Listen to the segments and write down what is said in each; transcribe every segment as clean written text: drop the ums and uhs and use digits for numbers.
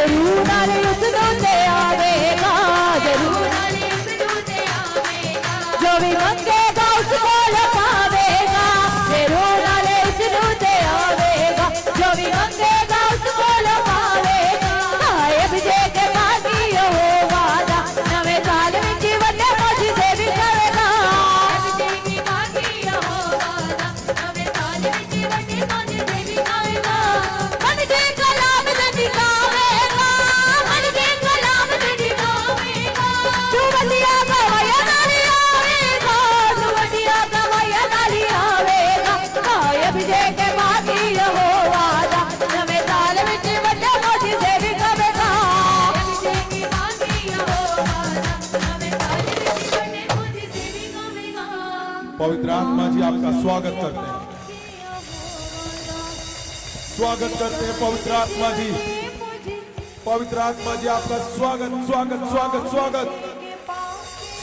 जरूर नाले उस दूते आवेगा, जरूर नाले उस दूते आवेगा, जो भी मंगेगा उसको लपावेगा, जरूर नाले उस दूते आवेगा, जो भी मंगेगा उसको लपावेगा। गायब जे के बाकी हो वादा, नवे साल में जीवन मौज से भी करेगा, गायब जे के बाकी हो वादा, नवे साल में जीवन मौज से भी करेगा। मन के कलाम से दिखावेगा, मन के कलाम से दिखावेगा, जुवतिया गवाया नाली आवेगा, जुवतिया गवाया नाली आवेगा। गायब जे के बाकी हो वादा, नवे साल में जीवन मौज से भी करेगा, गायब जे के बाकी हो वादा, नवे साल में जीवन मौज से भी करेगा। पवित्र आत्मा जी आपका स्वागत करते हैं, स्वागत करते हैं पवित्र आत्मा जी। पवित्र आत्मा जी आपका स्वागत स्वागत स्वागत स्वागत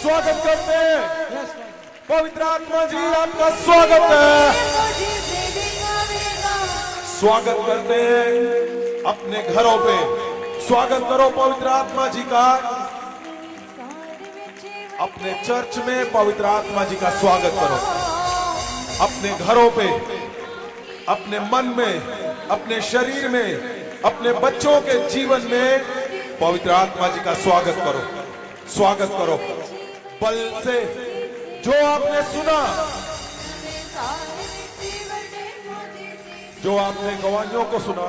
स्वागत करते हैं। पवित्र आत्मा जी आपका स्वागत है, स्वागत करते हैं अपने घरों पे। स्वागत करो पवित्र आत्मा जी का अपने चर्च में, पवित्र आत्मा जी का स्वागत करो अपने घरों पे, अपने मन में, अपने शरीर में, अपने बच्चों के जीवन में पवित्र आत्मा जी का स्वागत करो, स्वागत करो बल से। जो आपने सुना, जो आपने गवाहियों को सुना,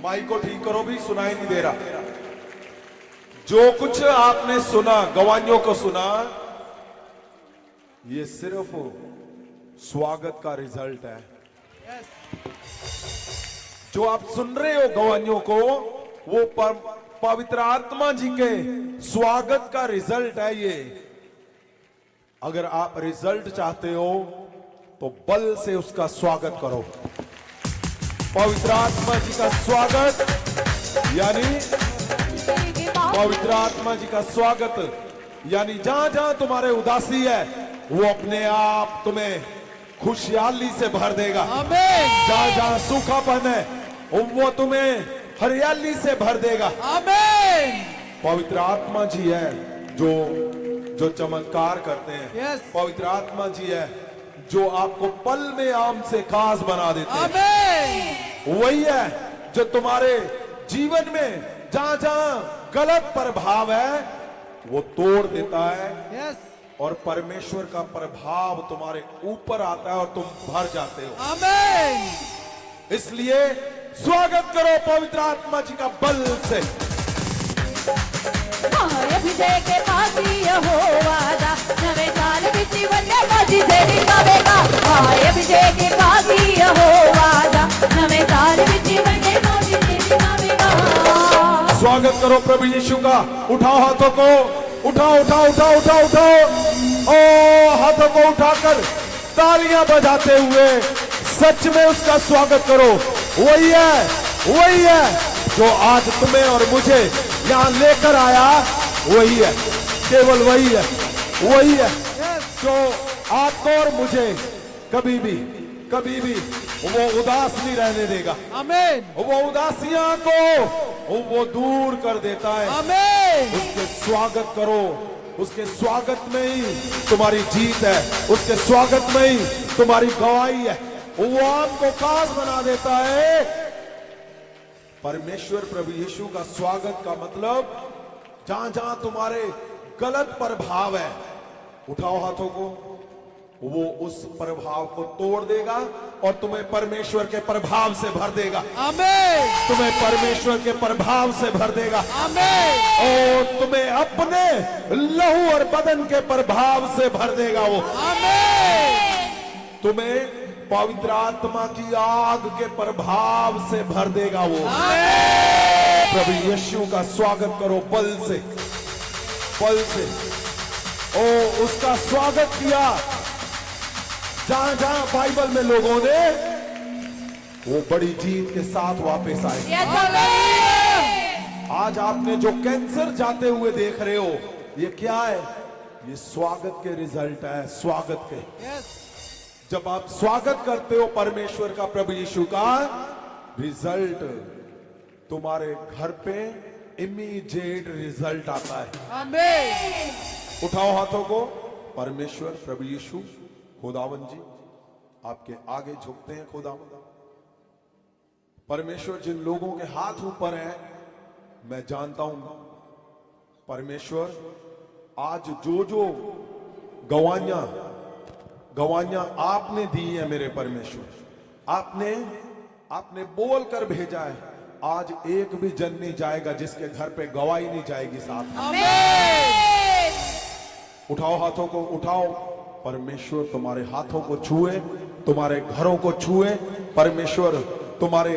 माइक को ठीक करो भी, सुनाई नहीं दे रहा। जो कुछ आपने सुना, गवाहियों को सुना, ये सिर्फ स्वागत का रिजल्ट है। जो आप सुन रहे हो गवाहियों को, वो पवित्र आत्मा जी के स्वागत का रिजल्ट है ये। अगर आप रिजल्ट चाहते हो तो बल से उसका स्वागत करो। पवित्र आत्मा जी का स्वागत यानी पवित्र आत्मा जी का स्वागत यानी जहां जहां तुम्हारे उदासी है, वो अपने आप तुम्हें खुशहाली से भर देगा। आमीन। जहां जहां सूखापन है, वो तुम्हें हरियाली से भर देगा। आमीन। पवित्र आत्मा जी है जो चमत्कार करते हैं। Yes. पवित्र आत्मा जी है जो आपको पल में आम से खास बना देते हैं। आमीन। वही है जो तुम्हारे जीवन में जहां जहां गलत प्रभाव है, वो तोड़ देता है यस। और परमेश्वर का प्रभाव तुम्हारे ऊपर आता है और तुम भर जाते हो। आमीन। इसलिए स्वागत करो पवित्र आत्मा जी का बल से। गायब जे के बाकी हो वादा, नवे साल में जीवन मौज से भी करेगा, गायब जे के बाकी हो वादा, नवे साल में जीवन मौज से भी करेगा। स्वागत करो प्रभु यीशु का। उठाओ हाथों को, उठाओ उठाओ उठाओ उठाओ उठाओ, ओ हाथों को उठाकर तालियां बजाते हुए सच में उसका स्वागत करो। वही है जो आज तुम्हें और मुझे यहां लेकर आया, वही है, केवल वही है जो आपको और मुझे कभी भी वो उदास नहीं रहने देगा। आमीन। वो उदासियां को वो दूर कर देता है। आमीन। उसके स्वागत करो, उसके स्वागत में ही तुम्हारी जीत है, उसके स्वागत में ही तुम्हारी गवाही है। वो आपको खास बना देता है। परमेश्वर प्रभु यीशु का स्वागत का मतलब जहां जहां तुम्हारे गलत प्रभाव है, उठाओ हाथों को, वो उस प्रभाव को तोड़ देगा और तुम्हें परमेश्वर के प्रभाव से भर देगा। आमीन। तुम्हें परमेश्वर के प्रभाव से भर देगा। आमीन। और तुम्हें अपने लहू और बदन के प्रभाव से भर देगा। वो आमीन। तुम्हें पवित्र आत्मा की आग के प्रभाव से भर देगा। वो प्रभु यीशु का स्वागत करो बल से। ओ उसका स्वागत किया जहां जहां बाइबल में लोगों ने, वो बड़ी जीत के साथ वापस आए। आज आपने जो कैंसर जाते हुए देख रहे हो, ये क्या है? ये स्वागत के रिजल्ट है, स्वागत के। जब आप स्वागत करते हो परमेश्वर का, प्रभु यीशु का, रिजल्ट तुम्हारे घर पे इमीडिएट रिजल्ट आता है। आमीन। उठाओ हाथों को। परमेश्वर प्रभु यीशु खुदावन जी आपके आगे झुकते हैं। खुदावन परमेश्वर, जिन लोगों के हाथ ऊपर हैं मैं जानता हूं परमेश्वर, आज जो जो गवाइयां आपने दी है मेरे परमेश्वर, आपने बोल कर भेजा है, आज एक भी जन नहीं जाएगा जिसके घर पे गवाही नहीं जाएगी साथ। आमीन। उठाओ हाथों को, उठाओ। परमेश्वर तुम्हारे हाथों को छुए, तुम्हारे घरों को छुए। परमेश्वर तुम्हारे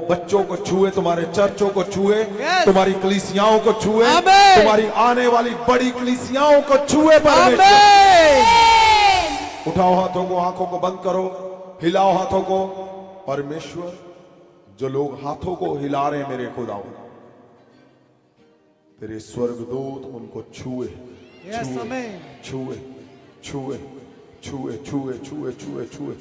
बच्चों को छुए, तुम्हारे चर्चों को छुए, तुम्हारी कलीसियाओं को छुए, आमीन। तुम्हारी आने वाली बड़ी कलीसियाओं को छुए परमेश्वर। आमीन। उठाओ हाथों को, आंखों को बंद करो, हिलाओ हाथों को। परमेश्वर, जो लोग हाथों को हिला रहे हैं मेरे खुदा, तेरे स्वर्गदूत उनको छुए, यस, आमीन। छुए छुए छुए छुए छुए छुए छुए।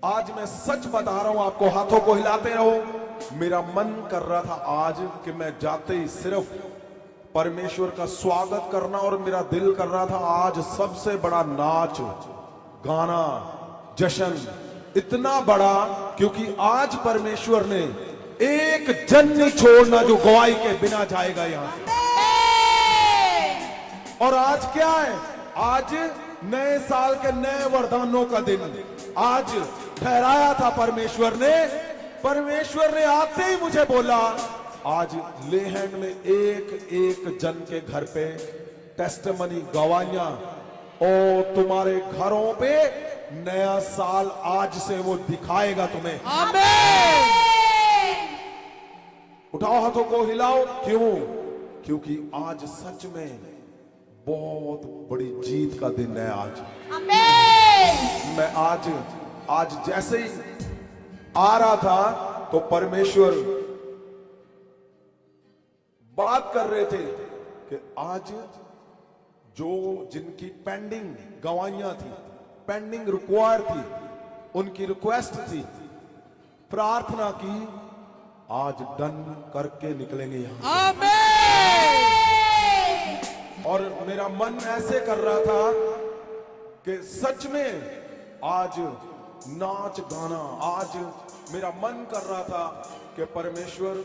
आज मैं सच बता रहा हूं आपको, हाथों को हिलाते रहो। मेरा मन कर रहा था आज कि मैं जाते ही सिर्फ परमेश्वर का स्वागत करना, और मेरा दिल कर रहा था आज सबसे बड़ा नाच गाना जश्न, इतना बड़ा, क्योंकि आज परमेश्वर ने एक जन नहीं छोड़ना जो गवाही के बिना जाएगा यहां से। और आज क्या है? आज नए साल के नए वरदानों का दिन आज ठहराया था परमेश्वर ने। परमेश्वर ने आते ही मुझे बोला, आज लेहैंड में एक एक जन के घर पे टेस्टिमनी, गवाहियां, और तुम्हारे घरों पे नया साल आज से वो दिखाएगा तुम्हें। आमीन। उठाओ हाथों को, हिलाओ। क्यों? क्योंकि आज सच में बहुत बड़ी जीत का दिन है आज। मैं आज जैसे ही आ रहा था तो परमेश्वर बात कर रहे थे कि आज जो जिनकी पेंडिंग गवाहियां थी, पेंडिंग रिक्वायर थी, उनकी रिक्वेस्ट थी, प्रार्थना की, आज डन करके निकलेंगे यहां। आमीन। और मेरा मन ऐसे कर रहा था कि सच में आज नाच गाना, आज मेरा मन कर रहा था कि परमेश्वर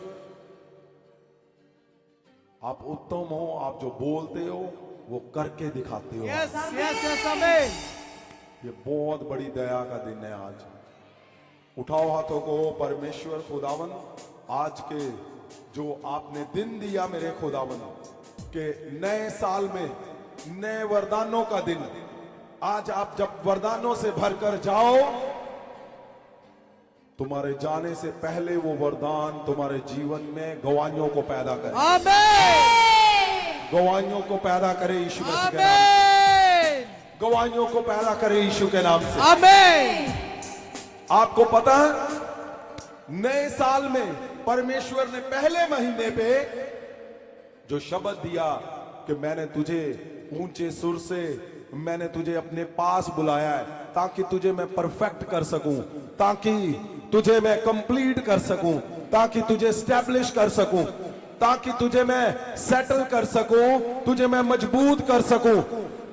आप उत्तम हो, आप जो बोलते हो वो करके दिखाते हो। यस, यस, यस, आमीन। ये बहुत बड़ी दया का दिन है आज। उठाओ हाथों को। परमेश्वर खुदावन, आज के जो आपने दिन दिया मेरे खुदावन के नए साल में नए वरदानों का दिन, आज आप जब वरदानों से भरकर जाओ, तुम्हारे जाने से पहले वो वरदान तुम्हारे जीवन में गवाहियों को पैदा करे। आमीन। गवाहियों को पैदा करे यीशु मसीह के नाम से। गवाहियों को पैदा करे यीशु के नाम से। आमीन। आपको पता है, नए साल में परमेश्वर ने पहले महीने पे जो शब्द दिया कि मैंने तुझे ऊंचे सुर से, मैंने तुझे अपने पास बुलाया है ताकि तुझे मैं परफेक्ट कर सकूं, ताकि तुझे मैं कंप्लीट कर सकूं, ताकि तुझे स्टैब्लिश कर सकूं, ताकि तुझे मैं सेटल कर सकूं, तुझे मैं मजबूत कर सकूं,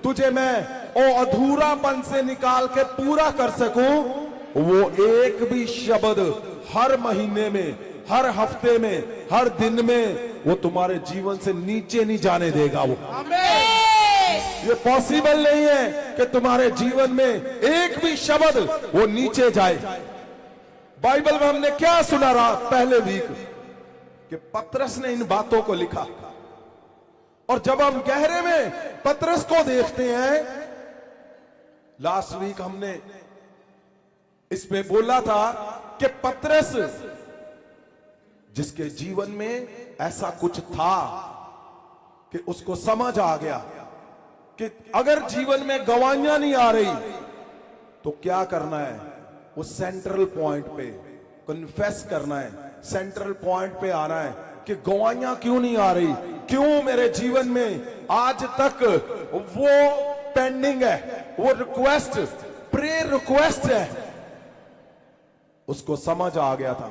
तुझे मैं ओ अधूरापन से निकाल के पूरा कर सकूं। वो एक भी शब्द हर महीने में, हर हफ्ते में, हर दिन में वो तुम्हारे जीवन से नीचे नहीं जाने देगा। वो ये पॉसिबल नहीं है कि तुम्हारे जीवन में एक भी शब्द वो नीचे जाए। बाइबल में हमने क्या सुना रहा पहले वीक कि पतरस ने इन बातों को लिखा, और जब हम गहरे में पतरस को देखते हैं, लास्ट वीक हमने इस पे बोला था कि पतरस जिसके जीवन में ऐसा कुछ था कि उसको समझ आ गया कि अगर जीवन में गवाहियां नहीं आ रही तो क्या करना है, वो सेंट्रल पॉइंट पे कन्फेस करना है, सेंट्रल पॉइंट पे आना है कि गवाहियां क्यों नहीं आ रही, क्यों मेरे जीवन में आज तक वो पेंडिंग है, वो रिक्वेस्ट, प्रेयर रिक्वेस्ट है। उसको समझ आ गया था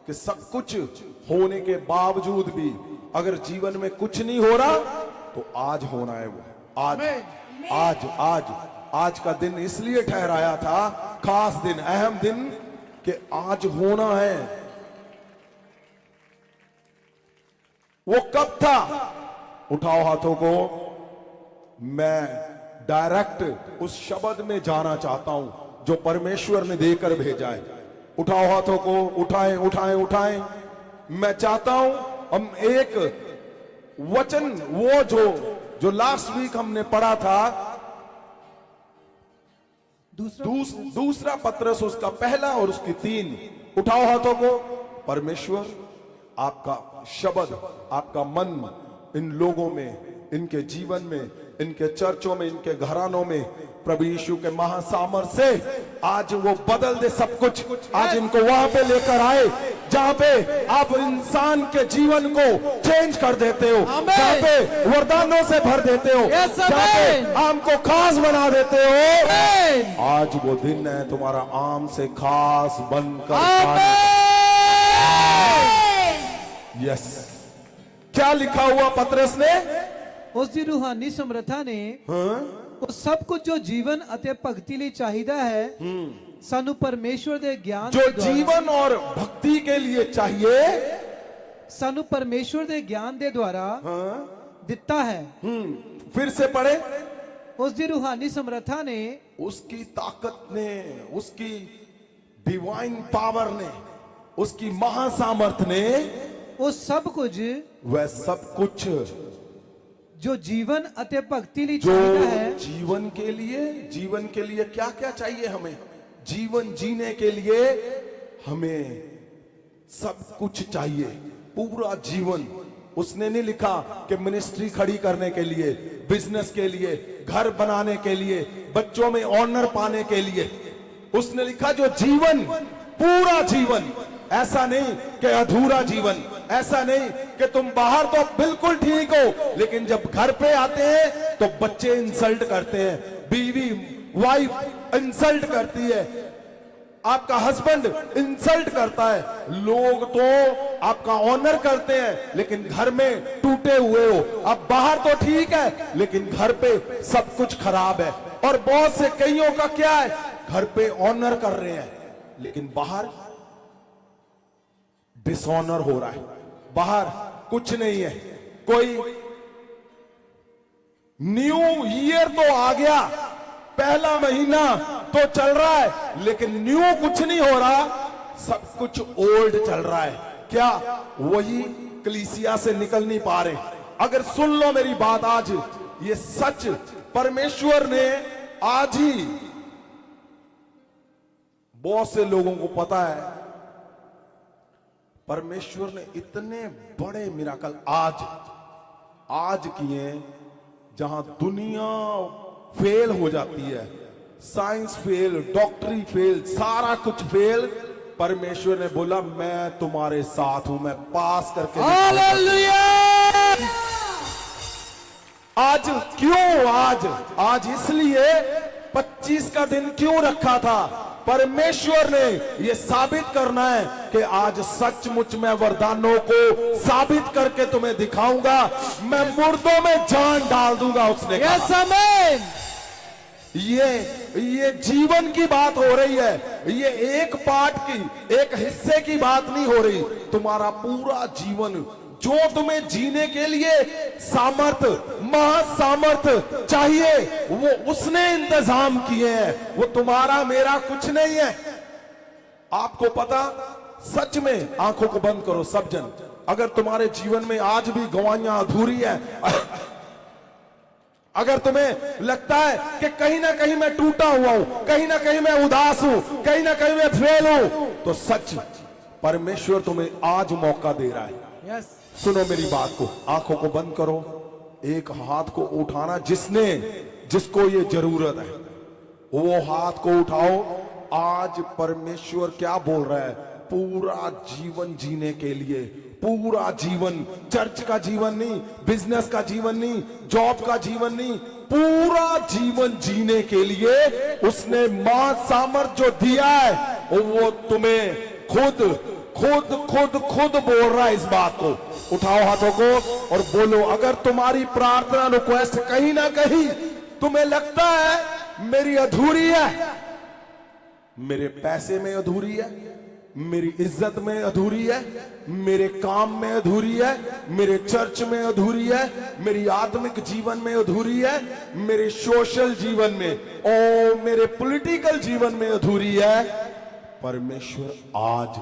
कि सब कुछ होने के बावजूद भी अगर जीवन में कुछ नहीं हो रहा तो आज होना है वो। आज आज आज आज का दिन इसलिए ठहराया था, खास दिन, अहम दिन, कि आज होना है। वो कब था? उठाओ हाथों को। मैं डायरेक्ट उस शब्द में जाना चाहता हूं जो परमेश्वर ने देकर भेजा है। उठाओ हाथों को, उठाएं उठाएं उठाएं। मैं चाहता हूं हम एक वचन, वो जो लास्ट वीक हमने पढ़ा था, दूसरा पत्रस, उसका पहला और उसकी 3। उठाओ हाथों को। परमेश्वर आपका शब्द, आपका मन इन लोगों में, इनके जीवन में, इनके चर्चों में, इनके घरानों में प्रभु यीशु के महासामर्थ से आज वो बदल दे सब कुछ। आज इनको वहां पे लेकर आए जहां पे आप इंसान के जीवन को चेंज कर देते हो, जहां पे वरदानों से भर देते हो, जहां पे आम को खास बना देते हो। आज वो दिन है तुम्हारा आम से खास बनकर। यस, क्या लिखा हुआ पतरस ने? ਉਸ ਦੀ ਰੂਹਾਨੀ ਸਮਰੱਥਾ ਨੇ ਉਹ ਸਭ ਕੁਝ ਜੋ ਜੀਵਨ ਅਤੇ ਭਗਤੀ ਲਈ ਚਾਹੀਦਾ ਹੈ ਸਾਨੂੰ ਪਰਮੇਸ਼ਵਰ ਦੇ ਗਿਆਨ जो जीवन और भक्ति के लिए चाहिए, ਸਾਨੂੰ ਪਰਮੇਸ਼ਵਰ ਦੇ ਗਿਆਨ ਦੇ ਦੁਆਰਾ ਦਿੱਤਾ ਹੈ। फिर से पढ़े। ਉਸ ਦੀ ਰੂਹਾਨੀ ਸਮਰੱਥਾ ਨੇ, उसकी ताकत ने, उसकी डिवाइन पावर ने, उसकी महासामर्थ ने ਉਹ ਸਭ ਕੁਝ वह सब कुछ जो जीवन ਅਤੇ ਭਗਤੀ ਲਈ जो ਚਾਹੀਦਾ ਹੈ, जीवन के लिए क्या क्या चाहिए हमें? जीवन जीने के लिए हमें सब कुछ चाहिए, पूरा जीवन। उसने नहीं लिखा कि मिनिस्ट्री खड़ी करने के लिए, बिजनेस के लिए, घर बनाने के लिए, बच्चों में ऑनर पाने के लिए। उसने लिखा जो जीवन, पूरा जीवन। ऐसा नहीं कि अधूरा जीवन, ऐसा नहीं कि तुम बाहर तो बिल्कुल ठीक हो लेकिन जब घर पे आते हैं तो बच्चे इंसल्ट करते हैं, बीवी वाइफ इंसल्ट करती है, आपका हस्बैंड इंसल्ट करता है, लोग तो आपका ऑनर करते हैं लेकिन घर में टूटे हुए हो। अब बाहर तो ठीक है लेकिन घर पे सब कुछ खराब है। और बहुत से कईयों का क्या है, घर पे ऑनर कर रहे हैं लेकिन बाहर डिसऑनर हो रहा है, बाहर कुछ नहीं है। कोई न्यू ईयर तो आ गया, पहला महीना तो चल रहा है लेकिन न्यू कुछ नहीं हो रहा, सब कुछ ओल्ड चल रहा है। क्या वही कलीसिया से निकल नहीं पा रहे? अगर सुन लो मेरी बात, आज ये सच परमेश्वर ने आज ही, बहुत से लोगों को पता है परमेश्वर ने इतने बड़े मिराकल आज किए जहां दुनिया फेल हो जाती है, साइंस फेल, डॉक्टरी फेल, सारा कुछ फेल। परमेश्वर ने बोला मैं तुम्हारे साथ हूं, मैं पास करके हालेलुया। आज क्यों? आज इसलिए 25 का दिन क्यों रखा था? परमेश्वर ने यह साबित करना है कि आज सचमुच मैं वरदानों को साबित करके तुम्हें दिखाऊंगा, मैं मुर्दों में जान डाल दूंगा। उसने कहा। यस आमीन। ये जीवन की बात हो रही है, ये एक पार्ट की, एक हिस्से की बात नहीं हो रही। तुम्हारा पूरा जीवन जो तुम्हें जीने के लिए सामर्थ, महासामर्थ चाहिए, वो उसने इंतजाम किए हैं। वो तुम्हारा मेरा कुछ नहीं है। आपको पता, सच में आंखों को बंद करो सब जन, अगर तुम्हारे जीवन में आज भी गवाहियां अधूरी है, अगर तुम्हें लगता है कि कहीं ना कहीं मैं टूटा हुआ हूं, कहीं ना कहीं मैं उदास हूं, कहीं ना कहीं मैं फेल हूं, तो सच परमेश्वर तुम्हें आज मौका दे रहा है। यस। सुनो मेरी बात को, आंखों को बंद करो, एक हाथ को उठाना जिसको ये जरूरत है, वो हाथ को उठाओ। आज परमेश्वर क्या बोल रहा है? पूरा जीवन जीने के लिए, पूरा जीवन, चर्च का जीवन नहीं, बिजनेस का जीवन नहीं, जॉब का जीवन नहीं, पूरा जीवन जीने के लिए उसने मां सामर्थ जो दिया है वो तुम्हें खुद खुद खुद खुद बोल रहा है इस बात को। उठाओ हाथों को और बोलो, अगर तुम्हारी प्रार्थना रिक्वेस्ट कहीं ना कहीं तुम्हें लगता है मेरी अधूरी है, मेरे पैसे में अधूरी है, मेरी इज्जत में अधूरी है, मेरे काम में अधूरी है, मेरे चर्च में अधूरी है, मेरी आत्मिक जीवन में अधूरी है, मेरे सोशल जीवन में और मेरे पॉलिटिकल जीवन में अधूरी है, परमेश्वर आज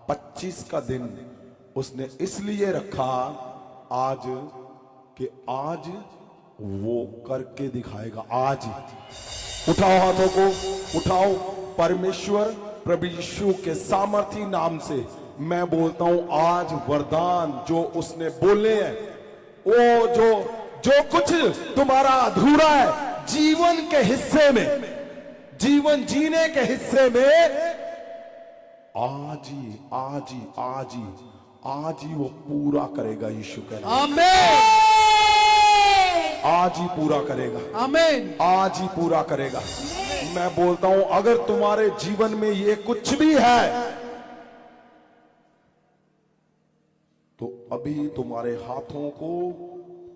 25 का दिन उसने इसलिए रखा आज कि आज वो करके दिखाएगा। आज ही उठाओ हाथों को, उठाओ। परमेश्वर प्रभु यीशु के सामर्थी नाम से मैं बोलता हूं, आज वरदान जो उसने बोले हैं, वो जो कुछ तुम्हारा अधूरा है जीवन के हिस्से में, जीवन जीने के हिस्से में, आज ही आज ही आज ही आज ही वो पूरा करेगा। यीशु के नाम, आमीन। आज ही पूरा करेगा, आमीन। आज ही पूरा करेगा। मैं बोलता हूं, अगर तुम्हारे जीवन में ये कुछ भी है तो अभी तुम्हारे हाथों को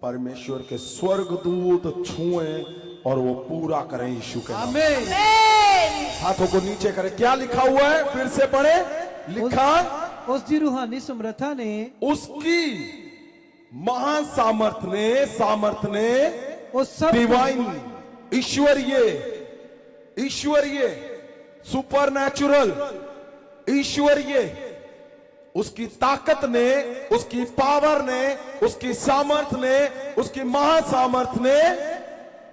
परमेश्वर के स्वर्गदूत छुएं और वो पूरा करें यीशु के नाम। आमीन। हाथों को नीचे करें। क्या लिखा हुआ है, फिर से पढ़े। लिखा, उसकी रूहानी समर्था ने, उसकी महान सामर्थ ने उस सब डिवाइन, ईश्वरीय सुपरनैचुरल ईश्वरीय उसकी ताकत ने, उसकी पावर ने, उसकी सामर्थ ने, उसकी महासामर्थ ने,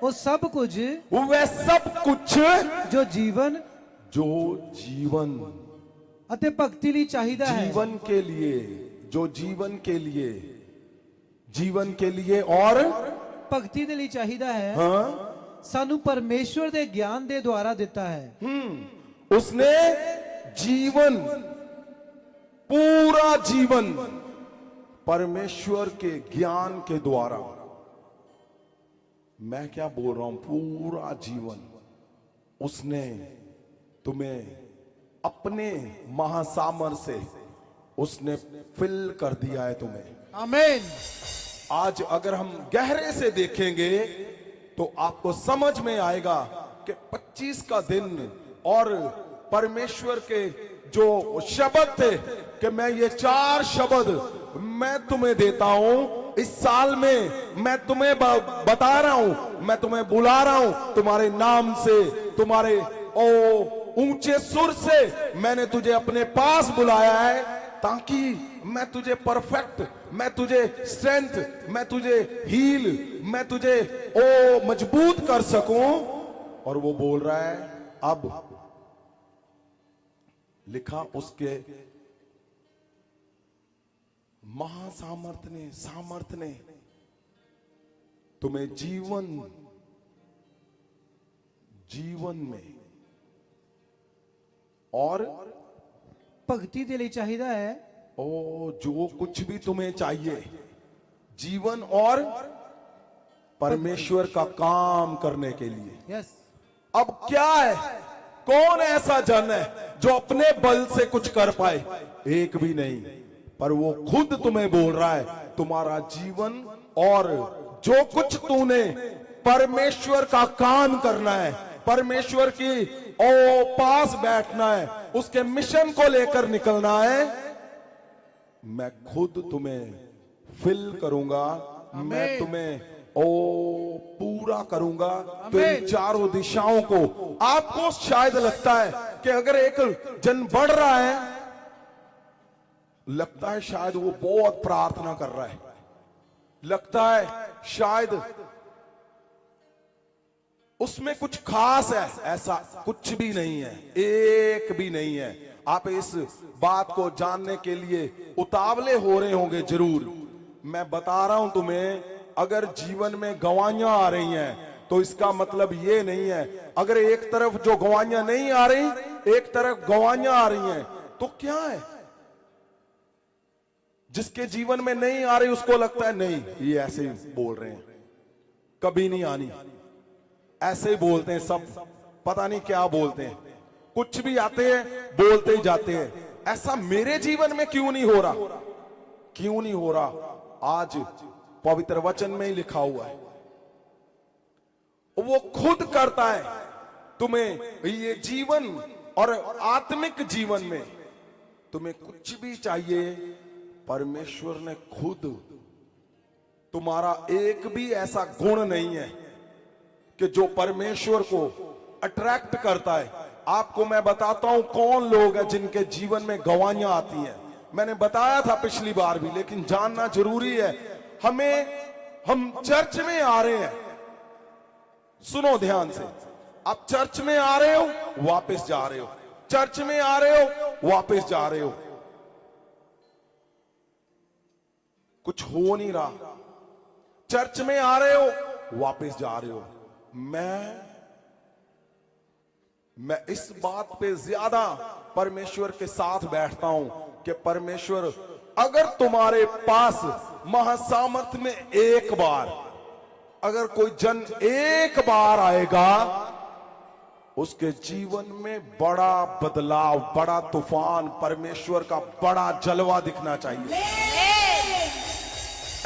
वो सब कुछ, वह सब कुछ जो जीवन ਅਤੇ ਭਗਤੀ ਲਈ ਚਾਹੀਦਾ ਹੈ, जीवन के लिए और ਭਗਤੀ ਦੇ ਲਈ ਚਾਹੀਦਾ ਹੈ, हाँ, ਸਾਨੂੰ ਪਰਮੇਸ਼ਵਰ ਦੇ ਗਿਆਨ ਦੇ ਦੁਆਰਾ ਦਿੱਤਾ ਹੈ। उसने जीवन, पूरा जीवन परमेश्वर के ज्ञान के द्वारा, मैं क्या बोल रहा हूं, पूरा जीवन उसने तुम्हें अपने महासामर्थ से उसने फिल कर दिया है तुम्हें। आमीन। आज अगर हम गहरे से देखेंगे तो आपको समझ में आएगा कि 25 का दिन और परमेश्वर के जो शब्द थे कि मैं ये 4 शब्द मैं तुम्हें देता हूं इस साल में, मैं तुम्हें बता रहा हूं, मैं तुम्हें बुला रहा हूं तुम्हारे नाम से, तुम्हारे ऊंचे सुर से मैंने तुझे अपने पास बुलाया है ताकि मैं तुझे परफेक्ट, मैं तुझे स्ट्रेंथ, मैं तुझे हील, मैं तुझे मजबूत कर सकूं। और वो बोल रहा है, अब लिखा उसके सामर्थ ने तुम्हें जीवन में और ਭਗਤੀ ਦੇ ਲਈ ਚਾਹੀਦਾ ਹੈ, जो कुछ भी तुम्हें चाहिए जीवन और परमेश्वर का काम करने के लिए। यस। अब क्या है, कौन ऐसा जन है जो अपने बल से कुछ कर पाए? एक भी नहीं, पर वो खुद तुम्हें बोल रहा है तुम्हारा जीवन और जो कुछ तूने परमेश्वर का काम करना है, परमेश्वर की पास बैठना है, उसके मिशन को लेकर निकलना है, मैं खुद तुम्हें फिल करूंगा, मैं तुम्हें पूरा करूंगा। तो इन चारों दिशाओं को, आपको शायद लगता है कि अगर एक जन बढ़ रहा है, लगता है शायद वो बहुत प्रार्थना कर रहा है, लगता है शायद उसमें कुछ खास है, ऐसा कुछ भी नहीं है, एक भी नहीं है। आप इस बात को जानने के लिए उतावले हो रहे होंगे जरूर। मैं बता रहा हूं तुम्हें, अगर जीवन में गवाहियां आ रही हैं तो इसका मतलब ये नहीं है, अगर एक तरफ जो गवाहियां नहीं आ रही, एक तरफ गवाहियां आ रही हैं, तो क्या है? जिसके जीवन में नहीं आ रही उसको लगता है नहीं ये ऐसे ही बोल रहे हैं, कभी नहीं आनी, ऐसे ही बोलते हैं सब, पता नहीं क्या बोलते हैं, कुछ भी आते हैं बोलते ही जाते हैं। ऐसा मेरे जीवन में क्यों नहीं हो रहा? क्यों नहीं हो रहा? आज पवित्र वचन में ही लिखा हुआ है, वो खुद करता है तुम्हें ये जीवन और आत्मिक जीवन में तुम्हें कुछ भी चाहिए, परमेश्वर ने खुद, तुम्हारा एक भी ऐसा गुण नहीं है कि जो परमेश्वर को अट्रैक्ट करता है। आपको मैं बताता हूं कौन लोग हैं जिनके जीवन में गवाहियां आती हैं। मैंने बताया था पिछली बार भी, लेकिन जानना जरूरी है। हम चर्च में आ रहे हैं, सुनो ध्यान से, आप चर्च में आ रहे हो वापस जा रहे हो, चर्च में आ रहे हो वापस जा रहे हो, कुछ हो नहीं रहा। चर्च में आ रहे हो वापस जा रहे हो। मैं इस बात पे ज्यादा परमेश्वर के साथ बैठता हूं कि परमेश्वर अगर तुम्हारे पास महासामर्थ में एक बार, अगर कोई जन एक बार आएगा, उसके जीवन में बड़ा बदलाव, बड़ा तूफान, परमेश्वर का बड़ा जलवा दिखना चाहिए।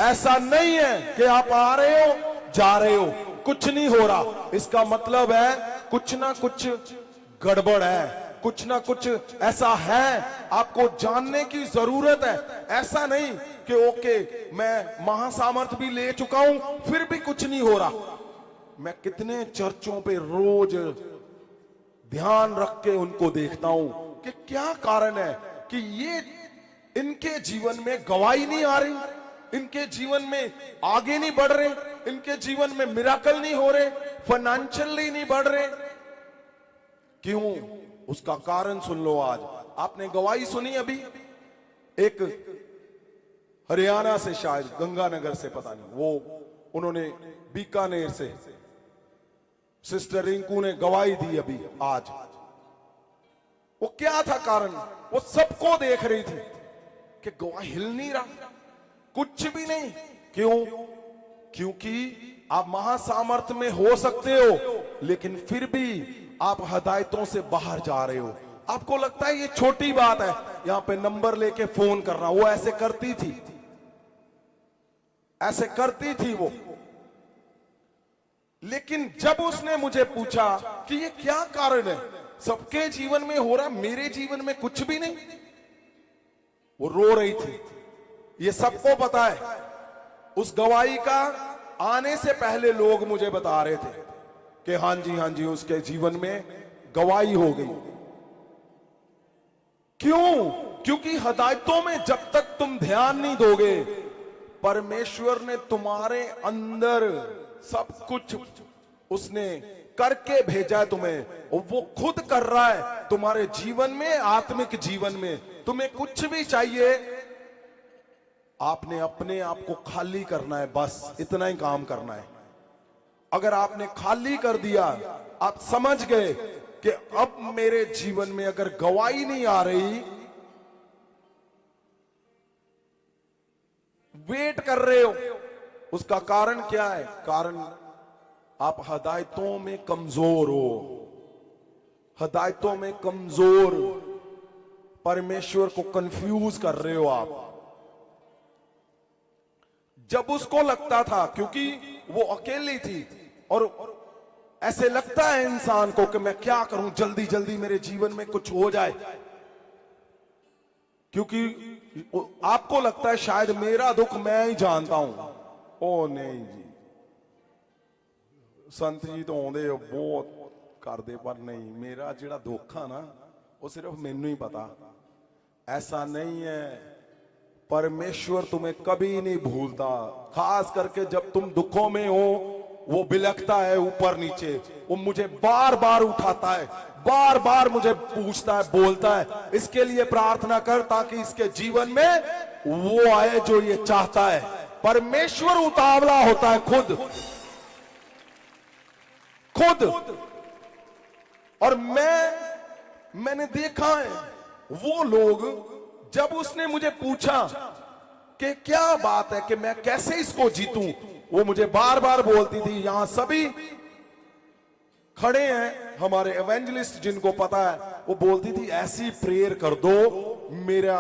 ऐसा नहीं है कि आप आ रहे हो जा रहे हो, कुछ नहीं हो रहा, इसका मतलब है कुछ ना कुछ गड़बड़ है, कुछ ना कुछ ऐसा है, आपको जानने की जरूरत है। ऐसा नहीं कि ओके मैं महासामर्थ भी ले चुका हूं फिर भी कुछ नहीं हो रहा। मैं कितने चर्चों पे रोज ध्यान रख के उनको देखता हूं कि क्या कारण है कि ये इनके जीवन में गवाही नहीं आ रही, इनके जीवन में आगे नहीं बढ़ रहे, इनके जीवन में मिराकल नहीं हो रहे, फाइनेंशियली नहीं बढ़ रहे। क्यों? उसका कारण सुन लो। आज आपने गवाही सुनी अभी, एक हरियाणा से, शायद गंगानगर से, पता नहीं, वो उन्होंने बीकानेर से सिस्टर रिंकू ने गवाही दी अभी आज। वो क्या था कारण? वो सबको देख रही थी कि गवाही हिल नहीं रहा, कुछ भी नहीं। क्यों? क्योंकि आप महासामर्थ में हो सकते हो लेकिन फिर भी आप हदायतों से बाहर जा रहे हो। आपको लगता है ये छोटी बात है, यहां पे नंबर लेके फोन करना। वो ऐसे करती थी, ऐसे करती थी वो। लेकिन जब उसने मुझे पूछा कि ये क्या कारण है, सबके जीवन में हो रहा, मेरे जीवन में कुछ भी नहीं, वो रो रही थी। ये सबको पता है। उस गवाही का आने से पहले लोग मुझे बता रहे थे कि हाँ जी उसके जीवन में गवाही हो गई। क्यों? क्योंकि हदायतों में जब तक तुम ध्यान नहीं दोगे, परमेश्वर ने तुम्हारे अंदर सब कुछ उसने करके भेजा है तुम्हें, और वो खुद कर रहा है तुम्हारे जीवन में, आत्मिक जीवन में। तुम्हें कुछ भी चाहिए, आपने अपने आप को खाली करना है, बस इतना ही काम करना है। अगर आपने खाली कर दिया, आप समझ गए कि अब मेरे जीवन में अगर गवाही नहीं आ रही, वेट कर रहे हो, उसका कारण क्या है? कारण आप हदायतों में कमजोर हो, हदायतों में कमजोर, परमेश्वर को कंफ्यूज कर रहे हो आप। जब उसको लगता था, क्योंकि वो अकेली थी, और ऐसे लगता है इंसान को कि मैं क्या करूं, जल्दी जल्दी मेरे जीवन में कुछ हो जाए, क्योंकि आपको लगता है शायद मेरा दुख मैं ही जानता हूं। ओ नहीं जी, संत जी तो आउंदे बहुत करदे, पर नहीं, मेरा जिहड़ा दुख है ना, वो सिर्फ मैनू ही पता। ऐसा नहीं है, परमेश्वर तुम्हें कभी नहीं भूलता। खास करके जब तुम दुखों में हो, वो बिलखता है ऊपर नीचे, वो मुझे बार बार उठाता है, बार बार मुझे पूछता है, बोलता है, इसके लिए प्रार्थना कर ताकि इसके जीवन में वो आए जो ये चाहता है। परमेश्वर उतावला होता है खुद। और मैंने देखा है वो लोग, जब उसने मुझे पूछा कि क्या बात है कि मैं कैसे इसको जीतूं। वो मुझे बार बार बोलती थी, यहां सभी खड़े हैं हमारे एवेंजलिस्ट जिनको पता है, वो बोलती थी ऐसी प्रेयर कर दो मेरा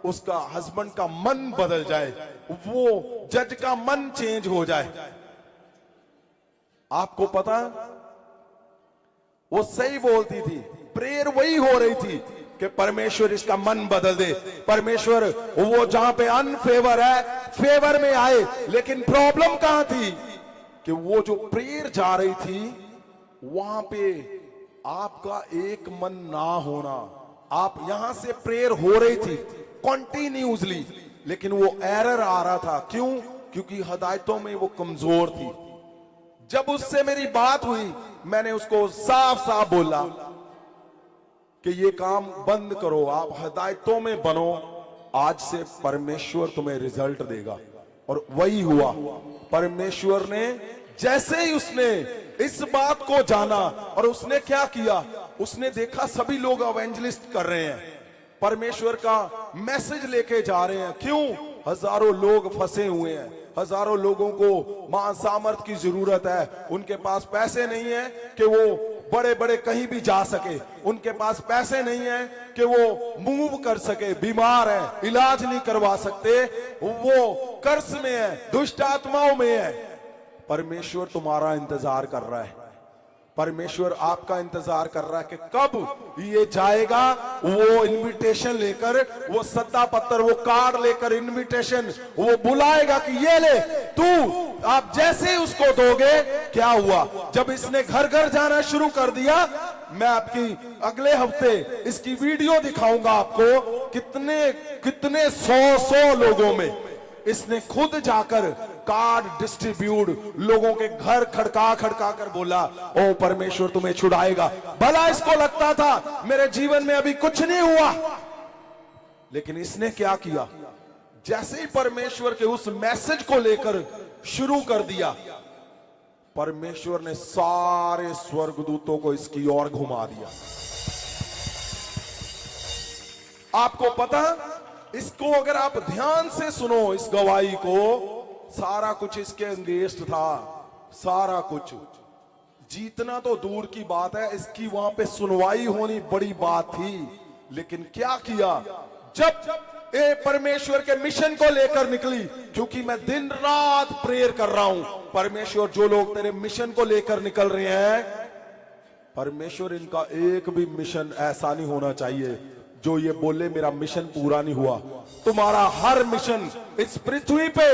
उसका हस्बैंड का मन बदल जाए, वो जज का मन चेंज हो जाए। आपको पता वो सही बोलती थी, प्रेयर वही हो रही थी कि परमेश्वर इसका मन बदल दे, परमेश्वर वो जहां पे अनफेवर है फेवर में आए। लेकिन प्रॉब्लम कहां थी कि वो जो प्रेयर जा रही थी वहां पे आपका एक मन ना होना। आप यहां से प्रेयर हो रही थी कॉन्टिन्यूसली, लेकिन वो एरर आ रहा था। क्यों? क्योंकि हिदायतों में वो कमजोर थी। जब उससे मेरी बात हुई, मैंने उसको साफ साफ बोला कि ये काम बंद करो, आप हिदायतों में बनो, आज से परमेश्वर तुम्हें रिजल्ट देगा। और वही हुआ। परमेश्वर ने जैसे ही उसने इस बात को जाना और उसने क्या किया, उसने देखा सभी लोग एवेंजलिस्ट कर रहे हैं, परमेश्वर का मैसेज लेके जा रहे हैं। क्यों? हजारों लोग फंसे हुए हैं, हजारों लोगों को महासामर्थ की जरूरत है। उनके पास पैसे नहीं है कि वो बड़े बड़े कहीं भी जा सके, उनके पास पैसे नहीं है कि वो मूव कर सके, बीमार है, इलाज नहीं करवा सकते, वो कर्ज में है, दुष्ट आत्माओं में है। परमेश्वर तुम्हारा इंतजार कर रहा है, परमेश्वर आपका इंतजार कर रहा है कि कब ये जाएगा, वो इनविटेशन लेकर, वो सत्ता पत्र, वो कार्ड लेकर इनविटेशन वो बुलाएगा कि ये ले तू। आप जैसे उसको दोगे, क्या हुआ? जब इसने घर घर जाना शुरू कर दिया, मैं आपकी अगले हफ्ते इसकी वीडियो दिखाऊंगा आपको, कितने कितने सौ लोगों में इसने खुद जाकर कार्ड डिस्ट्रीब्यूट लोगों के घर खड़का खड़का कर बोला, ओ परमेश्वर तुम्हें छुड़ाएगा। भला इसको लगता था मेरे जीवन में अभी कुछ नहीं हुआ, लेकिन इसने क्या किया? जैसे ही परमेश्वर के उस मैसेज को लेकर शुरू कर दिया, परमेश्वर ने सारे स्वर्गदूतों को इसकी ओर घुमा दिया। आपको पता, इसको अगर आप ध्यान से सुनो, इस गवाही को, सारा कुछ इसके अंगेस्ट था, सारा कुछ। जीतना तो दूर की बात है, इसकी वहां पे सुनवाई होनी बड़ी बात थी। लेकिन क्या किया? जब ये परमेश्वर के मिशन को लेकर निकली, क्योंकि मैं दिन रात प्रेयर कर रहा हूं, परमेश्वर जो लोग तेरे मिशन को लेकर निकल रहे हैं, परमेश्वर इनका एक भी मिशन ऐसा नहीं होना चाहिए जो ये बोले मेरा मिशन पूरा नहीं हुआ। तुम्हारा हर मिशन इस पृथ्वी पे,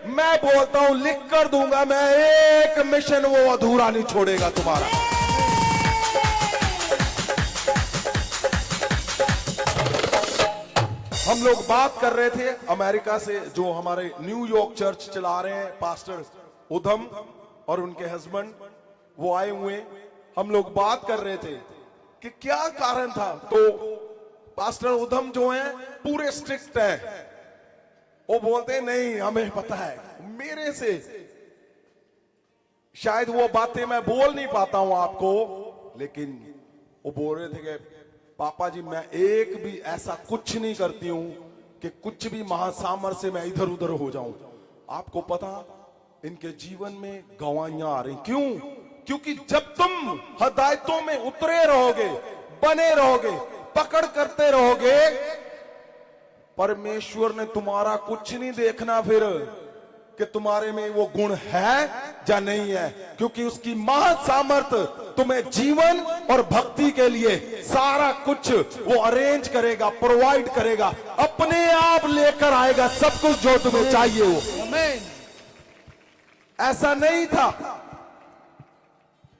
मैं बोलता हूं लिख कर दूंगा, मैं एक मिशन वो अधूरा नहीं छोड़ेगा तुम्हारा। हम लोग बात कर रहे थे अमेरिका से, जो हमारे न्यूयॉर्क चर्च चला रहे हैं पास्टर उधम और उनके हस्बैंड, वो आए हुए। हम लोग बात कर रहे थे कि क्या कारण था। तो पास्टर उधम जो है पूरे स्ट्रिक्ट है, वो बोलते हैं नहीं हमें पता है। मेरे से शायद वो बातें मैं बोल नहीं पाता हूं आपको, लेकिन वो बोल रहे थे कि पापा जी मैं एक भी ऐसा कुछ नहीं करती हूं कि कुछ भी महासामर से मैं इधर उधर हो जाऊं। आपको पता, इनके जीवन में गवाहियां आ रही। क्यों? क्योंकि जब तुम हिदायतों में उतरे रहोगे, बने रहोगे, पकड़ करते रहोगे, परमेश्वर ने तुम्हारा कुछ नहीं देखना फिर कि तुम्हारे में वो गुण है या नहीं है, क्योंकि उसकी महासामर्थ तुम्हें जीवन और भक्ति के लिए सारा कुछ वो अरेंज करेगा, प्रोवाइड करेगा, अपने आप लेकर आएगा सब कुछ जो तुम्हें चाहिए वो। ऐसा नहीं था।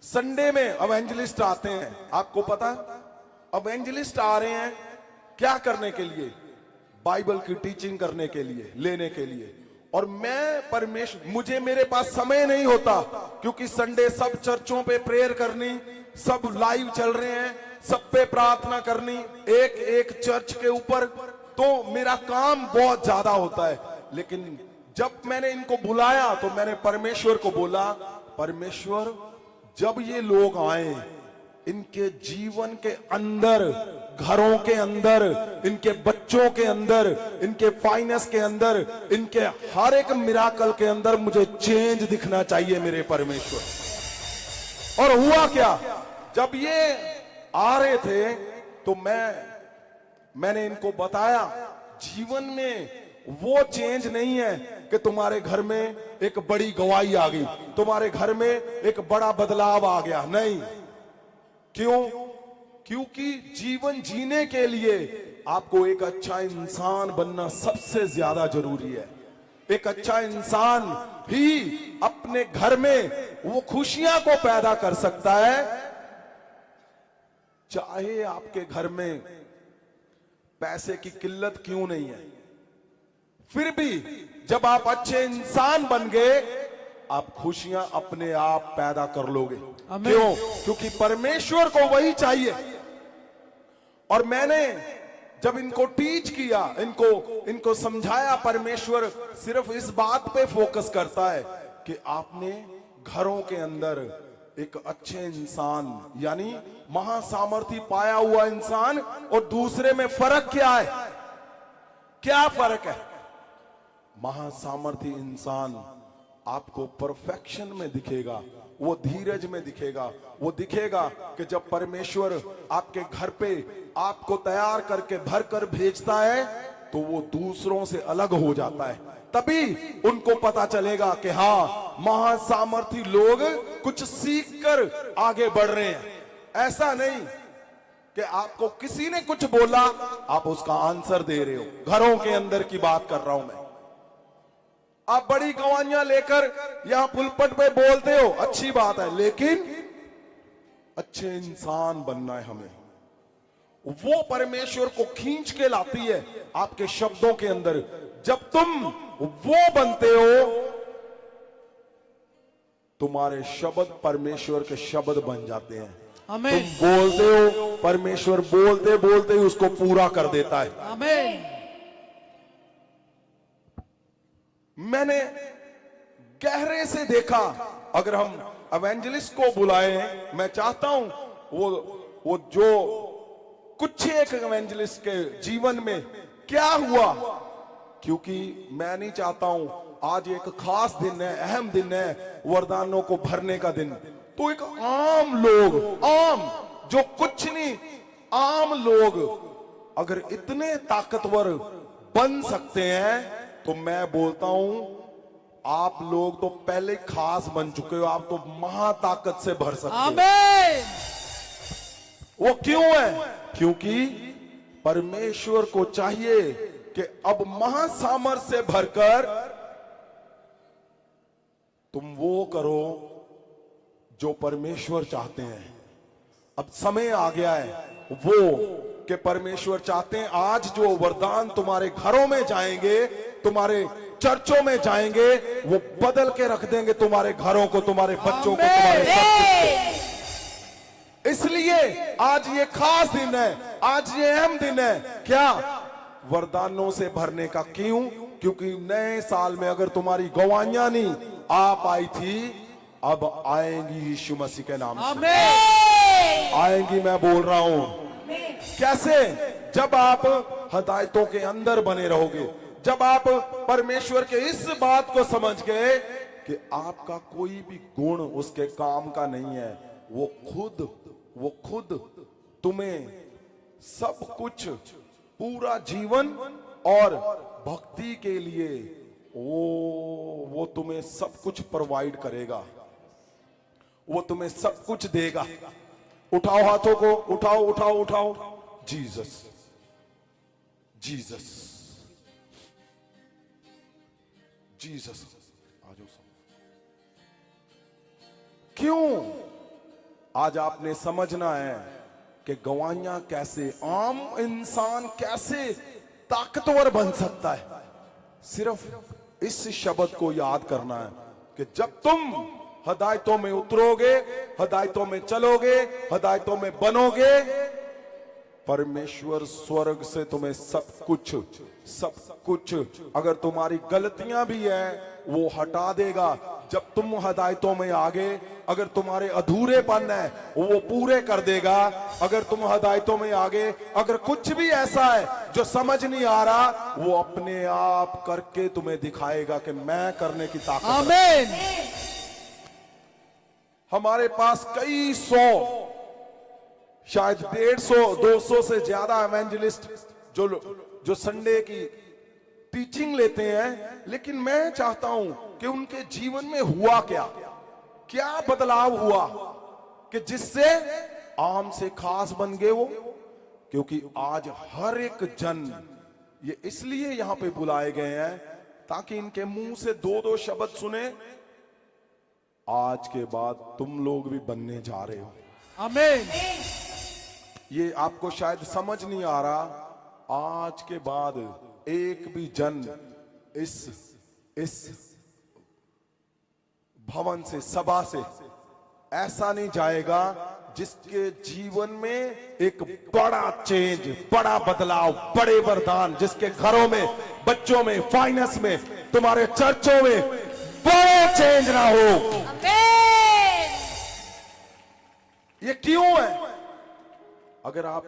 संडे में एवेंजलिस्ट आते हैं, आपको पता, एवेंजलिस्ट आ रहे हैं क्या करने के लिए? बाइबल की टीचिंग करने के लिए, लेने के लिए। और मैं परमेश्वर, मुझे मेरे पास समय नहीं होता, क्योंकि संडे सब चर्चों पे प्रेयर करनी, सब लाइव चल रहे हैं, सब पे प्रार्थना करनी, एक एक चर्च के ऊपर, तो मेरा काम बहुत ज्यादा होता है। लेकिन जब मैंने इनको बुलाया तो मैंने परमेश्वर को बोला, परमेश्वर जब ये लोग आए, इनके जीवन के अंदर घरों के अंदर, इनके बच्चों के अंदर, इनके फाइनेंस के अंदर, इनके हर एक मिराकल के अंदर मुझे चेंज दिखना चाहिए मेरे परमेश्वर। और हुआ क्या, जब ये आ रहे थे तो मैंने इनको बताया जीवन में वो चेंज नहीं है कि तुम्हारे घर में एक बड़ी गवाही आ गई, तुम्हारे घर में एक बड़ा बदलाव आ गया। नहीं, क्यों? क्योंकि जीवन जीने के लिए आपको एक अच्छा इंसान बनना सबसे ज्यादा जरूरी है। एक अच्छा इंसान ही अपने घर में वो खुशियां को पैदा कर सकता है। चाहे आपके घर में पैसे की किल्लत क्यों नहीं है, फिर भी जब आप अच्छे इंसान बन गए, आप खुशियां अपने आप पैदा कर लोगे। क्यों? क्योंकि परमेश्वर को वही चाहिए। और मैंने जब इनको टीच किया, इनको समझाया, परमेश्वर सिर्फ इस बात पे फोकस करता है कि आपने घरों के अंदर एक अच्छे इंसान यानी महासामर्थी पाया हुआ इंसान और दूसरे में फर्क क्या है? क्या फर्क है? महासामर्थी इंसान आपको परफेक्शन में दिखेगा, वो धीरज में दिखेगा, वो दिखेगा कि जब परमेश्वर आपके घर पे आपको तैयार करके भर कर भेजता है तो वो दूसरों से अलग हो जाता है। तभी उनको पता चलेगा कि हाँ, महासामर्थी लोग कुछ सीखकर आगे बढ़ रहे हैं। ऐसा नहीं कि आपको किसी ने कुछ बोला, आप उसका आंसर दे रहे हो। घरों के अंदर की बात कर रहा हूं मैं। आप बड़ी गवाहियां लेकर यहां पुलपट पे बोलते हो, अच्छी बात है, लेकिन अच्छे इंसान बनना है हमें। वो परमेश्वर को खींच के लाती है आपके शब्दों के अंदर। जब तुम वो बनते हो, तुम्हारे शब्द परमेश्वर के शब्द बन जाते हैं। आमीन। तुम बोलते हो, परमेश्वर बोलते बोलते ही उसको पूरा कर देता है। आमीन। मैंने गहरे से देखा, अगर हम एवेंजलिस्ट को बुलाएं, मैं चाहता हूं वो जो कुछ एक एवेंजलिस्ट के जीवन में क्या हुआ, क्योंकि मैं नहीं चाहता हूं, आज एक खास दिन है, अहम दिन है, वरदानों को भरने का दिन। तो एक आम लोग, आम जो कुछ नहीं, आम लोग अगर इतने ताकतवर बन सकते हैं, तो मैं बोलता हूं आप लोग तो पहले खास बन चुके हो, आप तो महाताकत से भर सकते हो। आमीन। वो क्यों है? क्योंकि परमेश्वर को चाहिए कि अब महासामर्थ से भरकर तुम वो करो जो परमेश्वर चाहते हैं। अब समय आ गया है वो कि परमेश्वर चाहते हैं आज जो वरदान तुम्हारे घरों में जाएंगे, तुम्हारे चर्चों में जाएंगे, वो बदल के रख देंगे तुम्हारे घरों को, तुम्हारे बच्चों को, तुम्हारे सब कुछ। इसलिए आज ये खास दिन है, आज ये अहम दिन है। क्या? वरदानों से भरने का। क्यों? क्योंकि नए साल में अगर तुम्हारी गवाहियां नहीं आ पाई थी, अब आएंगी यीशु मसीह के नाम से आएंगी। मैं बोल रहा हूं कैसे? जब आप हदायतों के अंदर बने रहोगे, जब आप परमेश्वर के इस बात को समझ गए कि आपका कोई भी गुण उसके काम का नहीं है, वो खुद तुम्हें सब कुछ, पूरा जीवन और भक्ति के लिए वो तुम्हें सब कुछ प्रोवाइड करेगा, वो तुम्हें सब कुछ देगा। उठाओ हाथों को, उठाओ उठाओ उठाओ। Jesus, Jesus, Jesus. आ जाओ सब। क्यों? आज आपने समझना है कि गवाहियां कैसे, आम इंसान कैसे ताकतवर बन सकता है। सिर्फ इस शब्द को याद करना है कि जब तुम हदायतों में उतरोगे, हदायतों में चलोगे, हदायतों में बनोगे, परमेश्वर स्वर्ग से तुम्हें सब कुछ, अगर तुम्हारी गलतियां भी है वो हटा देगा। जब तुम हदायतों में आगे, अगर तुम्हारे अधूरेपन है वो पूरे कर देगा। अगर तुम हिदायतों में आगे, अगर कुछ भी ऐसा है जो समझ नहीं आ रहा, वो अपने आप करके तुम्हें दिखाएगा कि मैं करने की ताकत रखता हूं। आमीन। हमारे पास कई सौ, शायद 150 200 से ज्यादा एवेंजलिस्ट जो संडे की टीचिंग लेते हैं, लेकिन मैं चाहता हूं कि उनके जीवन में हुआ क्या बदलाव हुआ कि जिससे आम से खास बन गए वो। क्योंकि आज हर एक जन, ये इसलिए यहां पे बुलाए गए हैं ताकि इनके मुंह से 2-2 शब्द सुने, आज के बाद तुम लोग भी बनने जा रहे हो। आमीन। ये आपको शायद समझ नहीं आ रहा, आज के बाद एक भी जन इस भवन से, सभा से ऐसा नहीं जाएगा जिसके जीवन में एक बड़ा चेंज, बड़ा बदलाव, बड़े वरदान, जिसके घरों में, बच्चों में, फाइनेंस में, तुम्हारे चर्चों में बड़े चेंज ना हो। आमीन। ये क्यों है? अगर आप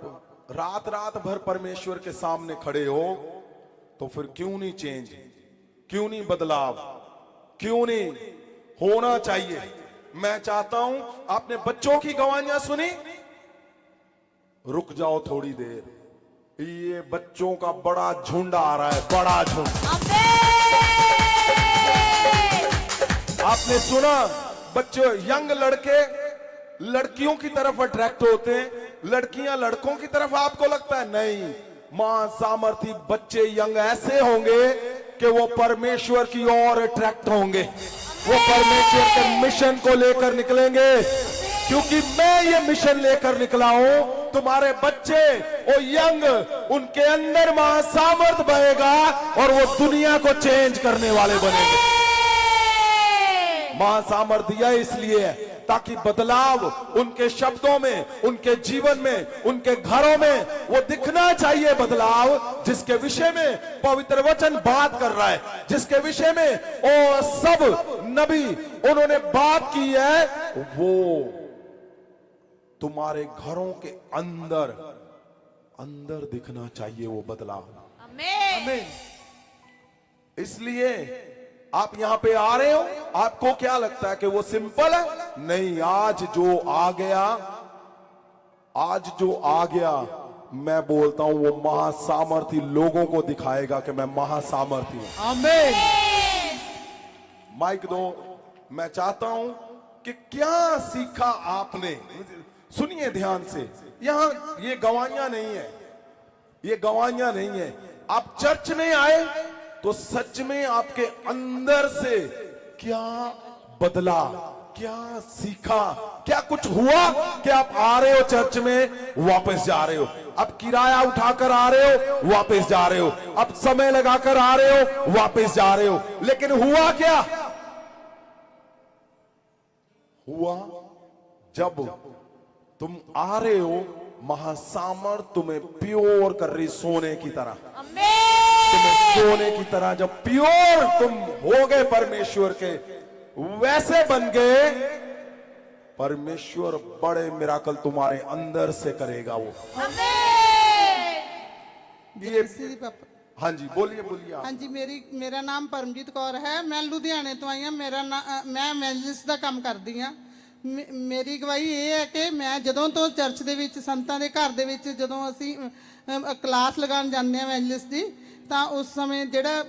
रात भर परमेश्वर के सामने खड़े हो तो फिर क्यों नहीं चेंज, क्यों नहीं बदलाव, क्यों नहीं होना चाहिए? मैं चाहता हूं, आपने बच्चों की गवाहियां सुनी, रुक जाओ थोड़ी देर, ये बच्चों का बड़ा झुंड आ रहा है, बड़ा झुंड। आपने सुना, बच्चों, यंग लड़के लड़कियों की तरफ अट्रैक्ट होते हैं, लड़कियां लड़कों की तरफ। आपको लगता है? नहीं, मां सामर्थी बच्चे यंग ऐसे होंगे कि वो परमेश्वर की ओर अट्रैक्ट होंगे, वो परमेश्वर के मिशन को लेकर निकलेंगे। क्योंकि मैं ये मिशन लेकर निकला हूं, तुम्हारे बच्चे वो यंग, उनके अंदर महासामर्थ बहेगा और वो दुनिया को चेंज करने वाले बनेंगे। महासामर्थ दिया इसलिए है ताकि बदलाव उनके शब्दों में, उनके जीवन में, उनके घरों में वो दिखना चाहिए। बदलाव जिसके विषय में पवित्र वचन बात कर रहा है, जिसके विषय में वो सब नबी उन्होंने बात की है, वो तुम्हारे घरों के अंदर दिखना चाहिए वो बदलाव। आमीन। इसलिए आप यहां पे आ रहे हो, आपको क्या लगता है कि वो सिंपल है? नहीं, आज जो आ गया, मैं बोलता हूं वो महासामर्थी लोगों को दिखाएगा कि मैं महासामर्थी हूं। आमीन। माइक दो। मैं चाहता हूं कि क्या सीखा आपने, सुनिए ध्यान से। यहां ये गवाहियां नहीं है, ये गवाहियां नहीं है। आप चर्च में आए तो सच में आपके अंदर से क्या बदला, क्या सीखा, क्या कुछ हुआ कि आप आ रहे हो चर्च में, वापस जा रहे हो। अब किराया उठाकर आ रहे हो, वापस जा रहे हो। अब समय लगाकर आ रहे हो, वापस जा रहे हो। लेकिन हुआ क्या? हुआ जब तुम आ रहे हो, महासामर्थ तुम्हें प्योर कर रही, सोने की तरह, तुम्हें सोने की तरह। जब प्योर तुम हो गए परमेश्वर के, वैसे बन गए, परमेश्वर बड़े मिराकल तुम्हारे अंदर से करेगा वो। ये हाँ जी, बोलिए बोलिए आप। हाँ जी, मेरा नाम परमजीत कौर है। मैं लुधियाने तो आई हाँ। मैं एवेंजलिस्ट ਦਾ ਕੰਮ ਕਰਦੀ ਹਾਂ। ਮੇਰੀ ਗਵਾਹੀ ਇਹ ਹੈ ਕਿ ਮੈਂ ਜਦੋਂ ਤੋਂ ਚਰਚ ਦੇ ਵਿੱਚ, ਸੰਤਾਂ ਦੇ ਘਰ ਦੇ ਵਿੱਚ ਜਦੋਂ ਅਸੀਂ ਕਲਾਸ ਲਗਾਉਣ ਜਾਂਦੇ ਹਾਂ ਐਵੇਂਜਲਿਸਟ ਦੀ, ਤਾਂ ਉਸ ਸਮੇਂ ਜਿਹੜਾ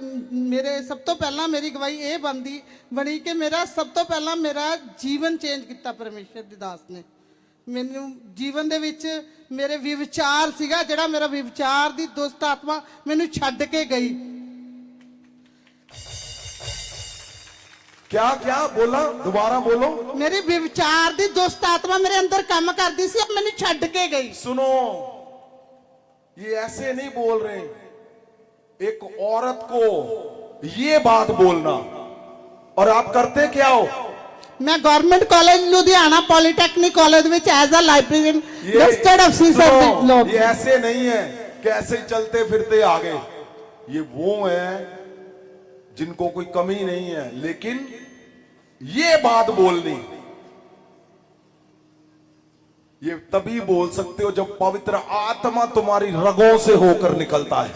ਮੇਰੇ ਸਭ ਤੋਂ ਪਹਿਲਾਂ ਮੇਰੀ ਗਵਾਹੀ ਇਹ ਬਣੀ ਕਿ ਮੇਰਾ ਸਭ ਤੋਂ ਪਹਿਲਾਂ ਮੇਰਾ ਜੀਵਨ ਚੇਂਜ ਕੀਤਾ ਪਰਮੇਸ਼ਰ ਦੀ ਦਾਸ ਨੇ। ਮੈਨੂੰ ਜੀਵਨ ਦੇ ਵਿੱਚ ਮੇਰੇ ਵਿਵਚਾਰ ਸੀਗਾ, ਜਿਹੜਾ ਮੇਰਾ ਵਿਵਚਾਰ ਦੀ ਦੁਸ਼ਟ ਆਤਮਾ ਮੈਨੂੰ ਛੱਡ ਕੇ ਗਈ। क्या क्या बोला? दोबारा बोलो। मेरी विचार दी दुष्ट आत्मा मेरे अंदर काम करती सी, अब मैंने छड़ के गई। सुनो, ये ऐसे नहीं बोल रहे। एक औरत को ये बात बोलना, और आप करते क्या हो? मैं government college Ludhiana polytechnic college में as a librarian registered officer. ये ऐसे नहीं है कि ऐसे चलते फिरते आगे। ये वो है जिनको कोई कमी नहीं है, लेकिन ये बात बोलनी ये तभी बोल सकते हो जब पवित्र आत्मा तुम्हारी रगों से होकर निकलता है।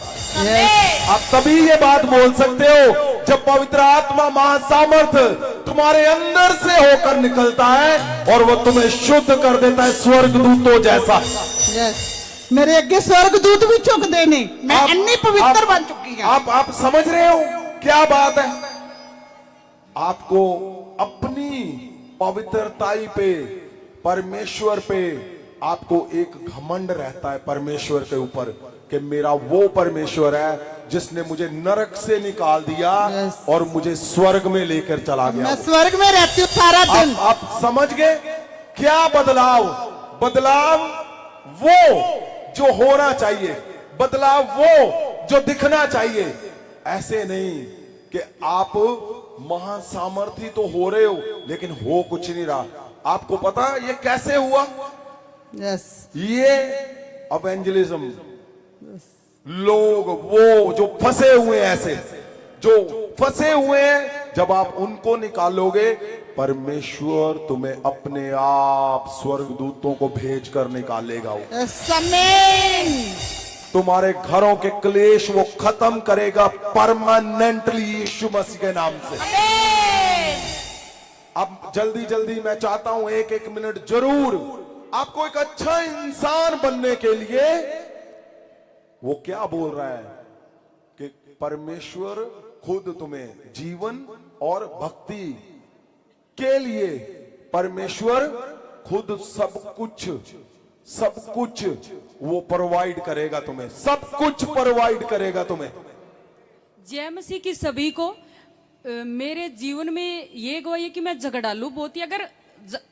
आप तभी ये बात बोल सकते हो जब पवित्र आत्मा महासामर्थ तुम्हारे अंदर से होकर निकलता है और वो तुम्हें शुद्ध कर देता है स्वर्गदूतों जैसा। यस, मेरे अगे स्वर्गदूत भी झुकते ने, मैं अन्नी पवित्र बन चुकी हूं। आप समझ रहे हो क्या बात है? आपको अपनी पवित्रताई पे, परमेश्वर पे आपको एक घमंड रहता है परमेश्वर के ऊपर कि मेरा वो परमेश्वर है जिसने मुझे नरक से निकाल दिया और मुझे स्वर्ग में लेकर चला गया। मैं स्वर्ग में रहती हूँ सारा दिन। आप समझ गए क्या बदलाव? बदलाव वो जो होना चाहिए, बदलाव वो जो दिखना चाहिए। ऐसे नहीं कि आप महासामर्थी तो हो रहे हो लेकिन हो कुछ नहीं रहा। आपको पता ये कैसे हुआ? यस, ये एवेंजलिज्म, लोग वो जो फंसे हुए हैं, ऐसे जो फंसे हुए हैं, जब आप उनको निकालोगे परमेश्वर तुम्हें अपने आप स्वर्गदूतों को भेज कर निकालेगा। आमीन। तुम्हारे घरों के क्लेश वो खत्म करेगा परमानेंटली यीशु मसीह के नाम से। अब जल्दी जल्दी मैं चाहता हूं एक एक मिनट जरूर आपको एक अच्छा इंसान बनने के लिए वो क्या बोल रहा है कि परमेश्वर खुद तुम्हें जीवन और भक्ति के लिए, परमेश्वर खुद सब कुछ वो प्रोवाइड करेगा तुम्हें, सब कुछ प्रोवाइड करेगा तुम्हें। जय मसीह की सभी को। मेरे जीवन में ये गवाही है कि मैं झगड़ालू बहुत ही, अगर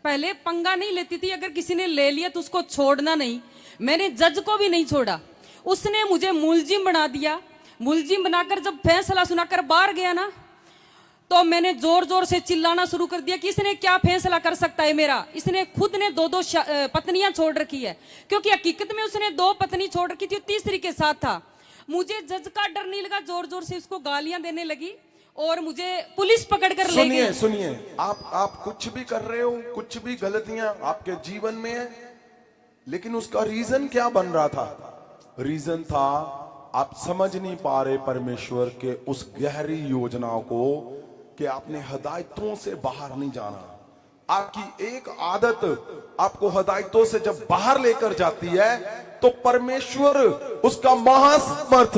पहले पंगा नहीं लेती थी, अगर किसी ने ले लिया तो उसको छोड़ना नहीं। मैंने जज को भी नहीं छोड़ा, उसने मुझे मुलजिम बना दिया। मुलजिम बनाकर जब फैसला सुनाकर बाहर गया ना, तो मैंने जोर जोर से चिल्लाना शुरू कर दिया कि इसने क्या फैसला कर सकता है मेरा। इसने खुद ने दो पत्नियां छोड़ रखी है, क्योंकि हकीकत में उसने 2 पत्नी छोड़ रखी थी, तीसरी के साथ था। मुझे जज का डर नहीं लगा, जोर जोर से उसको गालियां देने लगी और मुझे पुलिस पकड़ कर ले गई। सुनिए, आप कुछ भी कर रहे हो, कुछ भी गलतियां आपके जीवन में है, लेकिन उसका रीजन क्या बन रहा था? रीजन था आप समझ नहीं पा रहे परमेश्वर के उस गहरी योजना को कि आपने हदायतों से बाहर नहीं जाना। आपकी एक आदत आपको हदायतों से जब बाहर लेकर जाती है तो परमेश्वर उसका महासमर्थ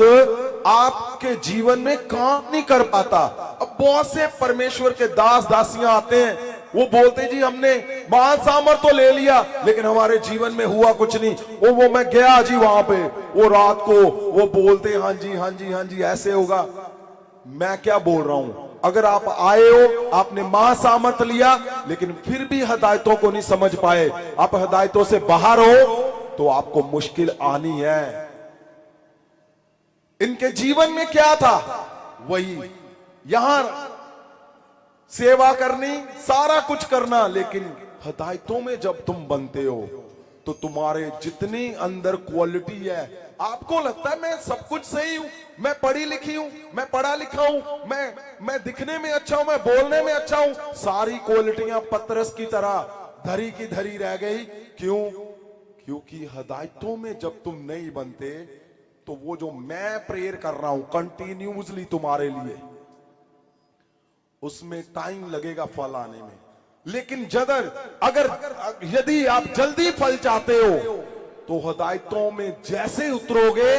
आपके जीवन में काम नहीं कर पाता। अब बहुत से परमेश्वर के दास दासियां आते हैं, वो बोलते जी हमने महासामर्थ तो ले लिया लेकिन हमारे जीवन में हुआ कुछ नहीं। वो मैं गया जी वहां पे, वो रात को वो बोलते हाँ जी हाँ जी हाँ जी ऐसे होगा। मैं क्या बोल रहा हूं, अगर आप आए हो, आपने महासामर्थ लिया लेकिन फिर भी हदायतों को नहीं समझ पाए, आप हदायतों से बाहर हो, तो आपको मुश्किल आनी है। इनके जीवन में क्या था? वही यहां सेवा करनी, सारा कुछ करना, लेकिन हदायतों में जब तुम बनते हो तो तुम्हारे जितनी अंदर क्वालिटी है, आपको लगता है मैं सब कुछ सही हूं, मैं पढ़ी लिखी हूं, मैं पढ़ा लिखा हूं, मैं दिखने में अच्छा हूं, मैं बोलने में अच्छा हूं, सारी क्वालिटियां पतरस की तरह धरी की धरी रह गई। क्यों? क्योंकि हदायतों में जब तुम नहीं बनते तो वो जो मैं प्रेयर कर रहा हूं कंटिन्यूअसली तुम्हारे लिए, उसमें टाइम लगेगा फल आने में। लेकिन यदि आप जल्दी फल चाहते हो तो हदायतों में जैसे उतरोगे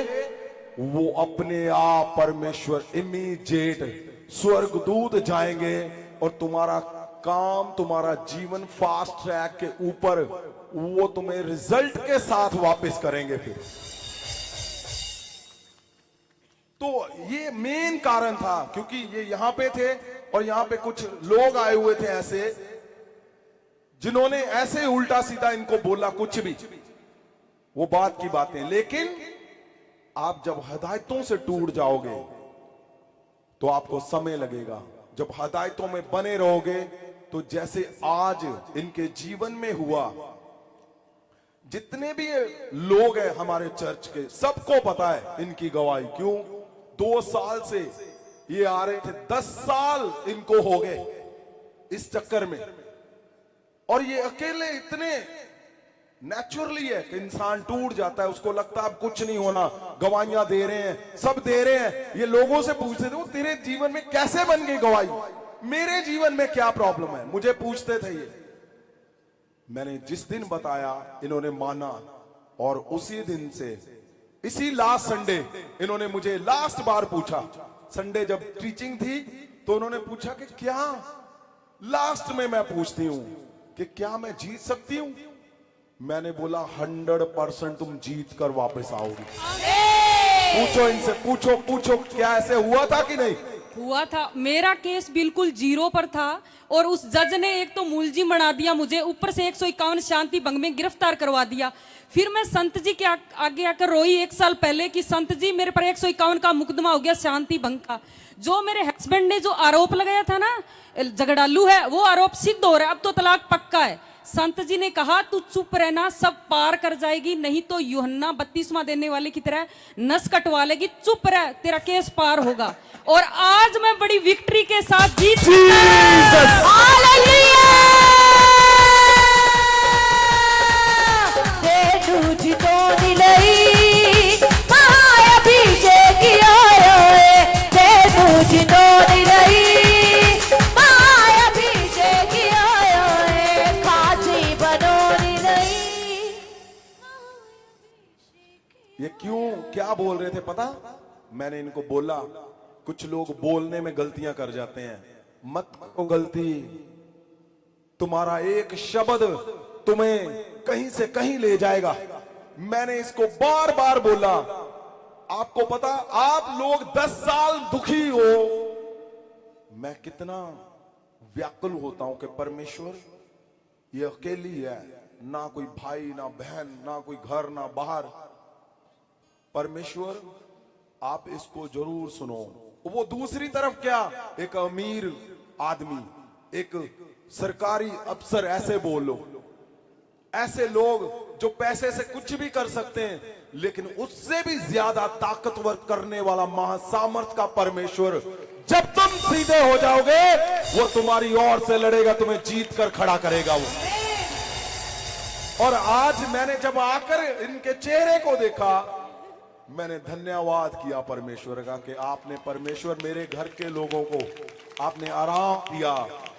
वो अपने आप परमेश्वर इमीडिएट स्वर्गदूत जाएंगे और तुम्हारा काम, तुम्हारा जीवन फास्ट ट्रैक के ऊपर, वो तुम्हें रिजल्ट के साथ वापस करेंगे। फिर तो ये मेन कारण था, क्योंकि ये यहां पे थे और यहां पे कुछ लोग आए हुए थे ऐसे, जिन्होंने ऐसे उल्टा सीधा इनको बोला कुछ भी, वो बात की बातें। लेकिन आप जब हदायतों से टूट जाओगे तो आपको समय लगेगा। जब हदायतों में बने रहोगे तो जैसे आज इनके जीवन में हुआ, जितने भी लोग हैं हमारे चर्च के, सबको पता है इनकी गवाही। क्यों? 2 साल से ये आ रहे थे, 10 साल इनको हो गए इस चक्कर में, और ये अकेले इतने नेचुरली है कि इंसान टूट जाता है, उसको लगता है अब कुछ नहीं होना, गवाहियां दे रहे हैं, सब दे रहे हैं। ये लोगों से पूछते थे वो तेरे जीवन में कैसे बन गई गवाही, मेरे जीवन में क्या प्रॉब्लम है, मुझे पूछते थे ये। मैंने जिस दिन बताया इन्होंने माना, और उसी दिन से इसी लास्ट संडे इन्होंने मुझे लास्ट बार पूछा। संडे जब टीचिंग थी तो उन्होंने पूछा कि क्या, लास्ट में मैं पूछती हूं कि क्या मैं जीत सकती हूं। मैंने बोला 100% तुम जीत कर वापस आओगी। पूछो इनसे, पूछो पूछो क्या ऐसे हुआ था कि नहीं हुआ था। मेरा केस बिल्कुल 0 पर था और उस जज ने एक तो मुलजिम बना दिया मुझे, ऊपर से 151 शांति भंग में गिरफ्तार करवा दिया। फिर मैं संत जी के आगे आकर रोई 1 साल पहले कि संत जी मेरे पर 151 का मुकदमा हो गया शांति भंग का। जो मेरे हस्बैंड ने जो आरोप लगाया था ना झगड़ालू है, वो आरोप सिद्ध हो रहा है, अब तो तलाक पक्का है। संत जी ने कहा तू चुप रहना, सब पार कर जाएगी, नहीं तो यूहन्ना 32वां देने वाले की तरह नस कटवा लेगी, चुप रह, तेरा केस पार होगा। और आज मैं बड़ी विक्ट्री के साथ जीत ये क्यों क्या बोल रहे थे पता? मैंने इनको बोला कुछ लोग बोलने में गलतियां कर जाते हैं, मत करो गलती, तुम्हारा एक शब्द तुम्हें कहीं से कहीं ले जाएगा। मैंने इसको बार बार बोला। आपको पता, आप लोग 10 साल दुखी हो, मैं कितना व्याकुल होता हूं कि परमेश्वर ये अकेली है, ना कोई भाई ना बहन ना कोई घर ना बाहर। परमेश्वर आप इसको जरूर सुनो। वो दूसरी तरफ क्या, एक अमीर आदमी, एक सरकारी अफसर, ऐसे बोलो, ऐसे लोग जो पैसे से कुछ भी कर सकते हैं, लेकिन उससे भी ज्यादा ताकतवर करने वाला महासामर्थ का परमेश्वर, जब तुम सीधे हो जाओगे वो तुम्हारी ओर से लड़ेगा, तुम्हें जीत कर खड़ा करेगा वो। और आज मैंने जब आकर इनके चेहरे को देखा, मैंने धन्यवाद किया परमेश्वर का कि आपने परमेश्वर मेरे घर के लोगों को आपने आराम दिया,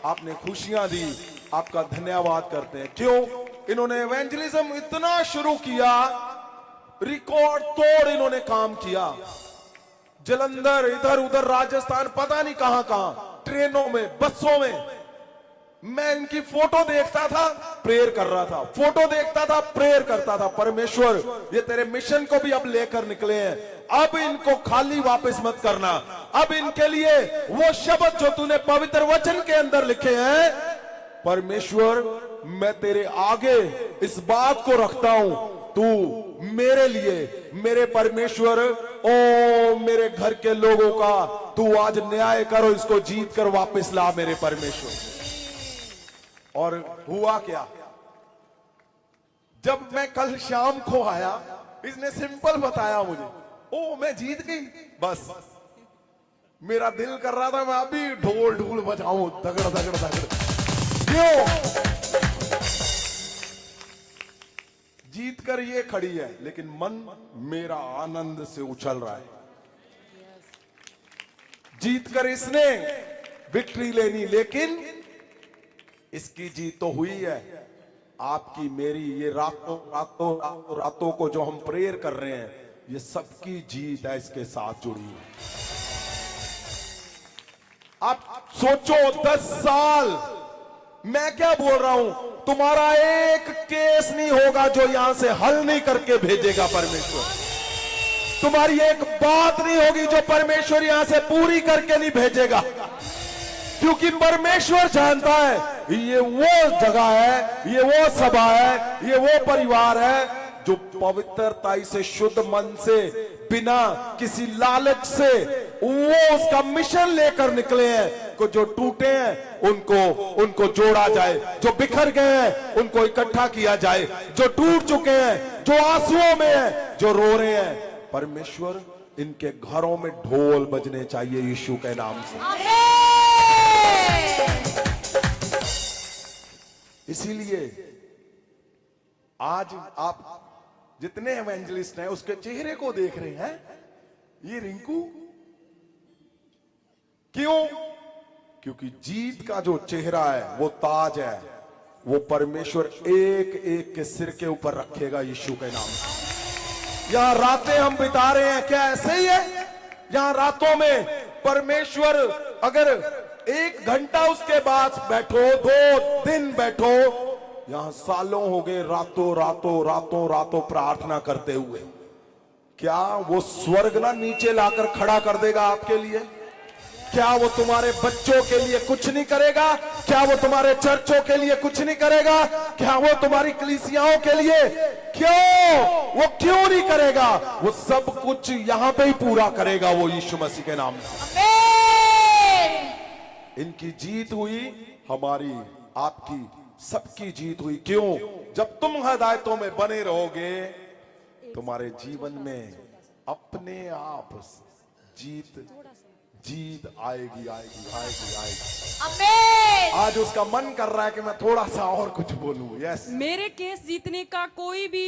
आपने खुशियां दी। आपका धन्यवाद करते हैं। क्यों? इन्होंने एवेंजलिज्म इतना शुरू किया, रिकॉर्ड तोड़ इन्होंने काम किया। जलंधर, इधर उधर राजस्थान, पता नहीं कहां कहां, ट्रेनों में, बसों में, मैं इनकी फोटो देखता था, प्रेयर कर रहा था, फोटो देखता था, प्रेयर करता था। परमेश्वर ये तेरे मिशन को भी अब लेकर निकले हैं, अब इनको खाली वापस मत करना। अब इनके लिए वो शब्द जो तूने पवित्र वचन के अंदर लिखे हैं, परमेश्वर मैं तेरे आगे इस बात को रखता हूं, तू मेरे लिए, मेरे परमेश्वर, ओ मेरे घर के लोगों का तू आज न्याय करो, इसको जीत कर वापस ला मेरे परमेश्वर। और हुआ क्या, जब मैं कल शाम को आया, इसने सिंपल बताया मुझे, ओ मैं जीत गई। बस मेरा दिल कर रहा था मैं अभी ढोल ढूल बजाऊं, दगड़ दगड़ दगड़। क्यों? जीत कर ये खड़ी है, लेकिन मन मेरा आनंद से उछल रहा है। जीत कर इसने विक्ट्री लेनी, लेकिन इसकी जीत तो हुई है। आपकी मेरी ये रातों को जो हम प्रेयर कर रहे हैं, ये सबकी जीत है, इसके साथ जुड़ी है। आप सोचो 10 साल, मैं क्या बोल रहा हूं, तुम्हारा एक केस नहीं होगा जो यहां से हल नहीं करके भेजेगा परमेश्वर। तुम्हारी एक बात नहीं होगी जो परमेश्वर यहां से पूरी करके नहीं भेजेगा, क्योंकि परमेश्वर जानता है ये वो जगह है, ये वो सभा है, ये वो परिवार है जो पवित्रता से, शुद्ध मन से, बिना किसी लालच से वो उसका मिशन लेकर निकले हैं। को जो टूटे हैं उनको जोड़ा जाए, जो बिखर गए हैं उनको इकट्ठा किया जाए, जो टूट चुके हैं, जो आंसुओं में हैं, जो रो रहे हैं, परमेश्वर इनके घरों में ढोल बजने चाहिए यीशु के नाम से। इसीलिए आज आप जितने एवेंजलिस्ट हैं उसके चेहरे को देख रहे हैं, ये रिंकू क्यों? क्योंकि जीत का जो चेहरा है वो ताज है, वो परमेश्वर एक एक के सिर के ऊपर रखेगा यीशु के नाम से। यहां रातें हम बिता रहे हैं, क्या ऐसे ही है? यहां रातों में परमेश्वर अगर 1 घंटा उसके पास बैठो, 2 दिन बैठो, यहां सालों हो गए रातों रातों रातों रातों प्रार्थना करते हुए, क्या वो स्वर्ग ना नीचे लाकर खड़ा कर देगा आपके लिए? क्या वो तुम्हारे बच्चों के लिए कुछ नहीं करेगा? क्या वो तुम्हारे चर्चों के लिए कुछ नहीं करेगा? क्या वो तुम्हारी कलीसियाओं के लिए वो क्यों नहीं करेगा? वो सब कुछ यहां पे ही पूरा करेगा वो यीशु मसीह के नाम से। इनकी जीत हुई, हमारी आपकी सबकी जीत हुई। क्यों? जब तुम हिदायतों में बने रहोगे, तुम्हारे जीवन में अपने आप जीत आएगी आएगी आएगी आएगी। आमीन। आज उसका मन कर रहा है कि मैं थोड़ा सा और कुछ बोलूं। यस, मेरे केस जीतने का कोई भी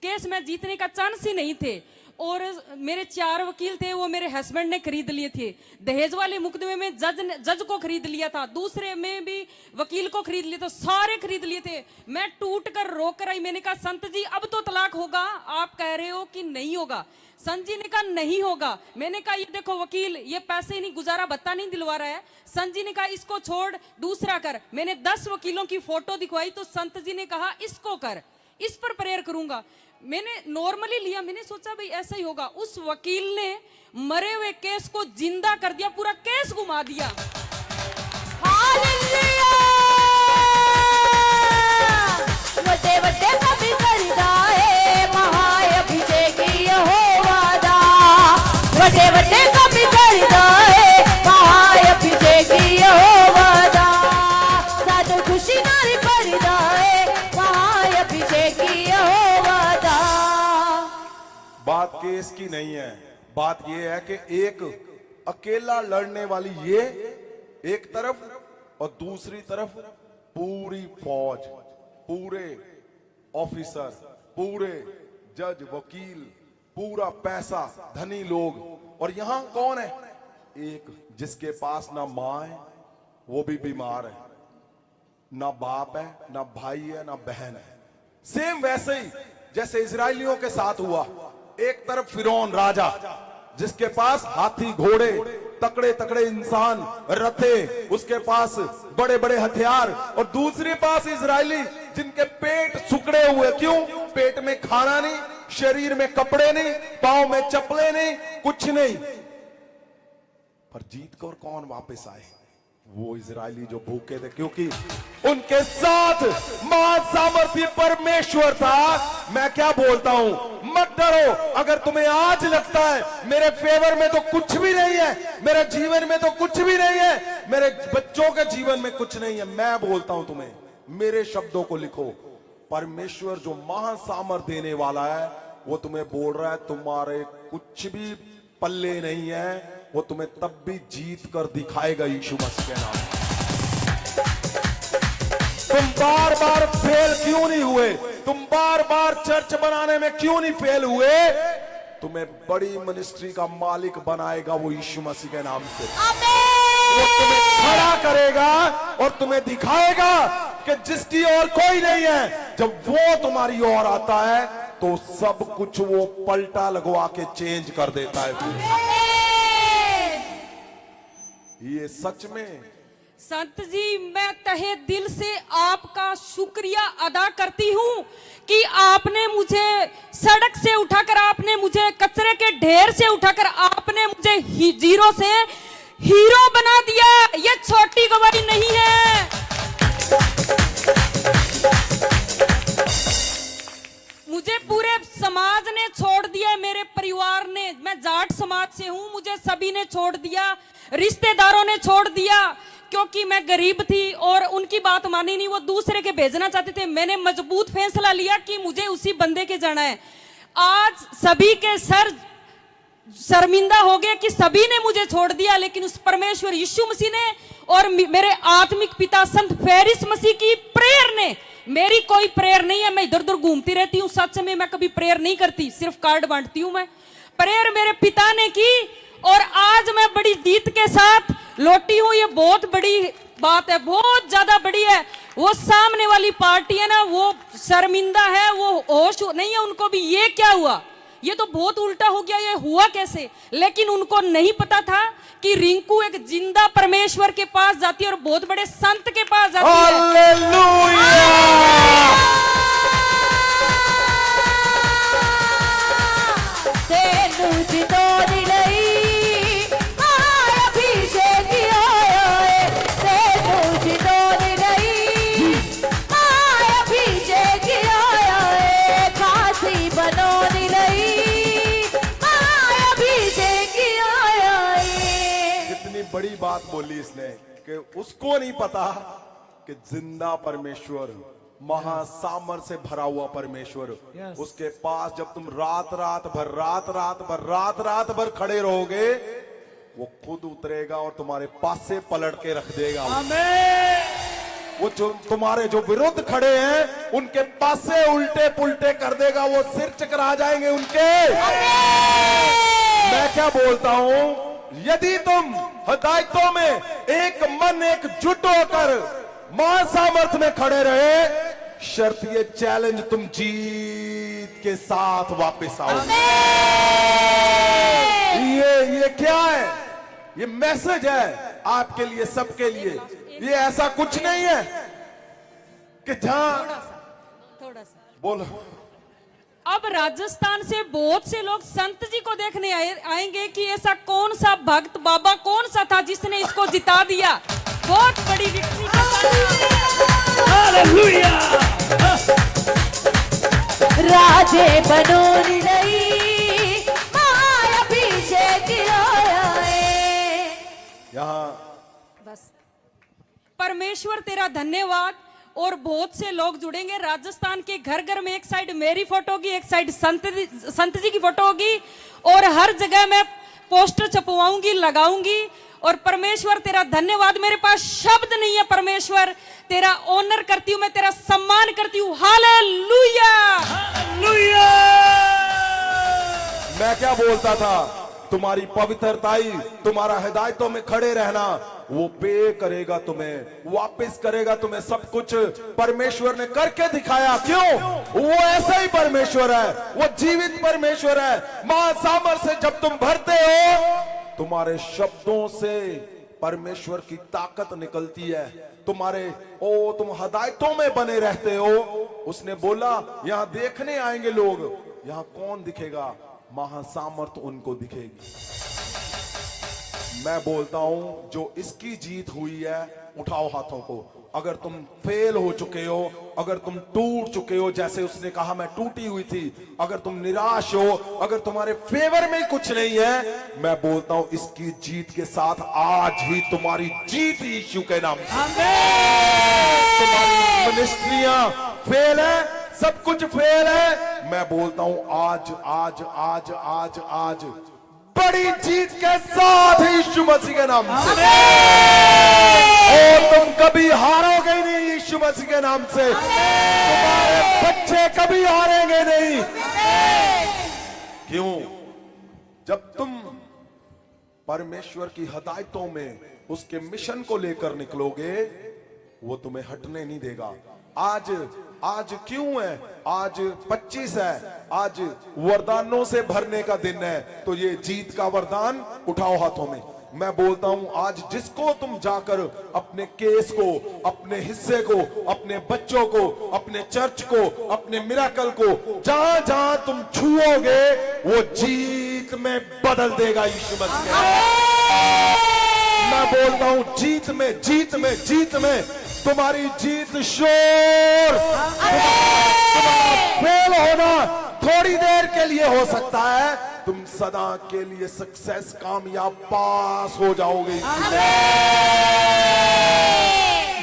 केस में जीतने का चांस ही नहीं थे, और मेरे 4 वकील थे, वो मेरे हस्बैंड ने खरीद लिए थे। दहेज वाले मुकदमे में जज को खरीद लिया था, दूसरे में भी वकील को खरीद लिया था, सारे खरीद लिए थे। मैं टूट कर रो कर आई। मैंने कहा संत जी अब तो तलाक होगा, आप कह रहे हो कि नहीं होगा। संत जी ने कहा नहीं होगा। मैंने कहा ये देखो वकील, ये पैसे नहीं, गुजारा भत्ता नहीं दिलवा रहा है। संत जी ने कहा इसको छोड़ दूसरा कर। मैंने 10 वकीलों की फोटो दिखवाई तो संत जी ने कहा इसको कर, इस पर प्रेयर करूंगा। मैंने नॉर्मली लिया, मैंने सोचा भाई ऐसा ही होगा। उस वकील ने मरे हुए केस को जिंदा कर दिया, पूरा केस घुमा दिया। हालेलुया। वड्डे वड्डे कभी करदा है महाअभिषेकी यहोवा दा। वड्डे वड्डे कभी करदा है महाअभिषेकी यहोवा दा। साधु खुशी नाल करदा है महाअभिषेकी यहोवा दा। बात केस की नहीं है, बात यह है कि एक अकेला लड़ने वाली ये एक तरफ और दूसरी तरफ पूरी फौज, पूरे ऑफिसर, पूरे जज, वकील, पूरा पैसा, धनी लोग। और यहां कौन है? एक जिसके पास ना मां है, वो भी बीमार है, ना बाप है, ना भाई है, ना बहन है। सेम वैसे ही जैसे इजरायलियों के साथ हुआ। एक तरफ फिरौन राजा, जिसके पास हाथी, घोड़े, तकड़े तकड़े इंसान, रथे, उसके पास बड़े बड़े हथियार, और दूसरे पास इजरायली जिनके पेट सुकड़े हुए। क्यों? पेट में खाना नहीं, शरीर में कपड़े नहीं, पांव में चप्पलें नहीं, कुछ नहीं। पर जीत कर कौन वापस आए? वो इजरायली जो भूखे थे, क्योंकि उनके साथ महान सामर्थ्य परमेश्वर था। मैं क्या बोलता हूं, मत डरो। अगर तुम्हें आज लगता है मेरे फेवर में तो कुछ भी नहीं है, मेरे जीवन में तो कुछ भी नहीं है, मेरे बच्चों के जीवन में कुछ नहीं है, मैं बोलता हूं तुम्हें, मेरे शब्दों को लिखो। परमेश्वर जो महान सामर्थ्य देने वाला है, वो तुम्हें बोल रहा है तुम्हारे कुछ भी पल्ले नहीं है, वो तुम्हें तब भी जीत कर दिखाएगा यीशु मसीह के नाम। तुम बार बार फेल क्यों नहीं हुए? तुम बार बार चर्च बनाने में क्यों नहीं फेल हुए? तुम्हें बड़ी मिनिस्ट्री का मालिक बनाएगा वो यीशु मसीह के नाम से। वो तुम्हें खड़ा करेगा और तुम्हें दिखाएगा कि जिसकी और कोई नहीं है। जब वो तुम्हारी ओर आता है तो सब कुछ वो पलटा लगवा के चेंज कर देता है। ये सच में संत जी, मैं तहे दिल से आपका शुक्रिया अदा करती हूँ कि आपने मुझे सड़क से उठाकर, आपने मुझे कचरे के ढेर से उठाकर, आपने मुझे जीरो से हीरो बना दिया। ये छोटी गवाही नहीं है। मुझे पूरे समाज ने छोड़ दिया, मेरे परिवार ने, मैं जाट समाज से हूं, मुझे सभी ने छोड़ दिया, रिश्तेदारों ने छोड़ दिया, क्योंकि मैं गरीब थी और उनकी बात मानी नहीं, वो दूसरे के भेजना चाहते थे। मैंने मजबूत फैसला लिया कि मुझे उसी बंदे के जाना है। आज सभी के सर शर्मिंदा हो गए कि सभी ने मुझे छोड़ दिया, लेकिन उस परमेश्वर यीशु मसीह ने और मेरे आत्मिक पिता संत फेरिस मसीह की प्रेयर ने मेरी कोई प्रेयर नहीं है, मैं इधर उधर घूमती रहती हूँ, सच में मैं कभी प्रेयर नहीं करती, सिर्फ कार्ड बांटती हूँ। मैं प्रेयर मेरे पिता ने की और आज मैं बड़ी जीत के साथ लौटी हूँ। ये बहुत बड़ी बात है, बहुत ज्यादा बड़ी है। वो सामने वाली पार्टी है ना, वो शर्मिंदा है, वो होश नहीं है उनको भी, ये क्या हुआ, ये तो बहुत उल्टा हो गया, ये हुआ कैसे। लेकिन उनको नहीं पता था कि रिंकू एक जिंदा परमेश्वर के पास जाती है और बहुत बड़े संत के पास जाती है। हालेलुया। तेनू जितोनी लई आय अभिषेक आया है, तेनू जितोनी लई आय अभिषेक आया है, खासी बनोनी लई आय अभिषेक आया है। कितनी बड़ी बात बोली इसने कि उसको नहीं पता कि जिंदा परमेश्वर, महासामर्थ से भरा हुआ परमेश्वर, Yes. उसके पास जब तुम रात रात भर खड़े रहोगे, वो खुद उतरेगा और तुम्हारे पास से पलट के रख देगा। वो जो तुम्हारे जो विरुद्ध खड़े हैं उनके पास से उल्टे पुल्टे कर देगा, वो सिर चकरा जाएंगे उनके। मैं क्या बोलता हूं, यदि तुम हिदायतों में एक मन एकजुट होकर महासामर्थ में खड़े रहे, शर्त ये चैलेंज तुम जीत के साथ वापस आओ। ये क्या है, ये मैसेज है आपके लिए, सबके लिए। ये ऐसा कुछ नहीं है कि जहां थोड़ा सा बोलो। अब राजस्थान से बहुत से लोग संत जी को देखने आएंगे कि ऐसा कौन सा भक्त बाबा कौन सा था जिसने इसको जिता दिया। बहुत बड़ी विक्ट्री का राजे बनोनी लई आय अभिषेक आया है। यहां बस परमेश्वर तेरा धन्यवाद। और बहुत से लोग जुड़ेंगे राजस्थान के घर घर में, एक साइड मेरी फोटो होगी, एक साइड संत जी की फोटो होगी, और हर जगह मैं पोस्टर छपवाऊंगी, लगाऊंगी। और परमेश्वर तेरा धन्यवाद, मेरे पास शब्द नहीं है परमेश्वर, तेरा ऑनर करती हूं, मैं तेरा सम्मान करती हूं। हालेलुया। मैं क्या बोलता था, तुम्हारी पवित्रताई, तुम्हारा हिदायतों में खड़े रहना, वो पे करेगा तुम्हें, वापस करेगा तुम्हें सब कुछ। परमेश्वर ने करके दिखाया। क्यों? वो ऐसा ही परमेश्वर है, वो जीवित परमेश्वर है। महासामर्थ से जब तुम भरते हो, तुम्हारे शब्दों से परमेश्वर की ताकत निकलती है। तुम हिदायतों में बने रहते हो। उसने बोला यहां देखने आएंगे लोग, यहां कौन दिखेगा? महासामर्थ उनको दिखेगी। मैं बोलता हूं जो इसकी जीत हुई है, उठाओ हाथों को। अगर तुम फेल हो चुके हो, अगर तुम टूट चुके हो, जैसे उसने कहा मैं टूटी हुई थी, अगर तुम निराश हो, अगर तुम्हारे फेवर में कुछ नहीं है, मैं बोलता हूं इसकी जीत के साथ आज ही तुम्हारी जीत यीशु के नाम से। तुम्हारी मिनिस्ट्रियां फेल है, सब कुछ फेल है, मैं बोलता हूं आज आज आज आज आज बड़ी जीत के साथ यीशु मसीह के नाम से। और तुम कभी हारोगे नहीं यीशु मसीह के नाम से। तुम्हारे बच्चे कभी हारेंगे नहीं। क्यों? जब तुम परमेश्वर की हिदायतों में उसके मिशन को लेकर निकलोगे, वो तुम्हें हटने नहीं देगा। आज क्यों है? आज 25 है, आज वरदानों से भरने का दिन है, तो ये जीत का वरदान उठाओ हाथों में। मैं बोलता हूं आज जिसको तुम जाकर अपने केस को, अपने हिस्से को, अपने बच्चों को, अपने चर्च को, अपने मिराकल को, जहां जहां तुम छुओगे, वो जीत में बदल देगा यीशु मसीह। मैं बोलता हूं जीत में, जीत में, जीत में तुम्हारी जीत। शोर फेल होना थोड़ी देर के लिए हो सकता है, तुम सदा के लिए सक्सेस, कामयाब, पास हो जाओगे।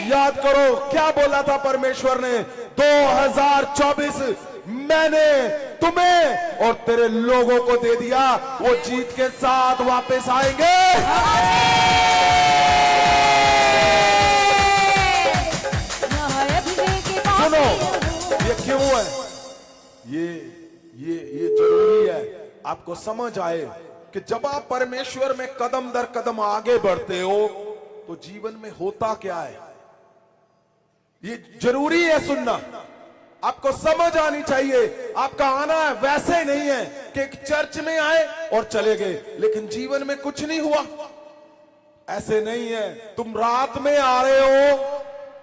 याद करो क्या बोला था परमेश्वर ने, 2024 मैंने तुम्हें और तेरे लोगों को दे दिया, वो जीत के साथ वापस आएंगे। सुनो, ये क्यों है? ये जरूरी है आपको समझ आए कि जब आप परमेश्वर में कदम दर कदम आगे बढ़ते हो तो जीवन में होता क्या है, ये जरूरी है सुनना। आपको समझ आनी चाहिए। आपका आना है वैसे नहीं है कि एक चर्च में आए और चले गए लेकिन जीवन में कुछ नहीं हुआ, ऐसे नहीं है। तुम रात में आ रहे हो,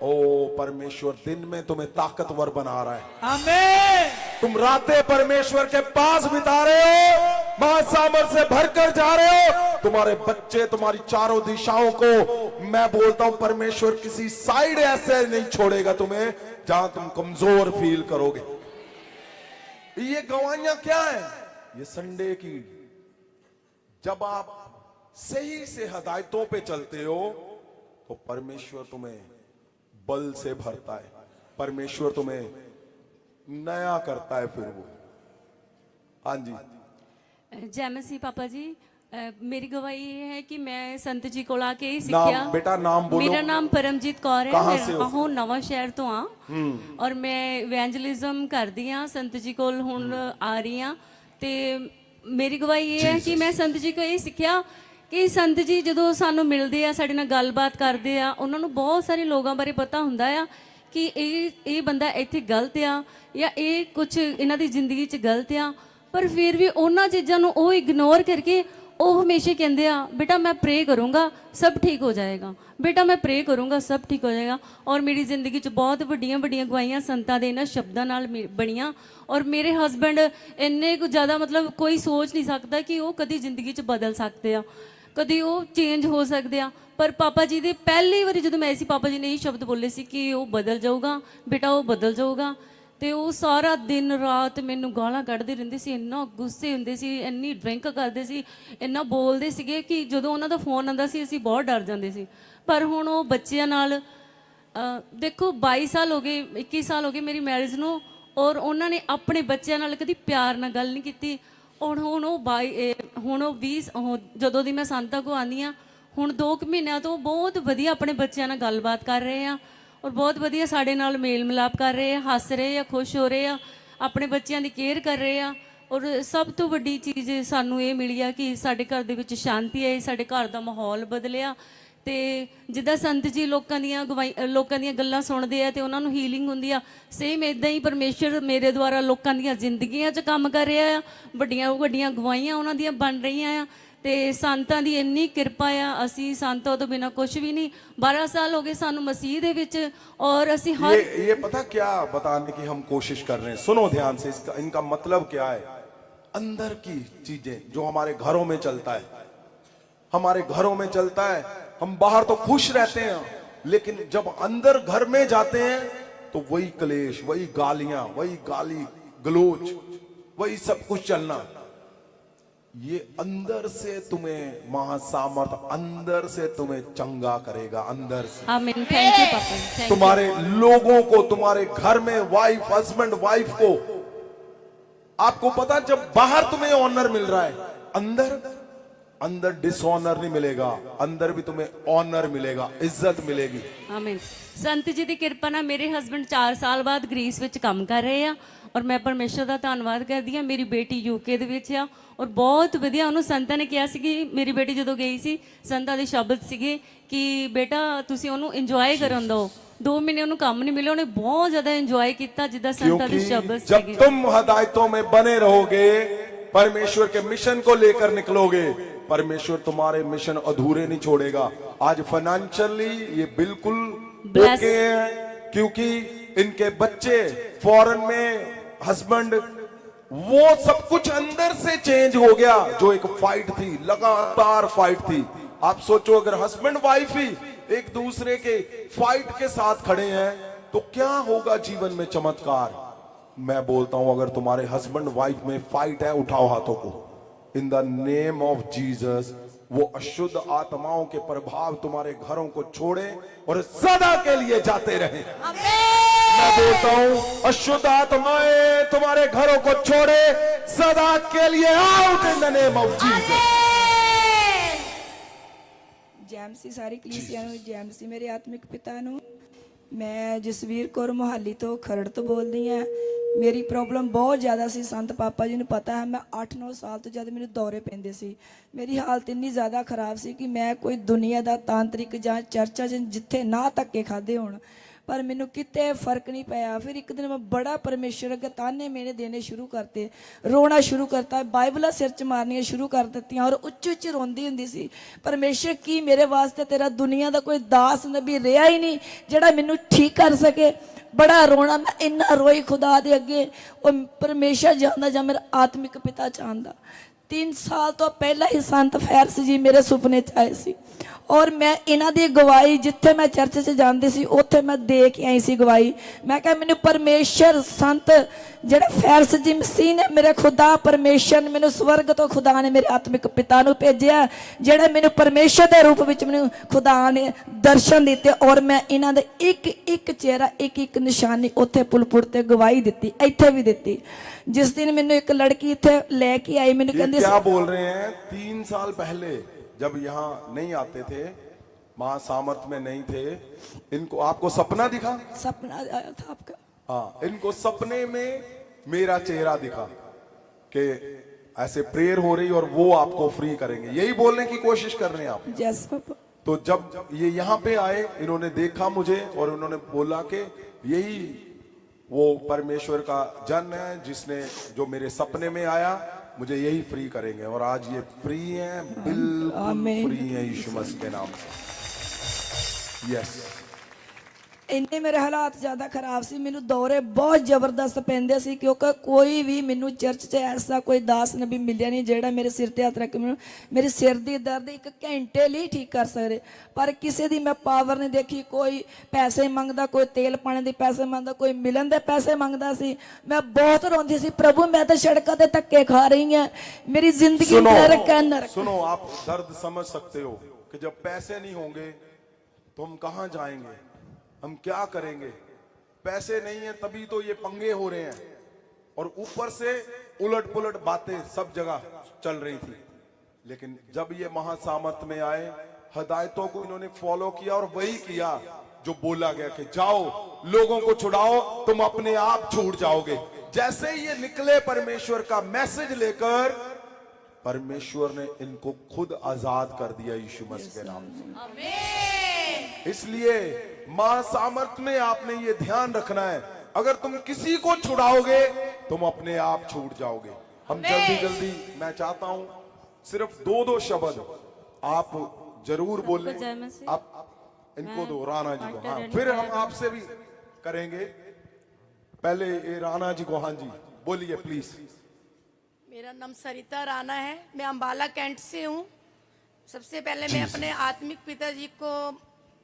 ओ परमेश्वर दिन में तुम्हें ताकतवर बना रहा है। आमीन। तुम रातें परमेश्वर के पास बिता रहे हो, महासामर्थ से भरकर जा रहे हो। तुम्हारे बच्चे तुम्हारी चारों दिशाओं को, मैं बोलता हूं परमेश्वर किसी साइड ऐसे नहीं छोड़ेगा तुम्हें जहां तुम कमजोर फील करोगे। ये गवाहियां क्या है? ये संडे की, जब आप सही से हदायतों पे चलते हो तो परमेश्वर तुम्हें बल से भरता है, परमेश्वर तुम्हें नया करता है फिर वो। हाँ जी, जय मसीह पापा जी। मेरी गवाही ये है कि मैं संत जी को आके ही नाम सीखिया। बेटा नाम बोलो। मेरा नाम परमजीत कौर है। कहाँ से हो? मैं हूँ नवा शहर तो हाँ, और मैं इवेंजलिज्म करदी हाँ, संत जी को हुण आ रही हाँ। ते मेरी गवाही ये है कि मैं संत जी को ये सीखिया कि संत जी ਜਦੋਂ ਸਾਨੂੰ ਮਿਲਦੇ ਆ, ਸਾਡੇ ਨਾਲ ਗੱਲਬਾਤ ਕਰਦੇ ਆ, ਉਹਨਾਂ ਨੂੰ ਬਹੁਤ ਸਾਰੇ ਲੋਕਾਂ ਬਾਰੇ ਪਤਾ ਹੁੰਦਾ ਆ ਕਿ ਇਹ ਬੰਦਾ ਇੱਥੇ ਗਲਤ ਆ ਜਾਂ ਇਹ ਕੁਝ ਇਹਨਾਂ ਦੀ ਜ਼ਿੰਦਗੀ 'ਚ ਗਲਤ ਆ, ਪਰ ਫਿਰ ਵੀ ਉਹਨਾਂ ਚੀਜ਼ਾਂ ਨੂੰ ਉਹ ਇਗਨੋਰ ਕਰਕੇ ਉਹ ਹਮੇਸ਼ਾ ਕਹਿੰਦੇ ਆ बेटा मैं प्रे करूँगा सब ठीक हो जाएगा, बेटा मैं प्रे करूँगा सब ठीक हो जाएगा। और मेरी ज़िंदगी 'ਚ बहुत ਵੱਡੀਆਂ ਗਵਾਹੀਆਂ ਸੰਤਾਂ ਦੇ ਇਹਨਾਂ ਸ਼ਬਦਾਂ ਨਾਲ ਬਣੀਆਂ। और मेरे हस्बैंड ਇੰਨੇ ਕੁ ਜ਼ਿਆਦਾ ਮਤਲਬ ਕੋਈ ਸੋਚ ਨਹੀਂ ਸਕਦਾ ਕਿ ਉਹ ਕਦੀ ਜ਼ਿੰਦਗੀ 'ਚ ਬਦਲ ਸਕਦੇ ਆ, ਕਦੀ ਉਹ ਚੇਂਜ ਹੋ ਸਕਦੇ ਆ। ਪਰ ਪਾਪਾ ਜੀ ਦੇ ਪਹਿਲੀ ਵਾਰੀ ਜਦੋਂ ਮੈਂ ਸੀ, ਪਾਪਾ ਜੀ ਨੇ ਇਹ ਸ਼ਬਦ ਬੋਲੇ ਸੀ ਕਿ ਉਹ ਬਦਲ ਜਾਊਗਾ ਬੇਟਾ, ਉਹ ਬਦਲ ਜਾਊਗਾ। ਤੇ ਉਹ ਸਾਰਾ ਦਿਨ ਰਾਤ ਮੈਨੂੰ ਗਾਲਾਂ ਕੱਢਦੇ ਰਹਿੰਦੇ ਸੀ, ਇੰਨਾ ਗੁੱਸੇ ਹੁੰਦੇ ਸੀ, ਇੰਨੀ ਡਰਿੰਕ ਕਰਦੇ ਸੀ, ਇੰਨਾ ਬੋਲਦੇ ਸੀਗੇ ਕਿ ਜਦੋਂ ਉਹਨਾਂ ਦਾ ਫੋਨ ਆਉਂਦਾ ਸੀ ਅਸੀਂ ਬਹੁਤ ਡਰ ਜਾਂਦੇ ਸੀ। ਪਰ ਹੁਣ ਉਹ ਬੱਚਿਆਂ ਨਾਲ ਦੇਖੋ 22 ਸਾਲ ਹੋ ਗਏ, 21 ਸਾਲ ਹੋ ਗਏ ਮੇਰੀ ਮੈਰਿਜ ਨੂੰ, ਔਰ ਉਹਨਾਂ ਨੇ ਆਪਣੇ ਬੱਚਿਆਂ ਨਾਲ ਕਦੀ ਪਿਆਰ ਨਾਲ ਗੱਲ ਨਹੀਂ ਕੀਤੀ। ਹੁਣ ਉਹ 20 ਜਦੋਂ ਦੀ ਮੈਂ ਸੰਤਾਂ ਕੋ ਆਉਂਦੀ ਹਾਂ, ਹੁਣ 2 ਮਹੀਨਿਆਂ ਤੋਂ ਬਹੁਤ ਵਧੀਆ ਆਪਣੇ ਬੱਚਿਆਂ ਨਾਲ ਗੱਲਬਾਤ ਕਰ ਰਹੇ ਆ, ਔਰ ਬਹੁਤ ਵਧੀਆ ਸਾਡੇ ਨਾਲ ਮੇਲ ਮਿਲਾਪ ਕਰ ਰਹੇ ਆ, ਹੱਸ ਰਹੇ ਆ, ਖੁਸ਼ ਹੋ ਰਹੇ ਆ, ਆਪਣੇ ਬੱਚਿਆਂ ਦੀ ਕੇਅਰ ਕਰ ਰਹੇ ਆ। ਔਰ ਸਭ ਤੋਂ ਵੱਡੀ ਚੀਜ਼ ਸਾਨੂੰ ਇਹ ਮਿਲੀ ਆ ਕਿ ਸਾਡੇ ਘਰ ਦੇ ਵਿੱਚ ਸ਼ਾਂਤੀ ਆਈ, ਸਾਡੇ ਘਰ ਦਾ ਮਾਹੌਲ ਬਦਲਿਆ। ਤੇ ਜਿੱਦਾਂ ਸੰਤ ਜੀ ਲੋਕਾਂ ਦੀਆਂ ਗੱਲਾਂ ਸੁਣਦੇ ਆ ਤੇ ਉਹਨਾਂ ਨੂੰ ਹੀਲਿੰਗ ਹੁੰਦੀ ਆ, ਸੇਮ ਇਦਾਂ ਹੀ ਪਰਮੇਸ਼ਰ ਮੇਰੇ ਦੁਆਰਾ ਲੋਕਾਂ ਦੀਆਂ ਜ਼ਿੰਦਗੀਆਂ 'ਚ ਕੰਮ ਕਰ ਰਿਹਾ ਆ। ਵੱਡੀਆਂ ਗਵਾਹੀਆਂ ਉਹਨਾਂ ਦੀਆਂ ਬਣ ਰਹੀਆਂ ਆ ਤੇ ਸੰਤਾਂ ਦੀ ਇੰਨੀ ਕਿਰਪਾ ਆ। ਅਸੀਂ ਸੰਤਾਂ ਤੋਂ ਬਿਨਾ ਕੁਝ ਵੀ ਨਹੀਂ। 12 साल हो गए सानू मसीह दे विच, और ਅਸੀਂ हर ये पता क्या बताने की हम कोशिश कर रहे हैं, सुनो ध्यान से। इनका मतलब क्या है? अंदर की चीजें जो हमारे घरों में चलता है, हमारे घरों में चलता है। हम बाहर तो खुश रहते हैं लेकिन जब अंदर घर में जाते हैं तो वही क्लेश, वही गालियां, वही गाली गलोच, वही सब कुछ चलना। ये अंदर से तुम्हें महासामर्थ, अंदर से तुम्हें चंगा करेगा, अंदर से। आमीन। थैंक यू पापा, थैंक यू। तुम्हारे लोगों को, तुम्हारे घर में वाइफ, हस्बैंड वाइफ को, आपको पता जब बाहर तुम्हें ऑनर मिल रहा है, अंदर डिसऑनर नहीं मिलेगा, अंदर भी तुम्हें ऑनर मिलेगा, इज्जत मिलेगी। आमीन। संत जी की किरपा नाल मेरे हस्बैंड 4 साल बाद ग्रीस विच काम कर रहे हैं, और मैं परमेश्वर का धन्नवाद करदी हां। मेरी बेटी यूके दे विच आ, और बहुत वधिया उन्होंने संतां ने कहा सी कि मेरी बेटी जदों गई सी, संतां दे शब्द सीगे कि बेटा तुसीं ओनू इंजॉय करन दो। 2 महीने उन्होंने काम नहीं मिले, उन्हें बहुत ज्यादा इंजॉय किया जिद्दां संतां दे शब्द जब तुम हदायतों में बने रहोगे, परमेश्वर के मिशन को लेकर निकलोगे, परमेश्वर तुम्हारे मिशन अधूरे नहीं छोड़ेगा। आज फाइनेंशियली ये बिल्कुल ओके है क्योंकि इनके बच्चे फॉरेन में, हस्बैंड, वो सब कुछ अंदर से चेंज हो गया। जो एक फाइट थी, लगातार फाइट थी। आप सोचो अगर हस्बैंड वाइफ ही एक दूसरे के फाइट के साथ खड़े हैं तो क्या होगा जीवन में चमत्कार। मैं बोलता हूं अगर तुम्हारे हस्बैंड वाइफ में फाइट है, उठाओ हाथों को इन द नेम ऑफ जीसस। वो अशुद्ध आत्माओं के प्रभाव तुम्हारे घरों को छोड़े और सदा के लिए जाते रहे। मैं बोलता हूं अशुद्ध आत्माएं तुम्हारे घरों को छोड़े, सदा के लिए out in the name of Jesus. ਜੈਮਸੀ ਸਾਰੀ ਕਲੀਸਿਆ ਨੂੰ, ਜੈਮਸੀ ਮੇਰੇ ਆਤਮਿਕ ਪਿਤਾ ਨੂੰ, ਮੈਂ ਜਸਵੀਰ ਕੌਰ ਮੋਹਾਲੀ ਤੋਂ ਖਰੜ ਤੋਂ ਬੋਲਦੀ ਹਾਂ। ਮੇਰੀ ਪ੍ਰੋਬਲਮ ਬਹੁਤ ਜ਼ਿਆਦਾ ਸੀ। ਸੰਤ ਪਾਪਾ ਜੀ ਨੂੰ ਪਤਾ ਹੈ, ਮੈਂ 8-9 ਸਾਲ ਤੋਂ ਜਦ ਮੈਨੂੰ ਦੌਰੇ ਪੈਂਦੇ ਸੀ, ਮੇਰੀ ਹਾਲਤ ਇੰਨੀ ਜ਼ਿਆਦਾ ਖਰਾਬ ਸੀ ਕਿ ਮੈਂ ਕੋਈ ਦੁਨੀਆ ਦਾ ਤਾਂਤਰਿਕ ਜਾਂ ਚਰਚਾ 'ਚ ਜਿੱਥੇ ਨਾ ਧੱਕੇ ਖਾਦੇ ਹੋਣ, ਪਰ ਮੈਨੂੰ ਕਿਤੇ ਫਰਕ ਨਹੀਂ ਪਿਆ। ਫਿਰ ਇੱਕ ਦਿਨ ਮੈਂ ਬੜਾ ਪਰਮੇਸ਼ਰ ਅੱਗੇ ਤਾਨੇ ਮੇਨੇ ਦੇਣੇ ਸ਼ੁਰੂ ਕਰਤੇ, ਰੋਣਾ ਸ਼ੁਰੂ ਕਰਤਾ, ਬਾਈਬਲਾਂ ਸਿਰ 'ਚ ਮਾਰਨੀਆਂ ਸ਼ੁਰੂ ਕਰ ਦਿੱਤੀਆਂ ਔਰ ਉੱਚੀ ਉੱਚੀ ਰੋਂਦੀ ਹੁੰਦੀ ਸੀ, ਪਰਮੇਸ਼ਰ ਕੀ ਮੇਰੇ ਵਾਸਤੇ ਤੇਰਾ ਦੁਨੀਆ ਦਾ ਕੋਈ ਦਾਸ ਨਬੀ ਰਿਹਾ ਹੀ ਨਹੀਂ ਜਿਹੜਾ ਮੈਨੂੰ ਠੀਕ ਕਰ ਸਕੇ। ਬੜਾ ਰੋਣਾ, ਮੈਂ ਇੰਨਾ ਰੋਈ ਖੁਦਾ ਦੇ ਅੱਗੇ। ਉਹ ਪਰਮੇਸ਼ਰ ਜਾਣਦਾ ਜਾਂ ਮੇਰਾ ਆਤਮਿਕ ਪਿਤਾ ਜਾਣਦਾ। 3 ਸਾਲ ਤੋਂ ਪਹਿਲਾਂ ਹੀ ਸੰਤ ਫੈਰਸ ਜੀ ਮੇਰੇ ਸੁਪਨੇ 'ਚ ਆਏ ਸੀ ਔਰ ਮੈਂ ਇਹਨਾਂ ਦੀ ਗਵਾਹੀ, ਜਿੱਥੇ ਮੈਂ ਚਰਚ 'ਚ ਜਾਂਦੀ ਸੀ ਉੱਥੇ ਮੈਂ ਦੇ ਕੇ ਆਈ ਸੀ ਗਵਾਹੀ। ਮੈਂ ਕਿਹਾ ਮੈਨੂੰ ਪਰਮੇਸ਼ਰ ਸੰਤ ਜਿਹੜੇ ਫੈਰਸ ਜੀ ਮਸੀਹ ਨੇ, ਮੇਰੇ ਖੁਦਾ ਪਰਮੇਸ਼ਰ ਨੇ ਮੈਨੂੰ ਸਵਰਗ ਤੋਂ ਖੁਦਾ ਨੇ ਮੇਰੇ ਆਤਮਿਕ ਪਿਤਾ ਨੂੰ ਭੇਜਿਆ, ਜਿਹੜੇ ਮੈਨੂੰ ਪਰਮੇਸ਼ਰ ਦੇ ਰੂਪ ਵਿੱਚ ਮੈਨੂੰ ਖੁਦਾ ਨੇ ਦਰਸ਼ਨ ਦਿੱਤੇ ਔਰ ਮੈਂ ਇਹਨਾਂ ਦੇ ਇੱਕ ਇੱਕ ਚਿਹਰਾ, ਇੱਕ ਇੱਕ ਨਿਸ਼ਾਨੀ ਉੱਥੇ ਪੁਲਪੁਰ ਤੇ ਗਵਾਹੀ ਦਿੱਤੀ, ਇੱਥੇ ਵੀ ਦਿੱਤੀ। जिस दिन मैंने एक लड़की इतने लेके आई, मैंने कहते क्या बोल रहे हैं? 3 साल पहले जब यहाँ नहीं आते थे, मां सामर्थ में नहीं थे, इनको आपको सपना दिखा? सपना आया था आपका? हाँ, इनको सपने में मेरा चेहरा दिखा कि ऐसे प्रेयर हो रही और वो आपको फ्री करेंगे, यही बोलने की कोशिश कर रहे हैं आप? Yes papa. तो जब ये यहाँ पे आए, इन्होंने देखा मुझे और उन्होंने बोला कि यही वो परमेश्वर का जन है जिसने जो मेरे सपने में आया, मुझे यही फ्री करेंगे। और आज ये फ्री हैं, बिल्कुल फ्री हैं यीशु मसीह के नाम से। यस। ਇੰਨੇ ਮੇਰੇ ਹਾਲਾਤ ਜ਼ਿਆਦਾ ਖਰਾਬ ਸੀ, ਮੈਨੂੰ ਦੌਰੇ ਬਹੁਤ ਜ਼ਬਰਦਸਤ ਪੈਂਦੇ ਸੀ ਕਿਉਂਕਿ ਕੋਈ ਵੀ ਮੈਨੂੰ ਚਰਚ 'ਚ ਐਸਾ ਕੋਈ ਦਾਸ ਨਬੀ ਮਿਲਿਆ ਨਹੀਂ ਜਿਹੜਾ ਮੇਰੇ ਸਿਰ ਤੇ ਹੱਥ ਰੱਖ ਕੇ ਮੈਨੂੰ ਮੇਰੇ ਸਿਰ ਦੀ ਦਰਦ 1 ਘੰਟੇ ਲਈ ਠੀਕ ਕਰ ਸਕਦੇ। ਪਰ ਕਿਸੇ ਦੀ ਮੈਂ ਪਾਵਰ ਨਹੀਂ ਦੇਖੀ। ਕੋਈ ਪੈਸੇ ਮੰਗਦਾ, ਕੋਈ ਤੇਲ ਪਾਣੀ ਦੇ ਪੈਸੇ ਮੰਗਦਾ, ਕੋਈ ਮਿਲਣ ਦੇ ਪੈਸੇ ਮੰਗਦਾ ਸੀ। ਮੈਂ ਬਹੁਤ ਰੋਂਦੀ ਸੀ, ਪ੍ਰਭੂ मैं तो सड़कों पे धक्के खा रही हैं, मेरी जिंदगी नरक है, नरक। सुनो, आप दर्द समझ सकते हो कि जब पैसे नहीं होंगे तो हम कहाँ जाएंगे, हम क्या करेंगे? पैसे नहीं है तभी तो ये पंगे हो रहे हैं और ऊपर से उलट पुलट बातें सब जगह चल रही थी। लेकिन जब ये महासामर्थ में आए, हिदायतों को इन्होंने फॉलो किया और वही किया जो बोला गया कि जाओ लोगों को छुड़ाओ, तुम अपने आप छूट जाओगे। जैसे ही ये निकले परमेश्वर का मैसेज लेकर, परमेश्वर ने इनको खुद आजाद कर दिया यीशु मसीह के नाम से। इसलिए मां सामर्थ में आपने ये ध्यान रखना है, अगर तुम किसी को छुड़ाओगे तुम अपने आप छूट जाओगे। हम जल्दी जल्दी, मैं चाहता हूं सिर्फ 2 शब्द आप जरूर बोलें। आप इनको दो, राणा जी को। हाँ, फिर हम आपसे भी करेंगे। पहले ये राणा जी को। हाँ जी, बोलिए प्लीज। मेरा नाम सरिता राणा है, मैं अंबाला कैंट से हूँ। सबसे पहले मैं अपने आत्मिक पिताजी को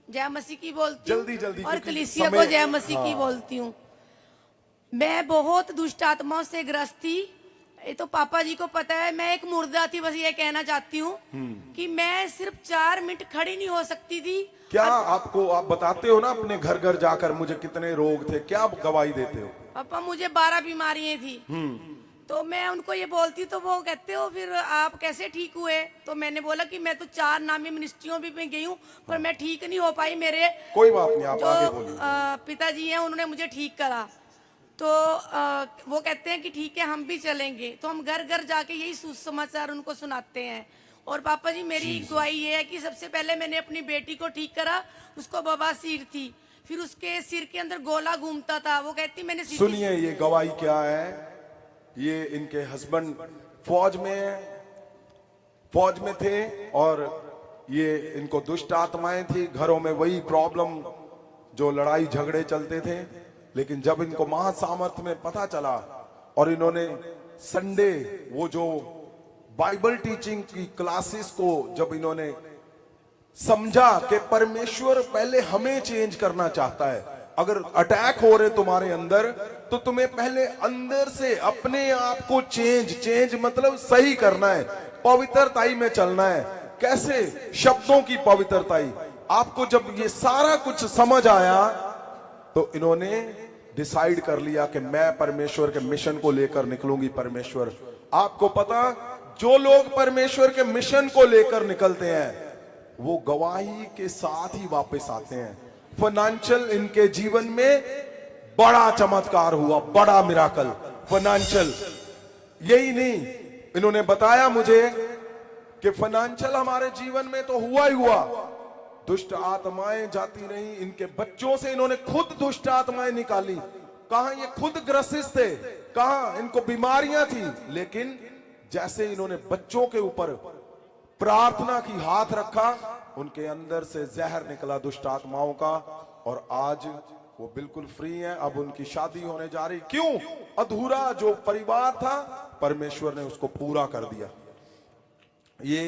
जय मसीह की बोलती हूँ जल्दी जल्दी, और कलीसिया को जय मसीह की बोलती हूँ। मैं बहुत दुष्ट आत्माओं से ग्रस्त थी, ये तो पापा जी को पता है। मैं एक मुर्दा थी, बस ये कहना चाहती हूँ कि मैं सिर्फ 4 मिनट खड़ी नहीं हो सकती थी। क्या आपको, आप बताते हो ना अपने घर घर जाकर मुझे कितने रोग थे, क्या गवाही देते हो? पापा मुझे 12 बीमारियां थी, तो मैं उनको ये बोलती तो वो कहते हो फिर आप कैसे ठीक हुए? तो मैंने बोला कि मैं तो 4 नामी मिनिस्ट्रियों भी में गई हूँ पर मैं ठीक नहीं हो पाई। मेरे कोई बात नहीं, आप जो आगे बोलिए। पिताजी हैं उन्होंने मुझे ठीक करा, तो वो कहते हैं कि ठीक है हम भी चलेंगे। तो हम घर घर जाके यही सुसमाचार उनको सुनाते हैं। और पापा जी मेरी गवाही ये है कि सबसे पहले मैंने अपनी बेटी को ठीक करा, उसको बवासीर थी, फिर उसके सिर के अंदर गोला घूमता था। वो कहती मैंने सुनिए ये गवाही क्या है। ये इनके हस्बैंड फौज में थे और ये इनको दुष्ट आत्माएं थी, घरों में वही प्रॉब्लम जो लड़ाई झगड़े चलते थे। लेकिन जब इनको महासामर्थ में पता चला और इन्होंने संडे वो जो बाइबल टीचिंग की क्लासेस को जब इन्होंने समझा कि परमेश्वर पहले हमें चेंज करना चाहता है। अगर अटैक हो रहे तुम्हारे अंदर तो तुम्हें पहले अंदर से अपने आप को चेंज मतलब सही करना है, पवित्रताई में चलना है। कैसे? शब्दों की पवित्रताई। आपको जब ये सारा कुछ समझ आया तो इन्होंने डिसाइड कर लिया कि मैं परमेश्वर के मिशन को लेकर निकलूंगी। परमेश्वर, आपको पता, जो लोग परमेश्वर के मिशन को लेकर निकलते हैं वो गवाही के साथ ही वापस आते हैं। फाइनेंशियल इनके जीवन में बड़ा चमत्कार हुआ, बड़ा मिराकल फाइनेंशियल। यही नहीं, इन्होंने बताया मुझे कि फाइनेंशियल हमारे जीवन में तो हुआ ही हुआ, दुष्ट आत्माएं जाती नहीं। इनके बच्चों से इन्होंने खुद दुष्ट आत्माएं निकाली। कहां ये खुद ग्रसित थे, कहां इनको बीमारियां थी, लेकिन जैसे इन्होंने बच्चों के ऊपर प्रार्थना की, हाथ रखा, उनके अंदर से जहर निकला दुष्ट आत्माओं का, और आज वो बिल्कुल फ्री हैं। अब उनकी शादी होने जा रही। क्यों? अधूरा जो परिवार था परमेश्वर ने उसको पूरा कर दिया। ये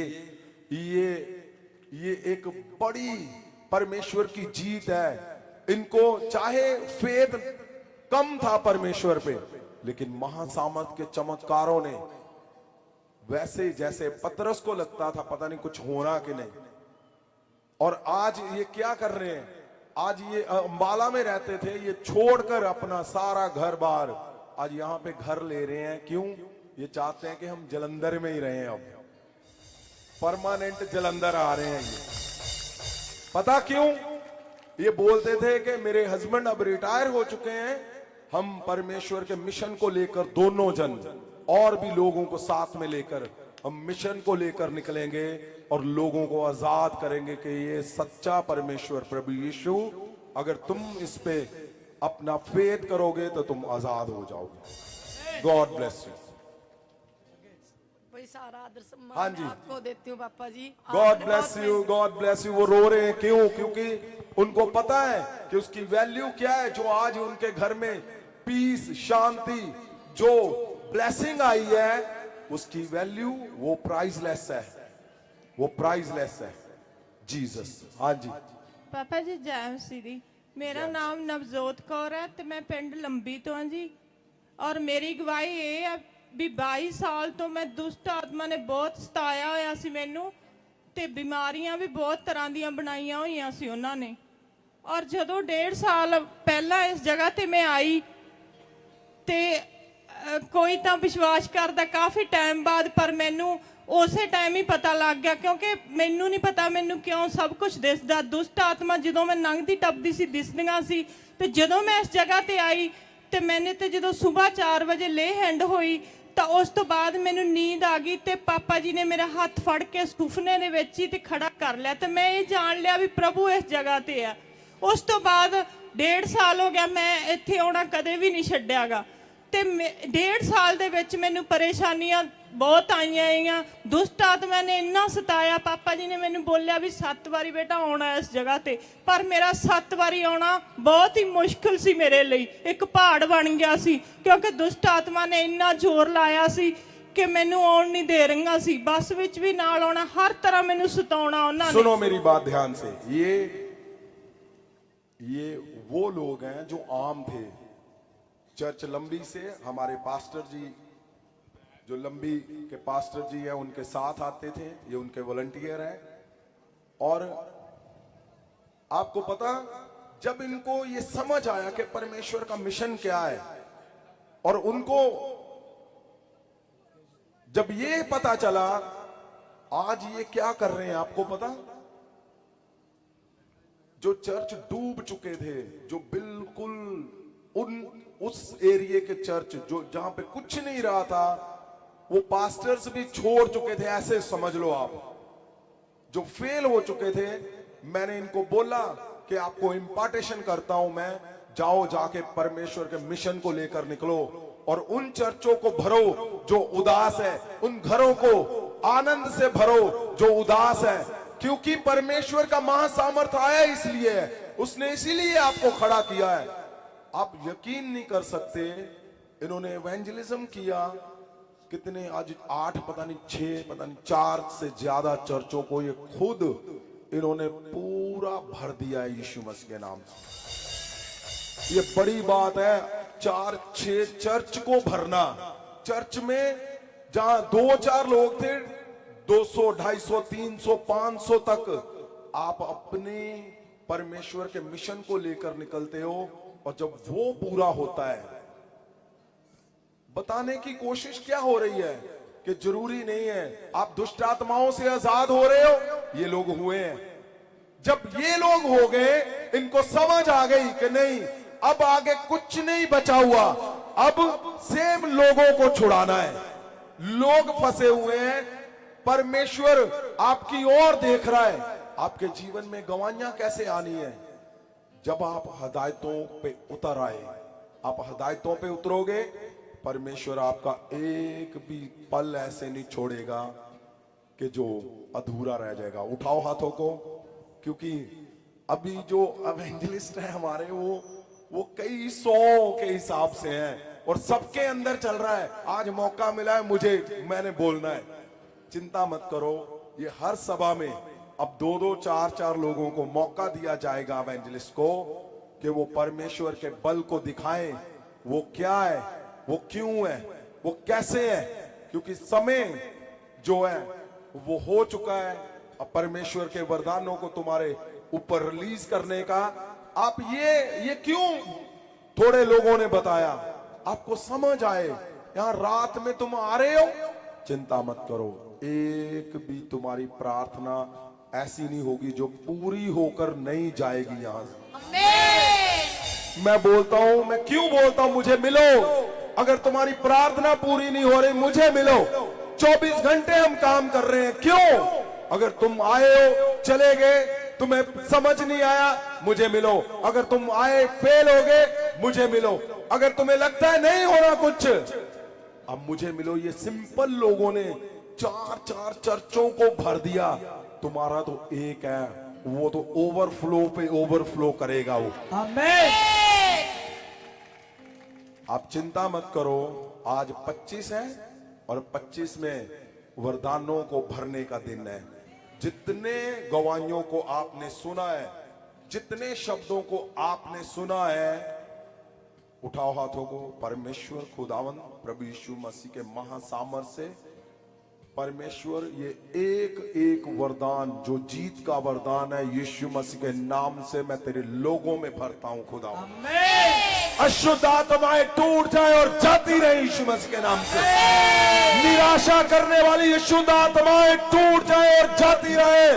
एक बड़ी परमेश्वर की जीत है। इनको चाहे फेथ कम था परमेश्वर पे, लेकिन महासामर्थ के चमत्कारों ने, वैसे जैसे पतरस को लगता था पता नहीं कुछ होना कि नहीं, और आज ये क्या कर रहे हैं। आज ये अंबाला में रहते थे, ये छोड़कर अपना सारा घर बार आज यहां पे घर ले रहे हैं। क्यों? ये चाहते हैं कि हम जलंधर में ही रहें। अब परमानेंट जलंधर आ रहे हैं ये। पता क्यों? ये बोलते थे कि मेरे हस्बैंड अब रिटायर हो चुके हैं, हम परमेश्वर के मिशन को लेकर दोनों जन और भी लोगों को साथ में लेकर हम मिशन को लेकर निकलेंगे और लोगों को आजाद करेंगे कि ये सच्चा परमेश्वर प्रभु यीशु, अगर तुम इस पे अपना फेथ करोगे तो तुम आजाद हो जाओगे। God bless you. वही सारा आदर सम्मान हाँ जी। मैं आपको देती हूँ पापा जी। God bless you, God bless you. वो रो रहे हैं क्यों? क्योंकि उनको पता है कि उसकी वैल्यू क्या है। जो आज उनके घर में पीस, शांति, जो ब्लेसिंग आई है, उसकी वैल्यू वो प्राइसलेस है, वो प्राइसलेस है। जीसस। हाँ जी पापा जी जय मसीह दी। मेरा नाम नवजोत कौर है ਤੇ ਮੈਂ ਪਿੰਡ ਲੰਬੀ ਤੋਂ ਹਾਂ ਜੀ। ਔਰ ਮੇਰੀ ਗਵਾਹੀ ਇਹ ਹੈ ਵੀ 22 ਸਾਲ ਤੋਂ ਮੈਂ ਦੁਸ਼ਟ ਆਤਮਾ ਨੇ ਬਹੁਤ ਸਤਾਇਆ ਹੋਇਆ ਸੀ ਮੈਨੂੰ, ਤੇ ਬਿਮਾਰੀਆਂ ਵੀ ਬਹੁਤ ਤਰ੍ਹਾਂ ਦੀਆਂ ਬਣਾਈਆਂ ਹੋਈਆਂ ਸੀ ਉਹਨਾਂ ਨੇ। ਔਰ ਜਦੋਂ 1.5 ਸਾਲ ਪਹਿਲਾਂ ਇਸ ਜਗ੍ਹਾ ਤੇ ਮੈਂ ਆਈ ਤੇ ਕੋਈ ਤਾਂ ਵਿਸ਼ਵਾਸ ਕਰਦਾ ਕਾਫੀ ਟਾਈਮ ਬਾਅਦ, ਪਰ ਮੈਨੂੰ ਉਸੇ ਟਾਈਮ ਹੀ ਪਤਾ ਲੱਗ ਗਿਆ, ਕਿਉਂਕਿ ਮੈਨੂੰ ਨਹੀਂ ਪਤਾ ਮੈਨੂੰ ਕਿਉਂ ਸਭ ਕੁਝ ਦਿਸਦਾ। ਦੁਸ਼ਟ ਆਤਮਾ ਜਦੋਂ ਮੈਂ ਲੰਘਦੀ ਟੱਪਦੀ ਸੀ ਦਿਸਦੀਆਂ ਸੀ, ਤੇ ਜਦੋਂ ਮੈਂ ਇਸ ਜਗ੍ਹਾ ਤੇ ਆਈ ਤੇ ਮੈਨੇ ਤੇ ਜਦੋਂ ਸਵੇਰ 4 ਵਜੇ ਲੇ ਹੈਂਡ ਹੋਈ ਤਾਂ ਉਸ ਤੋਂ ਬਾਅਦ ਮੈਨੂੰ ਨੀਂਦ ਆ ਗਈ ਤੇ ਪਾਪਾ ਜੀ ਨੇ ਮੇਰਾ ਹੱਥ ਫੜ ਕੇ ਸੁਪਨੇ ਦੇ ਵਿੱਚ ਹੀ ਤੇ ਖੜਾ ਕਰ ਲਿਆ, ਤੇ ਮੈਂ ਇਹ ਜਾਣ ਲਿਆ ਵੀ ਪ੍ਰਭੂ ਇਸ ਜਗ੍ਹਾ ਤੇ ਆ। ਉਸ ਤੋਂ ਬਾਅਦ 1.5 ਸਾਲ ਹੋ ਗਿਆ ਮੈਂ ਇੱਥੇ ਆਉਣਾ ਕਦੇ ਵੀ ਨਹੀਂ ਛੱਡਿਆਗਾ, ਤੇ 1.5 ਸਾਲ ਦੇ ਵਿੱਚ ਮੈਨੂੰ ਪਰੇਸ਼ਾਨੀਆਂ ਬਹੁਤ ਆਈਆਂ। ਦੁਸ਼ਟ ਆਤਮਾ ਨੇ ਇੰਨਾ ਸਤਾਇਆ। ਪਾਪਾ ਜੀ ਨੇ ਮੈਨੂੰ ਬੋਲਿਆ ਵੀ 7 ਵਾਰੀ ਬੇਟਾ ਆਉਣਾ ਇਸ ਜਗ੍ਹਾ ਤੇ, ਪਰ ਮੇਰਾ 7 ਵਾਰੀ ਆਉਣਾ ਬਹੁਤ ਹੀ ਮੁਸ਼ਕਿਲ ਸੀ ਮੇਰੇ ਲਈ, ਇੱਕ ਪਹਾੜ ਬਣ ਗਿਆ ਸੀ, ਕਿਉਂਕਿ ਦੁਸ਼ਟ ਆਤਮਾ ਨੇ ਇੰਨਾ ਜ਼ੋਰ ਲਾਇਆ ਸੀ ਕਿ ਮੈਨੂੰ ਆਉਣ ਨਹੀਂ ਦੇ ਰਹੀਆਂ ਸੀ। ਬੱਸ ਵਿੱਚ ਵੀ ਨਾਲ ਆਉਣਾ, ਹਰ ਤਰ੍ਹਾਂ ਮੈਨੂੰ ਸਤਾਉਣਾ ਉਹਨਾਂ ਨੇ। सुनो मेरी बात ध्यान से। ये वो लोग हैं जो आम थे। चर्च लंबी से हमारे पास्टर जी, जो लंबी के पास्टर जी हैं, उनके साथ आते थे। ये उनके वॉलंटियर हैं। और आपको पता, जब इनको ये समझ आया कि परमेश्वर का मिशन क्या है, और उनको जब ये पता चला, आज ये क्या कर रहे हैं आपको पता? जो चर्च डूब चुके थे, जो बिल्कुल उस एरिया के चर्च जो जहां पे कुछ नहीं रहा था, वो पास्टर्स भी छोड़ चुके थे, ऐसे समझ लो आप, जो फेल हो चुके थे। मैंने इनको बोला कि आपको इंपार्टेशन करता हूं मैं, जाओ जाके परमेश्वर के मिशन को लेकर निकलो और उन चर्चों को भरो जो उदास है, उन घरों को आनंद से भरो जो उदास है, क्योंकि परमेश्वर का महासामर्थ आया इसलिए है, उसने इसीलिए आपको खड़ा किया है। आप यकीन नहीं कर सकते, इन्होंने इवेंजलिज्म किया। कितने आज 8 पता नहीं 6 पता नहीं 4 से ज्यादा चर्चों को ये खुद इन्होंने पूरा भर दिया है यीशु मसीह के नाम से। ये बड़ी बात है, 4-6 चर्च को भरना। चर्च में जहां 2-4 लोग थे, 200, 250, 300, 500 तक आप अपने परमेश्वर के मिशन को लेकर निकलते हो, और जब वो पूरा होता है, बताने की कोशिश क्या हो रही है कि जरूरी नहीं है आप दुष्ट आत्माओं से आजाद हो रहे हो, ये लोग हुए हैं। जब ये लोग हो गए इनको समझ आ गई कि नहीं, अब आगे कुछ नहीं बचा हुआ, अब सेम लोगों को छुड़ाना है। लोग फंसे हुए हैं, परमेश्वर आपकी ओर देख रहा है। आपके जीवन में गवाहियां कैसे आनी है? जब आप हदायतों पे उतर आए, आप हदायतों पे उतरोगे, परमेश्वर आपका एक भी पल ऐसे नहीं छोड़ेगा कि जो अधूरा रह जाएगा। उठाओ हाथों को, क्योंकि अभी जो एवेंजलिस्ट है हमारे, वो कई 100 के हिसाब से हैं और सबके अंदर चल रहा है। आज मौका मिला है मुझे, मैंने बोलना है। चिंता मत करो, ये हर सभा में अब 2-2, 4-4 लोगों को मौका दिया जाएगा एवेंजलिस्ट को, कि वो परमेश्वर के बल को दिखाएं। वो क्या है, वो क्यों है, वो कैसे है, क्योंकि समय जो है वो हो चुका है। अब परमेश्वर के वरदानों को तुम्हारे ऊपर रिलीज करने का। आप ये क्यों थोड़े लोगों ने बताया, आपको समझ आए, यहां रात में तुम आ रहे हो, चिंता मत करो, एक भी तुम्हारी प्रार्थना ऐसी नहीं होगी जो पूरी होकर नहीं जाएगी यहां से। मैं बोलता हूं, मैं क्यों बोलता हूं, मुझे मिलो। अगर तुम्हारी प्रार्थना पूरी नहीं हो रही, मुझे मिलो। 24 घंटे हम काम कर रहे हैं, क्यों? अगर तुम आए हो, चले गए, तुम्हें समझ नहीं आया, मुझे मिलो। अगर तुम आए, फेल हो गए, मुझे मिलो। अगर तुम्हें लगता है नहीं हो रहा कुछ, अब मुझे मिलो। ये सिंपल लोगों ने 4-4 चर्चों को भर दिया। तुम्हारा तो एक है, वो तो ओवरफ्लो पे ओवरफ्लो करेगा वो। आमीन। आप चिंता मत करो, आज 25 है और 25 में वरदानों को भरने का दिन है। जितने गवाहियों को आपने सुना है, जितने शब्दों को आपने सुना है, उठाओ हाथों को। परमेश्वर खुदावंद प्रभु यीशु मसीह के महासामर्थ से परमेश्वर ये एक वरदान जो जीत का वरदान है, यीशु मसीह के नाम से मैं तेरे लोगों में भरता हूं खुदा। अशुद्ध आत्माएं टूट जाए और जाती रहे यीशु मसीह के नाम से। निराशा करने वाली अशुद्ध आत्माएं टूट जाए और जाती रहे।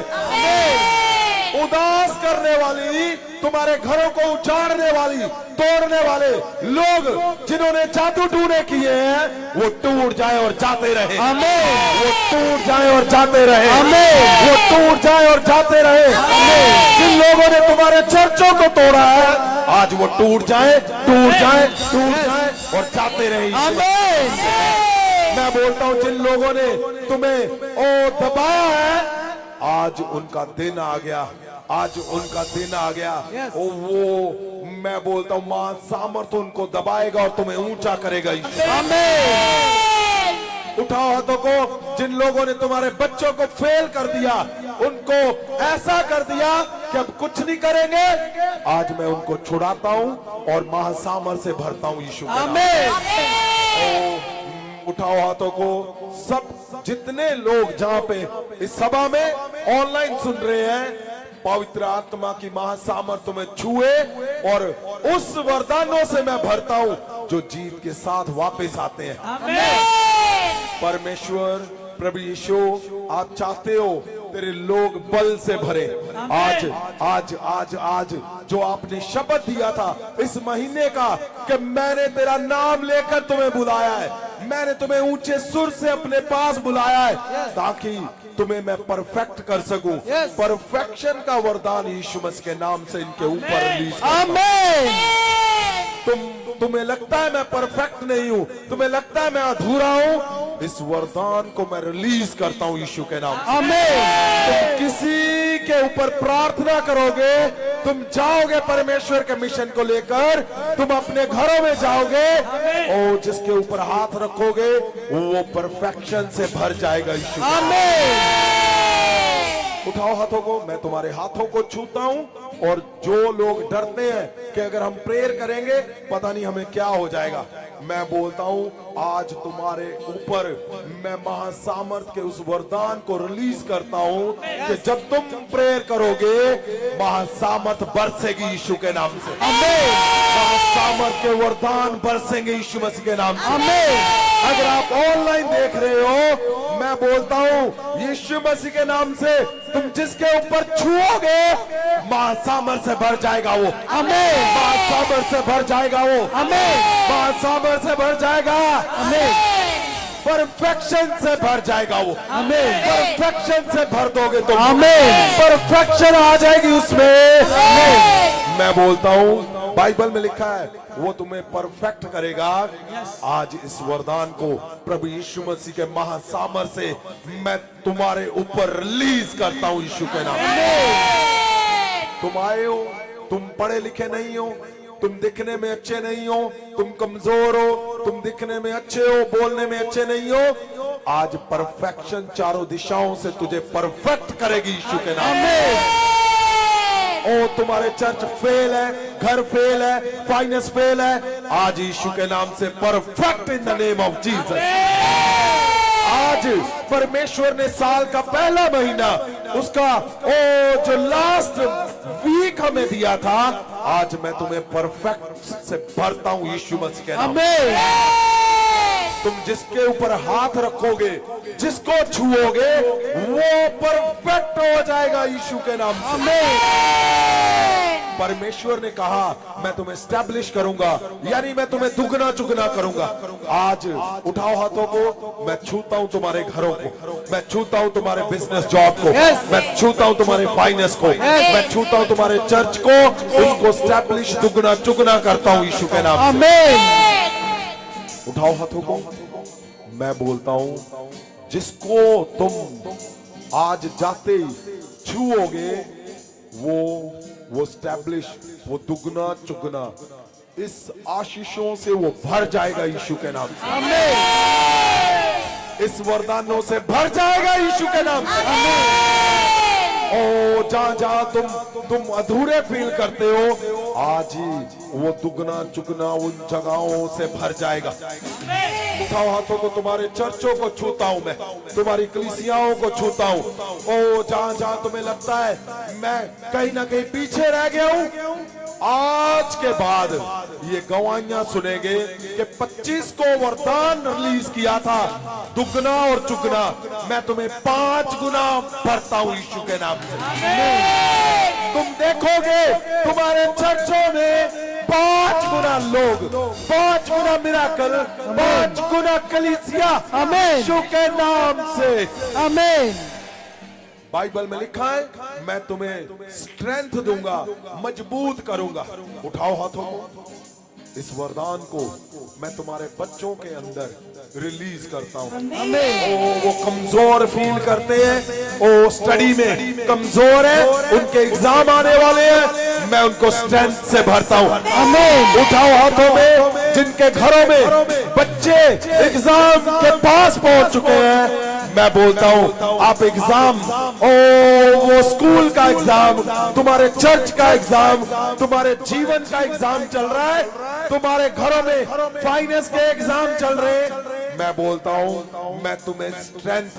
उदास करने वाली, तुम्हारे घरों को उजाड़ने वाली, तोड़ने वाले लोग जिन्होंने जादू टूने किए हैं, वो टूट जाए और जाते रहे। आमीन। वो टूट जाए और जाते रहे। आमीन। वो टूट जाए और जाते रहे। आमीन। जिन लोगों ने तुम्हारे चर्चों को तोड़ा है, आज वो टूट जाए, टूट जाए, टूट जाए और जाते रहे। आमीन। मैं बोलता हूं, जिन लोगों ने तुम्हें दबाया है, आज उनका दिन आ गया, आज उनका दिन आ गया। वो मैं बोलता हूं, मां सामर्थ उनको दबाएगा और तुम्हें ऊंचा करेगा। उठाओ हाथों को। जिन लोगों ने तुम्हारे बच्चों को फेल कर दिया, उनको ऐसा कर दिया कि अब कुछ नहीं करेंगे, आज मैं उनको छुड़ाता हूं और महासामर्थ से भरता हूं यीशु के नाम से। उठाओ हाथों को। सब जितने लोग जहां पे इस सभा में ऑनलाइन सुन रहे हैं, पवित्र आत्मा की महासामर्थ तुम्हें छुए और उस वरदानों से मैं भरता हूं जो जीत के साथ वापस आते हैं। परमेश्वर प्रभु यीशु, आप चाहते हो तेरे लोग बल से भरे। आज आज आज आज जो आपने शपथ दिया था इस महीने का कि मैंने तेरा नाम लेकर तुम्हें बुलाया है, मैंने तुम्हें ऊंचे सुर से अपने पास बुलाया है, ताकि तुम्हें मैं परफेक्ट कर सकूं। परफेक्शन का वरदान यीशु मसीह के नाम से इनके ऊपर रिलीज। आमीन। तुम्हें लगता है मैं परफेक्ट नहीं हूं, तुम्हें लगता है मैं अधूरा हूं, इस वरदान को मैं रिलीज करता हूं यीशु के नाम से। आमीन। तुम किसी के ऊपर प्रार्थना करोगे, तुम जाओगे परमेश्वर के मिशन को लेकर, तुम अपने घरों में जाओगे और जिसके ऊपर हाथ रखोगे वो परफेक्शन से भर जाएगा यीशु। आमीन। उठाओ हाथों को। मैं तुम्हारे हाथों को छूता हूं, और जो लोग डरते हैं कि अगर हम प्रेयर करेंगे पता नहीं हमें क्या हो जाएगा, मैं बोलता हूं आज तुम्हारे ऊपर मैं महासामर्थ के उस वरदान को रिलीज करता हूं कि जब तुम प्रेयर करोगे महासामर्थ बरसेगी यीशु के नाम से। आमीन। महासामर्थ के वरदान बरसेंगे यीशु मसीह के नाम से। आमीन। अगर आप ऑनलाइन देख रहे हो, मैं बोलता हूँ यीशु मसीह के नाम से तुम जिसके ऊपर छुओगे महासामर्थ से भर जाएगा वो। आमीन। महासामर्थ से भर जाएगा वो। आमीन। महासामर्थ से भर जाएगा। आमीन। परफेक्शन से भर जाएगा वो। आमीन। परफेक्शन से भर दोगे तो आमीन। परफेक्शन आ जाएगी उसमें। मैं बोलता हूँ बाइबल में लिखा है वो तुम्हें परफेक्ट करेगा। आज इस वरदान को प्रभु यीशु मसीह के महासामर्थ से मैं तुम्हारे ऊपर रिलीज करता हूँ यीशु के नाम। तुम आए हो, तुम पढ़े लिखे नहीं हो, तुम दिखने में अच्छे नहीं हो, तुम कमजोर हो, तुम दिखने में अच्छे हो, बोलने में अच्छे नहीं हो। आज परफेक्शन चारों दिशाओं से तुझे परफेक्ट करेगी यीशु के नाम में। ओ तुम्हारे चर्च फेल है, घर फेल है, फाइनेंस फेल है, आज यीशु के नाम से perfect in the name of Jesus. आज परमेश्वर ने साल का पहला महीना उसका जो लास्ट वीक हमें दिया था, आज मैं तुम्हें परफेक्ट से भरता हूं यीशु मसीह के नाम में। तुम जिसके ऊपर हाथ रखोगे, जिसको छुओगे, वो परफेक्ट हो जाएगा यीशु के नाम से। परमेश्वर ने कहा मैं तुम्हें एस्टैब्लिश करूंगा, यानी मैं तुम्हें दुगना चुगना करूंगा। आज उठाओ हाथों को, मैं छूता हूं तुम्हारे घरों को, मैं छूता हूं तुम्हारे बिजनेस जॉब को, मैं छूता हूं तुम्हारे फाइनेंस को, मैं छूता हूं तुम्हारे चर्च को, उसको एस्टैब्लिश दुगना चुगना करता हूं यीशु के नाम से। उठाओ हाथों को, मैं बोलता हूं जिसको तुम आज जाते छुओगे वो स्टैब्लिश, वो दुगना चुगना इस आशीषों से वो भर जाएगा यीशु के नाम से। इस वरदानों से भर जाएगा यीशु के नाम से। ओ जहां जहां तुम अधूरे फील करते हो, आज ही वो दुगना चुगना उन जगहों से भर जाएगा। उठाओ हाथों को, तुम्हारे चर्चों को छूता हूं मैं, तुम्हारी कलीसियाओं को छूता हूं। ओ जहां जहां तुम्हें लगता है मैं कहीं ना कहीं पीछे रह गया हूं, आज के बाद ये गवाहियां सुनेंगे कि 25 को वरदान रिलीज किया था दुगना और चुगना, मैं तुम्हें 5 गुना भरता हूं यीशु के नाम से। तुम देखोगे तुम्हारे चर्चों में 5 गुना लोग, 5 गुना मिराकल, 5 गुना कलीसिया, आमीन, यीशु के नाम से, आमीन। बाइबल में लिखा है मैं तुम्हें स्ट्रेंथ दूंगा, मजबूत करूंगा। उठाओ हाथों को, इस वरदान को मैं तुम्हारे बच्चों के अंदर रिलीज करता हूं। ओ वो कमजोर फील करते हैं, ओ स्टडी में कमजोर है, उनके एग्जाम आने वाले हैं, मैं उनको स्ट्रेंथ से भरता हूं। उठाओ हाथों में, जिनके घरों में बच्चे एग्जाम के पास पहुंच चुके हैं, मैं बोलता हूं आप एग्जाम, वो स्कूल का एग्जाम, तुम्हारे चर्च का एग्जाम, तुम्हारे जीवन का एग्जाम चल रहा है, तुम्हारे घरों में फाइनेंस के एग्जाम चल रहे हैं, मैं बोलता हूं मैं तुम्हें स्ट्रेंथ,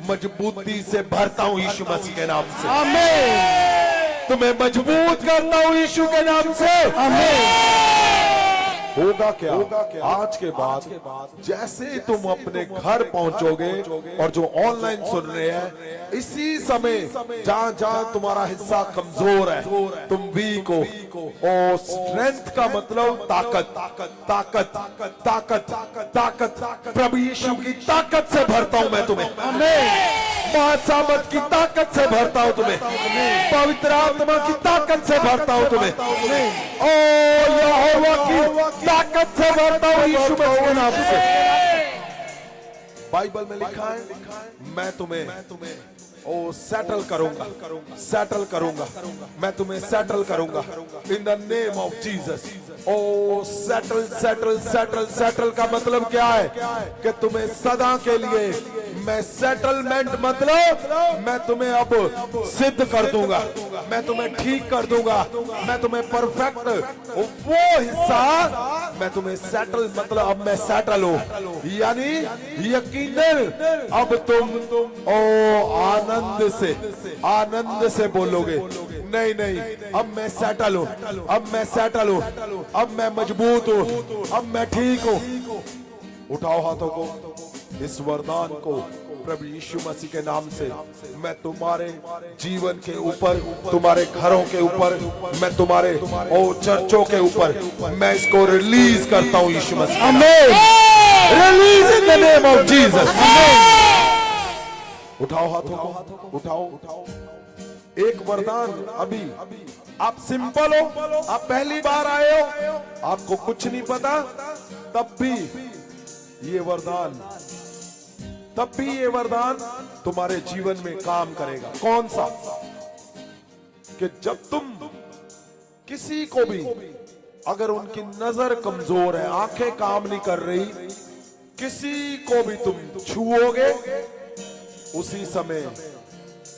मजबूती से भरता हूं यीशु मसीह के नाम से। आमीन। तुम्हें मजबूत करता हूं यीशु के नाम से। आमीन। होगा क्या आज के बाद, जैसे तुम अपने घर पहुंचोगे और जो ऑनलाइन सुन रहे हैं, इसी समय जहां जहां तुम्हारा हिस्सा कमजोर है, तुम वीक हो, और स्ट्रेंथ का मतलब ताकत, ताकत, ताकत, ताकत, प्रभु यीशु की ताकत से भरता हूं मैं तुम्हें। महासामर्थ की ताकत से भरता हूं तुम्हें, पवित्र आत्मा की ताकत से भरता हूं तुम्हें, ओ यहोवा की ताकत से भरता हूं यीशु मसीह के नाम से। बाइबल में लिखा है मैं तुम्हें सेटल करूंगा, सेटल करूंगा, मैं तुम्हें सेटल करूंगा in the name of Jesus. Oh settle, settle, settle, settle का मतलब क्या है कि तुम्हें सदा के लिए मैं सेटलमेंट, मतलब मैं तुम्हें अब सिद्ध कर दूंगा, मैं तुम्हें ठीक कर दूंगा, मैं तुम्हें परफेक्ट वो हिस्सा, मैं तुम्हें सेटल, मतलब अब मैं सेटल हूं, यानी यकीनन अब तुम आनंद से बोलोगे नहीं नहीं, अब मैं सेटल हूं, अब मैं सेटल हूं, अब मैं मजबूत हूं, अब मैं ठीक हूं। उठाओ हाथों को, इस वरदान को प्रभु यीशु मसीह के नाम से मैं तुम्हारे जीवन के ऊपर, तुम्हारे घरों के ऊपर, मैं तुम्हारे चर्चों के ऊपर मैं इसको रिलीज करता हूं यीशु मसीह। आमीन। Release in the name of Jesus. उठाओ हाथों को, उठाओ। एक वरदान, अभी आप सिंपल हो, आप पहली बार आए हो, आपको कुछ नहीं पता, तब भी ये वरदान तुम्हारे जीवन में काम करेगा। कौन सा? कि जब तुम किसी को भी, अगर उनकी नजर कमजोर है, आंखें काम नहीं कर रही, किसी को भी तुम छुओगे, उसी समय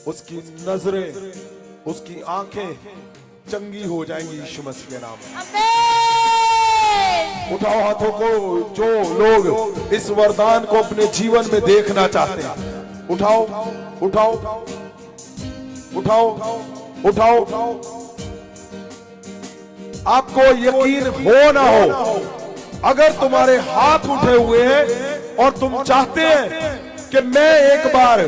उसकी नजरें, उसकी आंखें चंगी हो जाएंगी यीशु मसीह के नाम में। उठाओ हाथों को, जो लोग इस वरदान को अपने जीवन में देखना चाहते हैं, उठाओ। आपको यकीन हो ना हो, अगर तुम्हारे हाथ उठे हुए हैं और तुम चाहते हैं कि मैं एक बार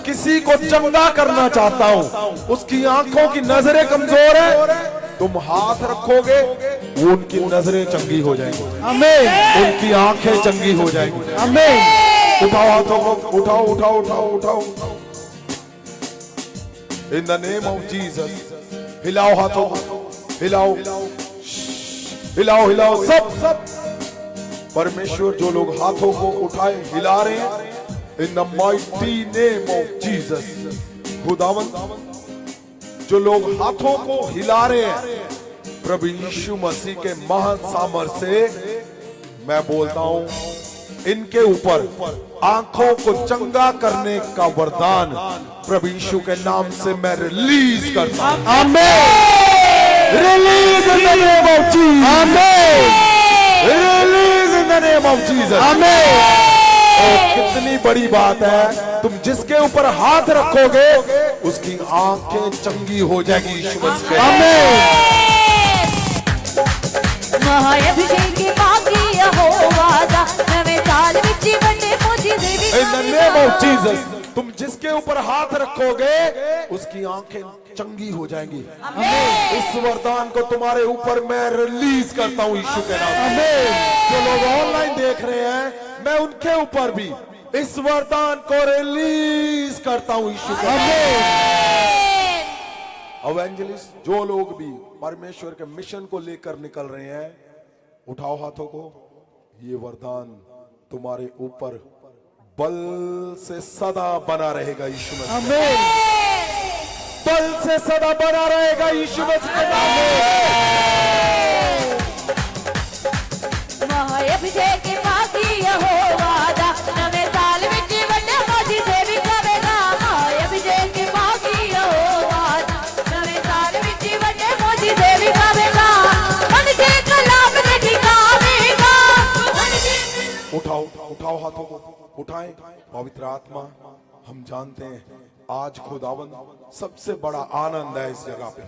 किसी को चंगा करना चाहता हूं, उसकी आंखों की नजरें कमजोर है, तुम हाथ रखोगे, वो उनकी नजरें चंगी हो जाएंगी। आमीन। उनकी आंखें चंगी हो जाएंगी। आमीन। उठाओ हाथों को, उठाओ। इन द नेम ऑफ जीसस। हिलाओ हाथों को, हिलाओ सब। परमेश्वर जो लोग हाथों को उठाए हिला रहे हैं, in the mighty name of Jesus, खुदावन जो लोग हाथों को हिला रहे हैं, प्रभु यीशु मसीह के महान सामर्थ्य से मैं बोलता हूं, इनके ऊपर आंखों को चंगा करने का वरदान प्रभु यीशु के नाम से मैं रिलीज करता हूं। आमीन। Release in the name of Jesus. आमीन। Release in the name of Jesus. आमीन। कितनी बड़ी बात है, तुम जिसके ऊपर हाथ रखोगे उसकी आंखें चंगी हो जाएगी यीशु मसीह के। आमीन। महाअभिषेक बाकी यहोवा नवे साल विच बने Modi Devi. In the name of Jesus, तुम जिसके ऊपर हाथ रखोगे उसकी आंखें चंगी हो जाएंगी। आमीन। इस वरदान को तुम्हारे ऊपर मैं रिलीज करता हूं यीशु के नाम। आमीन। जो लोग ऑनलाइन देख रहे हैं, मैं उनके ऊपर भी इस वरदान को रिलीज करता हूं यीशु के नाम। एवेंजलिस्ट, जो लोग भी परमेश्वर के मिशन को लेकर निकल रहे हैं, उठाओ हाथों को। ये वरदान तुम्हारे ऊपर बल से सदा बना रहेगा यीशु मसीह। आमीन। बल से सदा बना रहेगा यीशु मसीह के नाम में। महाअभिषेक बाकी यहोवा नवे साल विच बने मोदी देवी करेगा। महाअभिषेक बाकी यहोवा नवे साल विच बने मोदी देवी करेगा। उनके कलाम ने ठिकावेगा। उठाओ हाथों को, उठाएं। पवित्र आत्मा, हम जानते हैं आज खुदावन सबसे बड़ा आनंद है इस जगह पे।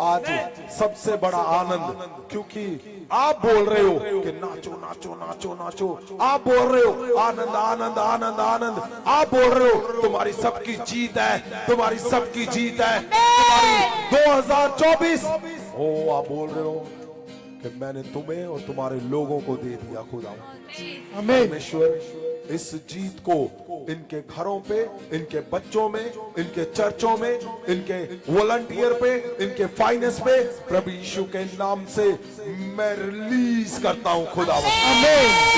आज सबसे बड़ा आनंद, क्योंकि आप बोल रहे हो कि नाचो नाचो नाचो नाचो, आप बोल रहे हो आनंद आनंद आनंद आनंद, आप बोल रहे हो तुम्हारी सबकी जीत है, तुम्हारी सबकी जीत है, तुम्हारी 2024। आप बोल रहे हो कि मैंने तुम्हें और तुम्हारे लोगों को दे दिया खुदावन। परमेश्वर इस जीत को इनके घरों पे, इनके बच्चों में, इनके चर्चों में, इनके वॉलंटियर पे, इनके फाइनेंस पे प्रभु यीशु के नाम से मैं रिलीज करता हूं खुदावन।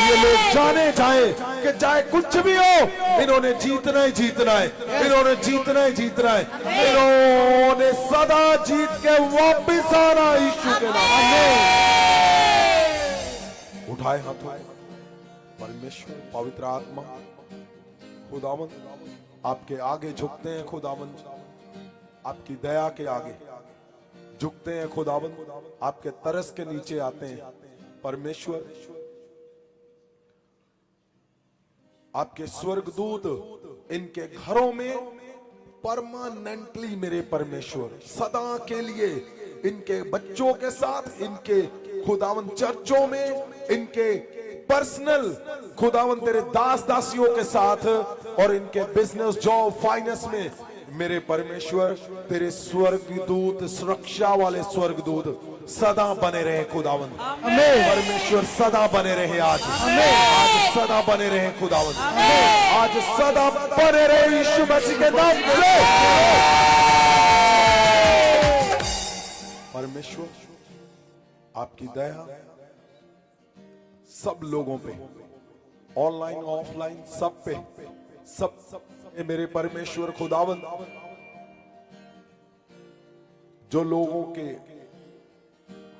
ये लोग जाने चाहे कि चाहे कुछ भी हो, इन्होंने जीतना ही जीतना है, इन्होंने जीतना ही जीतना है, इन्होंने सदा जीत के वापिस आना यीशु के नाम में। उठाए हाथों, परमेश्वर पवित्र आत्मा खुदावन आपके आगे झुकते हैं, खुदावन आपकी दया के आगे झुकते हैं, खुदावन आपके तरस के नीचे आते हैं। परमेश्वर आपके स्वर्गदूत इनके घरों में परमानेंटली, मेरे परमेश्वर सदा के लिए इनके बच्चों के साथ, इनके खुदावन चर्चों में, इनके पर्सनल खुदावन तेरे दास दासियों के साथ और इनके बिजनेस, जॉब, फाइनेंस में मेरे परमेश्वर तेरे स्वर्गदूत, सुरक्षा वाले स्वर्गदूत सदा बने रहे खुदावन। परमेश्वर सदा बने रहे आज सदा बने रहे खुदावन, आज सदा बने रहे यीशु मसीह के नाम से। परमेश्वर आपकी दया सब लोगों पे, ऑनलाइन ऑफलाइन सब पे, सब मेरे परमेश्वर खुदावन, जो लोगों के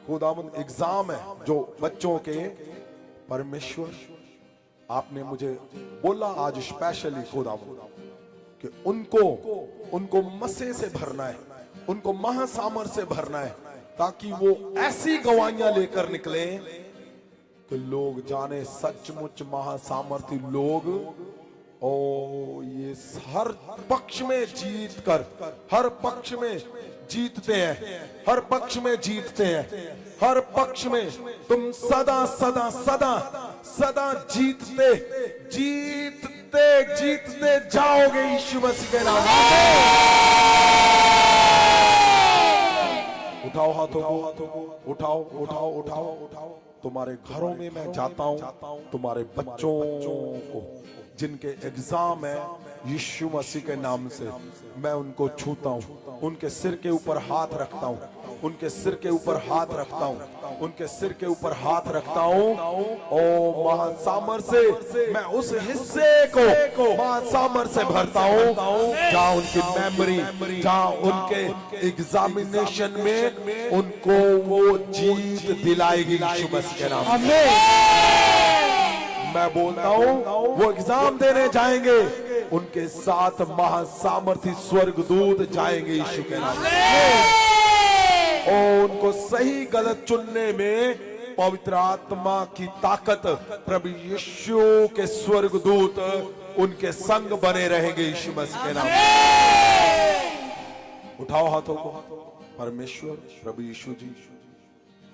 खुदावन एग्जाम है, जो बच्चों के, परमेश्वर आपने मुझे बोला आज स्पेशली खुदावन कि उनको मसे से भरना है, उनको महासामर से भरना है, ताकि वो ऐसी गवाहियां लेकर निकले कि लोग जाने सचमुच महासामर्थी लोग। ओ ये हर पक्ष में जीत कर, हर पक्ष में जीतते हैं, हर पक्ष में जीतते हैं, हर पक्ष में तुम सदा सदा सदा सदा जीतते जीतते जीतते जाओगे यीशु मसीह के नाम में। उठाओ हाथों को, उठाओ उठाओ उठाओ उठाओ। तुम्हारे घरों में मैं जाता हूं, तुम्हारे बच्चों को जिनके एग्जाम है यीशु मसीह के नाम से मैं उनको छूता हूं, उनके सिर के ऊपर हाथ रखता हूं, उनके सिर के ऊपर हाथ रखता हूं, उनके सिर के ऊपर हाथ रखता हूं। ओ महासामर से मैं उस हिस्से को महासामर से भरता हूं जहां उनकी मेमोरी, जहां उनके एग्जामिनेशन में उनको वो जीत दिलाएगी यीशु मसीह के नाम से। मैं बोलता हूं वो एग्जाम देने जाएंगे, उनके साथ महासामर्थी स्वर्गदूत जाएंगे यीशु के नाम में। और उनको सही गलत चुनने में पवित्र आत्मा की ताकत, प्रभु यीशु के स्वर्गदूत उनके संग बने रहेंगे यीशु मसीह के नाम में। उठाओ हाथों को। परमेश्वर प्रभु यीशु जी,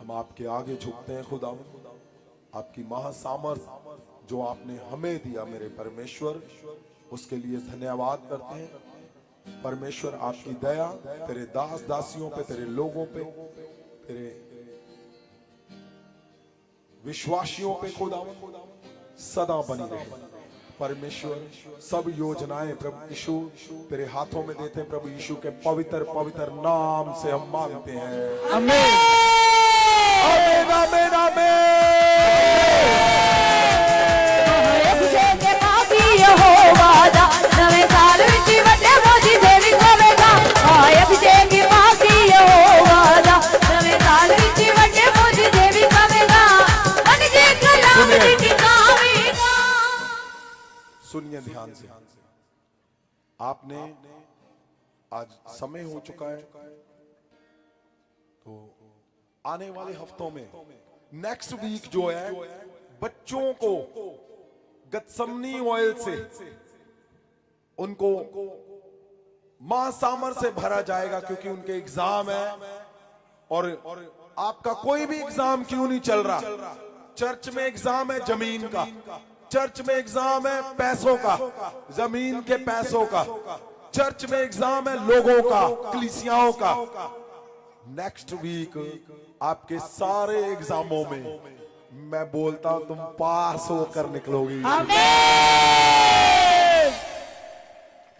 हम आपके आगे झुकते हैं खुदावंद, आपकी महासामर्थ जो आपने हमें दिया मेरे परमेश्वर, उसके लिए धन्यवाद करते हैं। परमेश्वर आपकी दया तेरे दास दासियों पे, तेरे लोगों पे, तेरे विश्वासियों पे खुदावंद सदा बनी रहे। परमेश्वर सब योजनाएं प्रभु यीशु तेरे हाथों में देते हैं। प्रभु यीशु के पवित्र पवित्र नाम से हम मांगते हैं, आमीन आमीन आमीन आमीन। सुनिए ध्यान से, आपने आज समय हो चुका है, तो आने वाले हफ्तों में नेक्स्ट वीक जो है बच्चों को गतसमनी ऑयल से उनको महासामर से भरा जाएगा, क्योंकि उनके एग्जाम है। और आपका कोई भी एग्जाम क्यों नहीं चल रहा, चर्च में एग्जाम है जमीन का, चर्च में एग्जाम है पैसों का, जमीन के पैसों का, चर्च में एग्जाम है लोगों का, कलीसियाओं का। नेक्स्ट वीक आपके सारे एग्जामों में मैं बोलता हूं तुम पास होकर निकलोगी।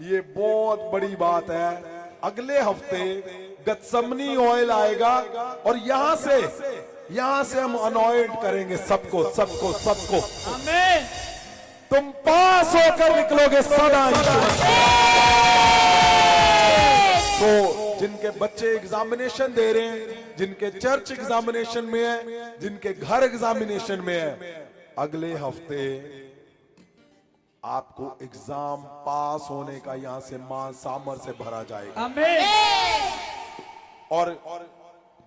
ये बहुत बड़ी बात है। अगले हफ्ते गतसमनी ऑयल आएगा और यहां से हम अनॉइंट करेंगे सबको सबको सबको। आमीन। तुम पास होकर निकलोगे सदा। तो जिनके बच्चे एग्जामिनेशन दे रहे हैं, जिनके चर्च एग्जामिनेशन में है, जिनके घर एग्जामिनेशन में है, अगले हफ्ते आपको एग्जाम पास होने का यहां से महासामर से भरा जाएगा। आमीन। और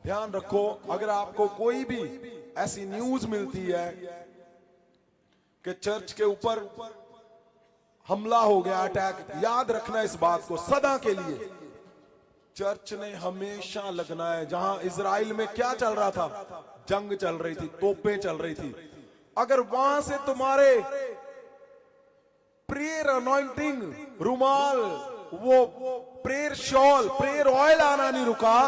ध्यान रखो, अगर आपको कोई भी ऐसी न्यूज मिलती है कि चर्च के ऊपर हमला हो गया, अटैक, याद रखना इस बात को सदा के लिए। चर्च ने हमेशा लगना है। जहां इजराइल में क्या चल रहा था, जंग चल रही थी, तोपें चल रही थी, अगर वहां से तुम्हारे प्रेयर अनॉइंटिंग रुमाल, वो प्रेयर शॉल, प्रेयर ऑयल आना नहीं रुका,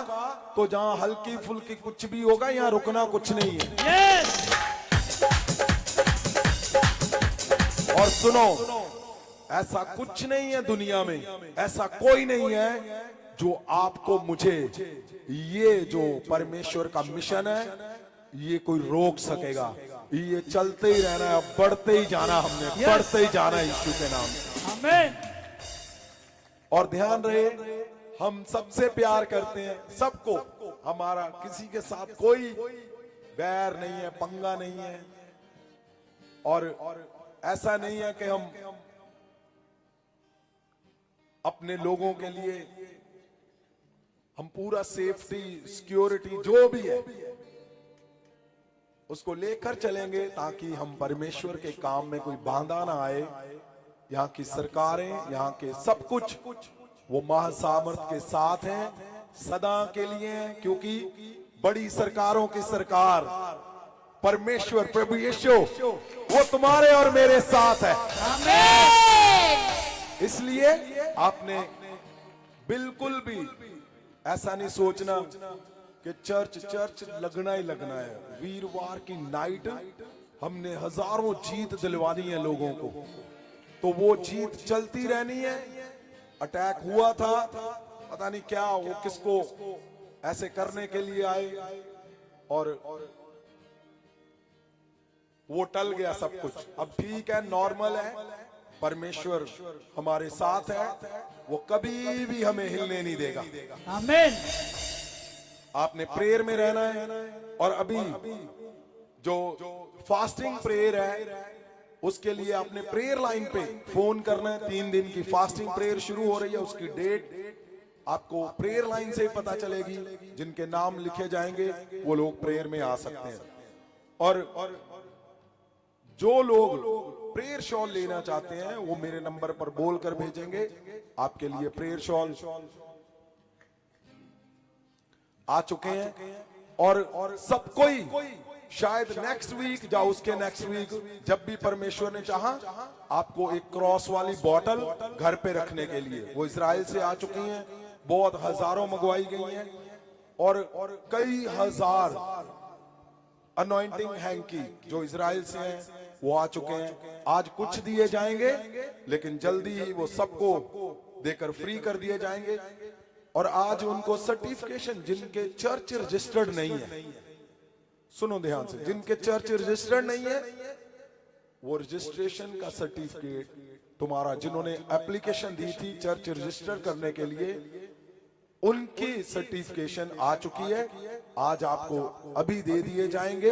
तो जहां हल्की फुल्की कुछ भी होगा, यहां रुकना कुछ नहीं है। और सुनो, ऐसा कुछ नहीं है दुनिया में, ऐसा कोई नहीं है जो आपको मुझे ये जो परमेश्वर का मिशन है ये कोई रोक सकेगा। ये चलते ही रहना है, बढ़ते ही जाना, हमने बढ़ते ही जाना है यीशु के नाम से। आमीन। और ध्यान रहे, हम सबसे प्यार करते हैं, सबको, हमारा किसी के साथ कोई बैर नहीं है, पंगा नहीं है। और ऐसा नहीं है कि हम अपने लोगों के लिए हम पूरा सेफ्टी सिक्योरिटी जो भी है उसको लेकर चलेंगे, ताकि हम परमेश्वर के काम में कोई बाधा ना आए। यहाँ की सरकारें, यहाँ के सब कुछ वो महासामर्थ के साथ हैं, सदा के लिए हैं, क्योंकि बड़ी सरकारों की सरकार परमेश्वर प्रभु यीशु वो तुम्हारे और मेरे साथ है। इसलिए आपने बिल्कुल भी ऐसा नहीं सोचना कि चर्च लगना ही लगना है। वीरवार की नाइट हमने हजारों जीत दिलवानी है लोगों को, तो वो जीत चलती रहनी है। अटैक हुआ था, पता नहीं क्या, वो किसको ऐसे करने के लिए आए, और वो टल गया सब कुछ। अब ठीक है, नॉर्मल है, परमेश्वर हमारे साथ है, वो कभी भी हमें हिलने नहीं देगा। आमीन। आपने प्रेयर में रहना है, और अभी जो फास्टिंग प्रेयर है उसके लिए आपने प्रेयर लाइन पे फोन करना है। 3 दिन की फास्टिंग प्रेयर शुरू हो रही है, उसकी डेट आपको प्रेयर लाइन से ही पता चलेगी। जिनके नाम लिखे जाएंगे वो लोग प्रेयर में आ सकते हैं। और जो लोग प्रेयर शॉल लेना चाहते हैं वो मेरे नंबर पर बोलकर भेजेंगे, आपके लिए प्रेयर शॉल आ चुके हैं। और सब कोई शायद नेक्स्ट वीक या उसके नेक्स्ट वीक, जब भी परमेश्वर ने चाहा, आपको एक क्रॉस वाली बोतल घर पे रखने के लिए, वो इजराइल से आ चुकी हैं, बहुत हजारों मंगवाई गई हैं, और कई हजार अनॉइंटिंग हैंकी जो इजराइल से हैं वो आ चुके हैं। आज कुछ दिए जाएंगे, लेकिन जल्दी ही वो सबको देकर फ्री कर दिए जाएंगे। और आज उनको सर्टिफिकेशन, जिनके चर्च रजिस्टर्ड नहीं है, सुनो ध्यान से, जिनके चर्च रजिस्टर्ड नहीं है, वो रजिस्ट्रेशन का सर्टिफिकेट तुम्हारा, जिन्होंने एप्लीकेशन दी थी चर्च रजिस्टर करने के लिए, उनकी सर्टिफिकेशन आ चुकी है। आज आपको अभी दे दिए जाएंगे।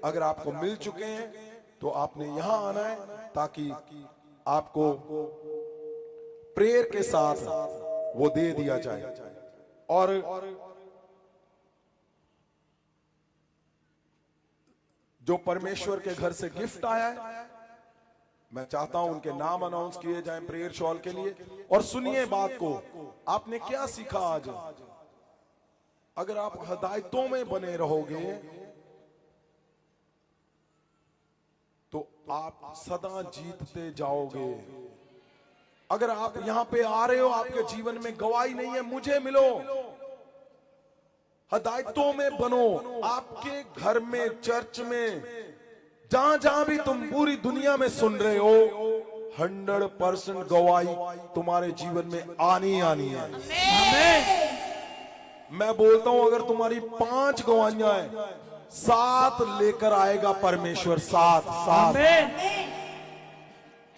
अगर आपको मिल चुके हैं तो आपने यहां आना है, ताकि आपको प्रेयर के साथ वो दे दिया जाए। और जो परमेश्वर के घर से गिफ्ट आया है, मैं चाहता हूं उनके नाम अनाउंस किए जाएं प्रेयर शॉल के लिए। और सुनिए बात को, आपने क्या सीखा आज? अगर आप हिदायतों में बने रहोगे तो आप सदा जीतते जाओगे। अगर आप यहां पे आ रहे हो, आपके जीवन में गवाही नहीं है, मुझे मिलो, हिदायतों में बनो। आपके घर में, चर्च में, जहां जहां भी तुम पूरी दुनिया में सुन रहे हो, 100% गवाही तुम्हारे जीवन में आनी है। मैं बोलता हूं, अगर तुम्हारी 5 गवाहियां हैं, 7 लेकर आएगा परमेश्वर। 7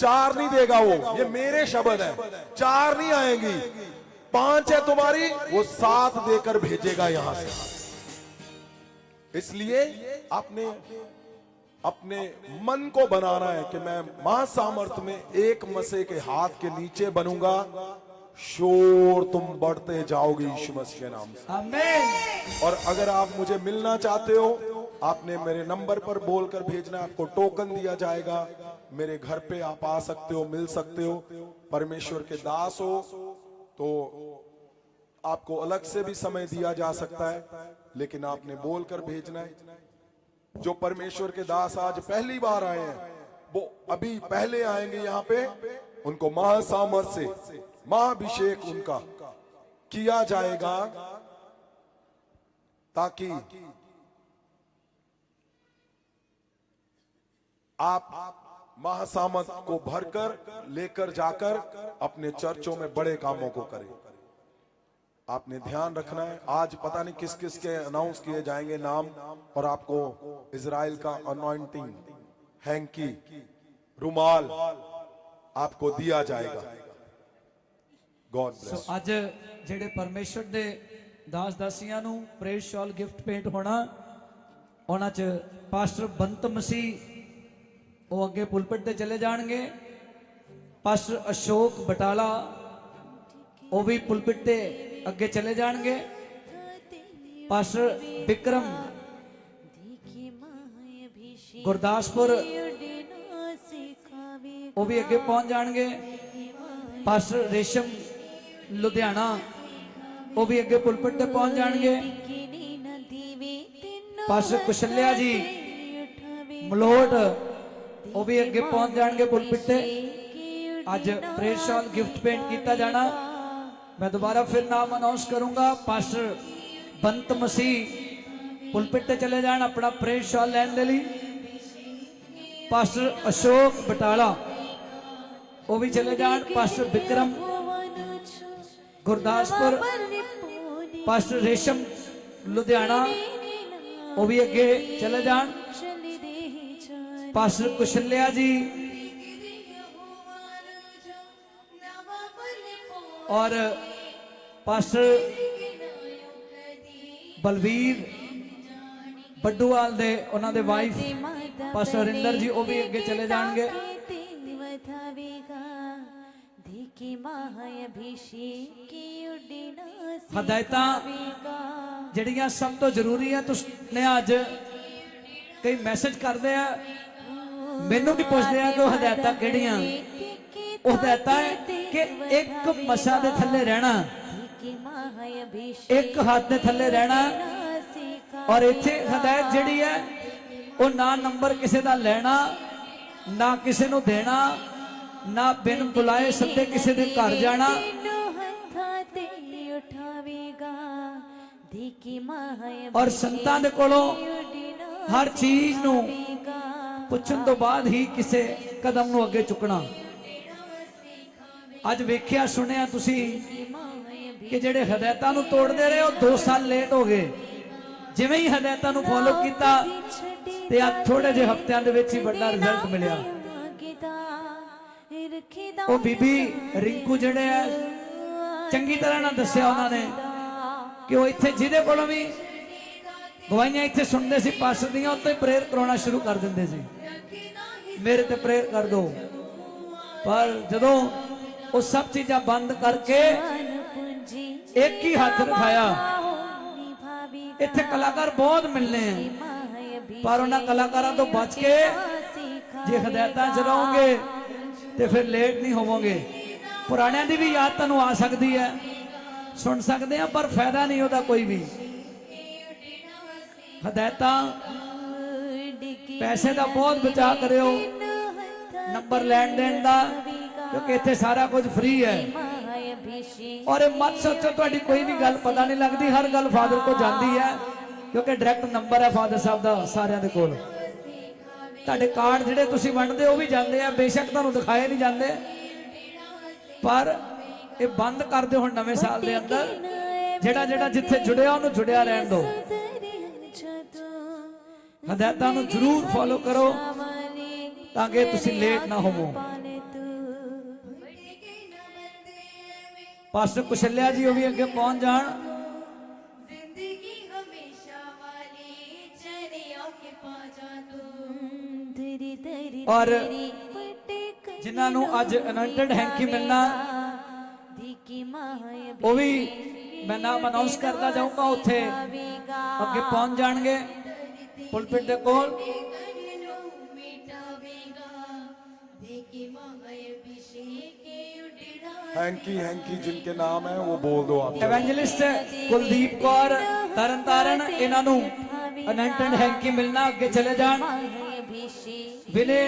4 नहीं देगा वो, ये मेरे शब्द है। 4 नहीं आएंगी, 5 है तुम्हारी, वो 7 देकर भेजेगा यहां से। इसलिए आपने अपने मन को बनाना है कि मैं महासामर्थ में एक मसीह के हाथ के नीचे बनूंगा। शोर तुम बढ़ते जाओगे यीशु मसीह के नाम से। आमीन। और अगर आप मुझे मिलना चाहते हो, आपने मेरे नंबर पर बोलकर भेजना, आपको टोकन दिया जाएगा। मेरे घर पे आप आ सकते हो, मिल सकते हो। परमेश्वर के दास हो तो आपको अलग से भी समय दिया जा सकता है, लेकिन आपने बोलकर भेजना है। जो परमेश्वर के दास आज पहली बार आए हैं, वो अभी पहले आएंगे यहाँ पे, उनको महासामर्थ से महाभिषेक उनका किया जाएगा, ताकि आप महासामर्थ को भरकर लेकर जाकर अपने चर्चों में बड़े कामों को करें। आपने ध्यान रखना है, आज पता नहीं किस किस के अनाउंस किए जाएंगे नाम, और आपको इजराइल का अनॉइंटिंग, हैंकी, रुमाल आपको दिया जाएगा। God bless. ਅੱਜ ਜਿਹੜੇ ਪਰਮੇਸ਼ਰ ਦੇ ਦਾਸ ਦਾਸੀਆਂ ਨੂੰ ਪ੍ਰੇਜ਼ ਸ਼ਾਲ ਗਿਫਟ ਪੇਂਟ ਹੋਣਾ, ਉਹਨਾਂ 'ਚ ਪਾਸਟਰ ਬੰਤ ਮਸੀਹ ਉਹ ਅੱਗੇ ਪੁਲਪਿਟ ਤੇ ਚਲੇ ਜਾਣਗੇ। ਪਾਸਟਰ ਅਸ਼ੋਕ ਬਟਾਲਾ ਉਹ ਵੀ ਪੁਲਪਿਟ ਤੇ ਅੱਗੇ ਚਲੇ ਜਾਣਗੇ। ਪਾਸਟਰ ਵਿਕਰਮ ਗੁਰਦਾਸਪੁਰ ਉਹ ਵੀ ਅੱਗੇ ਪਹੁੰਚ ਜਾਣਗੇ। ਪਾਸਟਰ ਰੇਸ਼ਮ ਲੁਧਿਆਣਾ ਉਹ ਵੀ ਅੱਗੇ ਪੁਲਪਿਟ ਤੇ ਪਹੁੰਚ ਜਾਣਗੇ। ਪਾਸਟਰ ਕੁਸ਼ਲਿਆ ਜੀ ਮਲੋਟ ਉਹ ਵੀ ਅੱਗੇ ਪਹੁੰਚ ਜਾਣਗੇ ਪੁਲਪਿਟ ਤੇ। ਅੱਜ ਪ੍ਰੇਜ਼ ਸ਼ਾਲ ਗਿਫਟ ਪੇਂਟ ਕੀਤਾ ਜਾਣਾ। मैं दोबारा फिर नाम अनाउंस करूंगा। पास्टर बंत मसीह पुलपिट ते चले जान अपना प्रेज शॉल लैन दे लई। पास्टर अशोक बटाला वो भी चले जान। पास्टर विक्रम गुरदासपुर, पास्टर रेशम लुधियाना वो भी अगे चले जान। पास्टर कुशल्या जी और पास्टर बलवीर बड्डूवाल दे उन्हां दे वाइफ पास्टर हरिंदर जी वो भी अगे चले जाएंगे। हदायतां जिहड़ियां सब तो जरूरी है, तुसने अज कई मैसेज करदे आ, मैनूं भी पुछदे आ कि हदायतां किहड़ियां। वो हदायतां है कि एक मसा दे थल्ले रहना, एक हाथ दे थल्ले रहना, और इत्थे हदायत जिहड़ी है वो ना नंबर किसी दा लेना, ना किसी नूं देना, ना बिन बुलाए सद्दे किसी दे घर जाना। और संतां दे कोलों हर चीज नूं पुछण तो बाद ही किसी कदम नूं अगे चुकना। अज वेख्या सुनिया तुसी कि जेडे हदायतां नूं तोड़दे रहे हो 2 साल लेट हो गए। जिवें ही हदायतां नूं फॉलो कीता ते आ थोड़े जे हफ्तियां दे विच ही बड़ा रिजल्ट मिलिया। ओ बीबी रिंकू जेडे है चंगी तरह ना दस्सिया उन्होंने कि वो इत्थे जिहदे कोलों भी गवाहियां इत्थे सुनदे सी पास्टर दियां, उत्ते प्रेयर कराउणा शुरू कर दिंदे सी, मेरे ते प्रेयर कर दो। पर जदों वो सब चीजा बंद करके एक ही हाथ रखाया। इत्थे कलाकार बहुत मिलने हैं, पर उन्हां कलाकारां तो बच के जे हदायतां च रहोगे ते फिर लेट नहीं होवोगे। पुराणियां दी भी याद तुहानूं आ सकदी है, सुन सकते हैं, पर फायदा नहीं होता कोई भी। हदायतां पैसे का बहुत बचा करियो, नंबर लैन देन का, क्योंकि इत्थे सारा कुछ फ्री है। और मत सोचो तुहाडी कोई भी गल पता नहीं लगती, हर गल फादर को जाती है, क्योंकि डायरैक्ट नंबर है फादर साहब का सारिਆਂ ਦੇ ਕੋਲ। ਤੁਹਾਡੇ कार्ड ਜਿਹੜੇ ਤੁਸੀਂ ਵੰਡਦੇ ਉਹ ਵੀ ਜਾਂਦੇ ਆ, बेशक ਤੁਹਾਨੂੰ ਦਿਖਾਏ नहीं जाते, पर ये बंद कर दो हुण नवे साल के अंदर। जेड़ा जेड़ा जिथे जुड़िया उन्होंने जुड़िया रहन दो। हदायतां नूं जरूर फॉलो करो ताकि तुसी लेट ना होवो। पास्टर कुशल्या जी वो भी अगे पहुंच जान। और जिन्होंने अज अनॉइंटेड हैंकी मिलना वो भी मैं नाम अनाउंस करता जाऊंगा, उत्थे अगे पहुंच जाएंगे पुलपिट दे कोल। हैंकी हैंकी जिनके नाम है वो बोल दो आप। एवेंजलिस्ट कुलदीप कौर तरन तारण, इन्हां नूं अनंतन हैंकी मिलना, आगे चले जान। विनय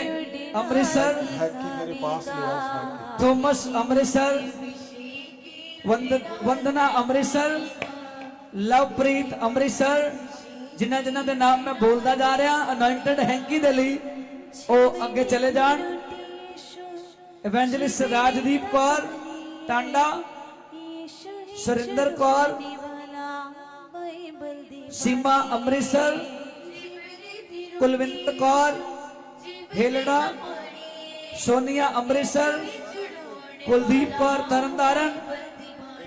अमृतसर, हैंकी मेरे पास ले आओ हैंकी। थॉमस अमृतसर, वंदना अमृतसर, लवप्रीत अमृतसर, जिन्हें जिन्हें दे नाम मैं बोलता जा रहा, अनॉइंटेड हैंकी दे लई ओ अगे चले जान। एवेंजलिस्ट राजदीप कौर टांडा, सुरिंदर कौर, सीमा अमृतसर, कुलविंदर कौर हेलड़ा, सोनिया अमृतसर, कुलदीप कौर तरनतारन,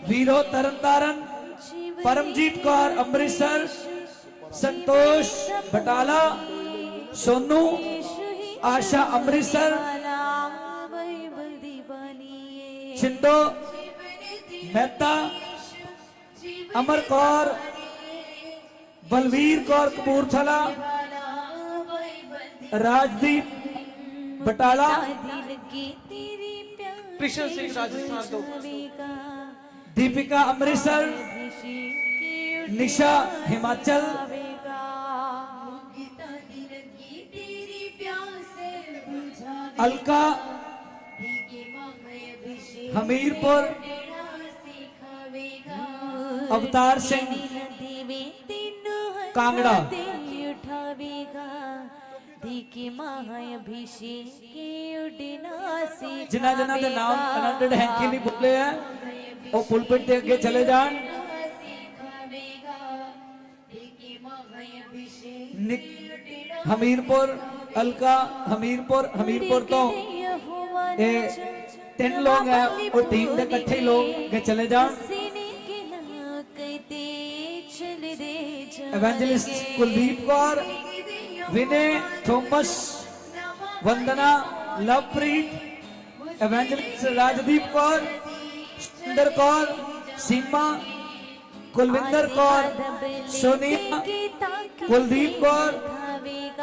वीरो तरनतारन, परमजीत कौर अमृतसर, संतोष बटाला, सोनू, आशा अमृतसर, छिंदो मेहता, अमर कौर, बलवीर कौर कपूरथला, राजदीप बटाला, कृष्ण सिंह राजस्थान दो, दीपिका अमृतसर, निशा हिमाचल, अलका हमीरपुर, अवतार सिंह कांगड़ा। जिन्ना जिन्ना दे नाम अनंतड हैंकी नहीं बोले हैं वो पुलपिट दे अगे चले जान। हमीरपुर, अलका हमीरपुर, हमीरपुर तो ये 3 लोग हैं और टीम दे इकट्ठे लोग के चले जान। एवेंजलिस्ट कुलदीप कौर, विनय, थॉमस, वंदना, लवप्रीत, एवेंजलिस्ट राजदीप कौर, सुंदर कौर, सीमा, कुलविंदर कौर, सोनिया, कुलदीप कौर,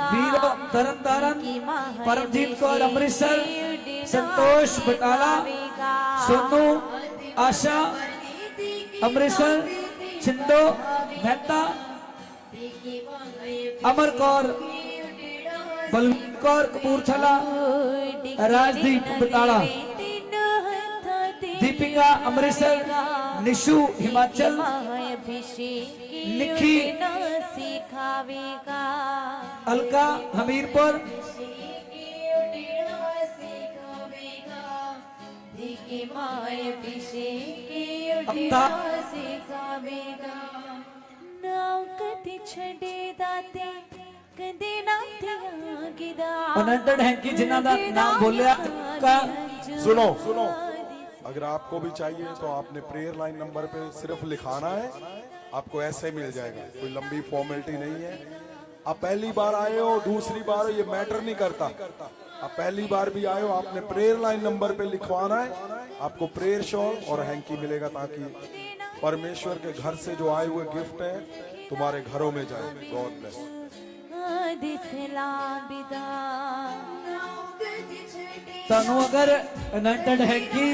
वीरो तरनतारन, परमजीत कौर अमृतसर, संतोष बटाला, सोनू, आशा अमृतसर, छिंदो मेहता, अमर कौर, बलवीर कौर कपूरथला, राजदीप बटाला, दीपिका अमृतसर, निशु हिमाचल, निखी अलका हमीरपुर, अनंतड हैंकी जिन्ना दा नाम बोलिया का सुनो सुनो, अगर आपको भी चाहिए तो आपने प्रेयर लाइन नंबर पे सिर्फ लिखाना है, आपको ऐसे मिल जाएगा, कोई लंबी फॉर्मेलिटी नहीं है। आप पहली बार आए हो दूसरी बार हो ये मैटर नहीं करता, आप पहली बार भी आए हो आपने प्रेयर लाइन नंबर पे लिखवाना है, आपको प्रेयर शॉल और हैंकी मिलेगा, ताकि परमेश्वर के घर से जो आए हुए गिफ्ट है तुम्हारे घरों में जाए। God bless. तानू अगर अनंतड हैंकी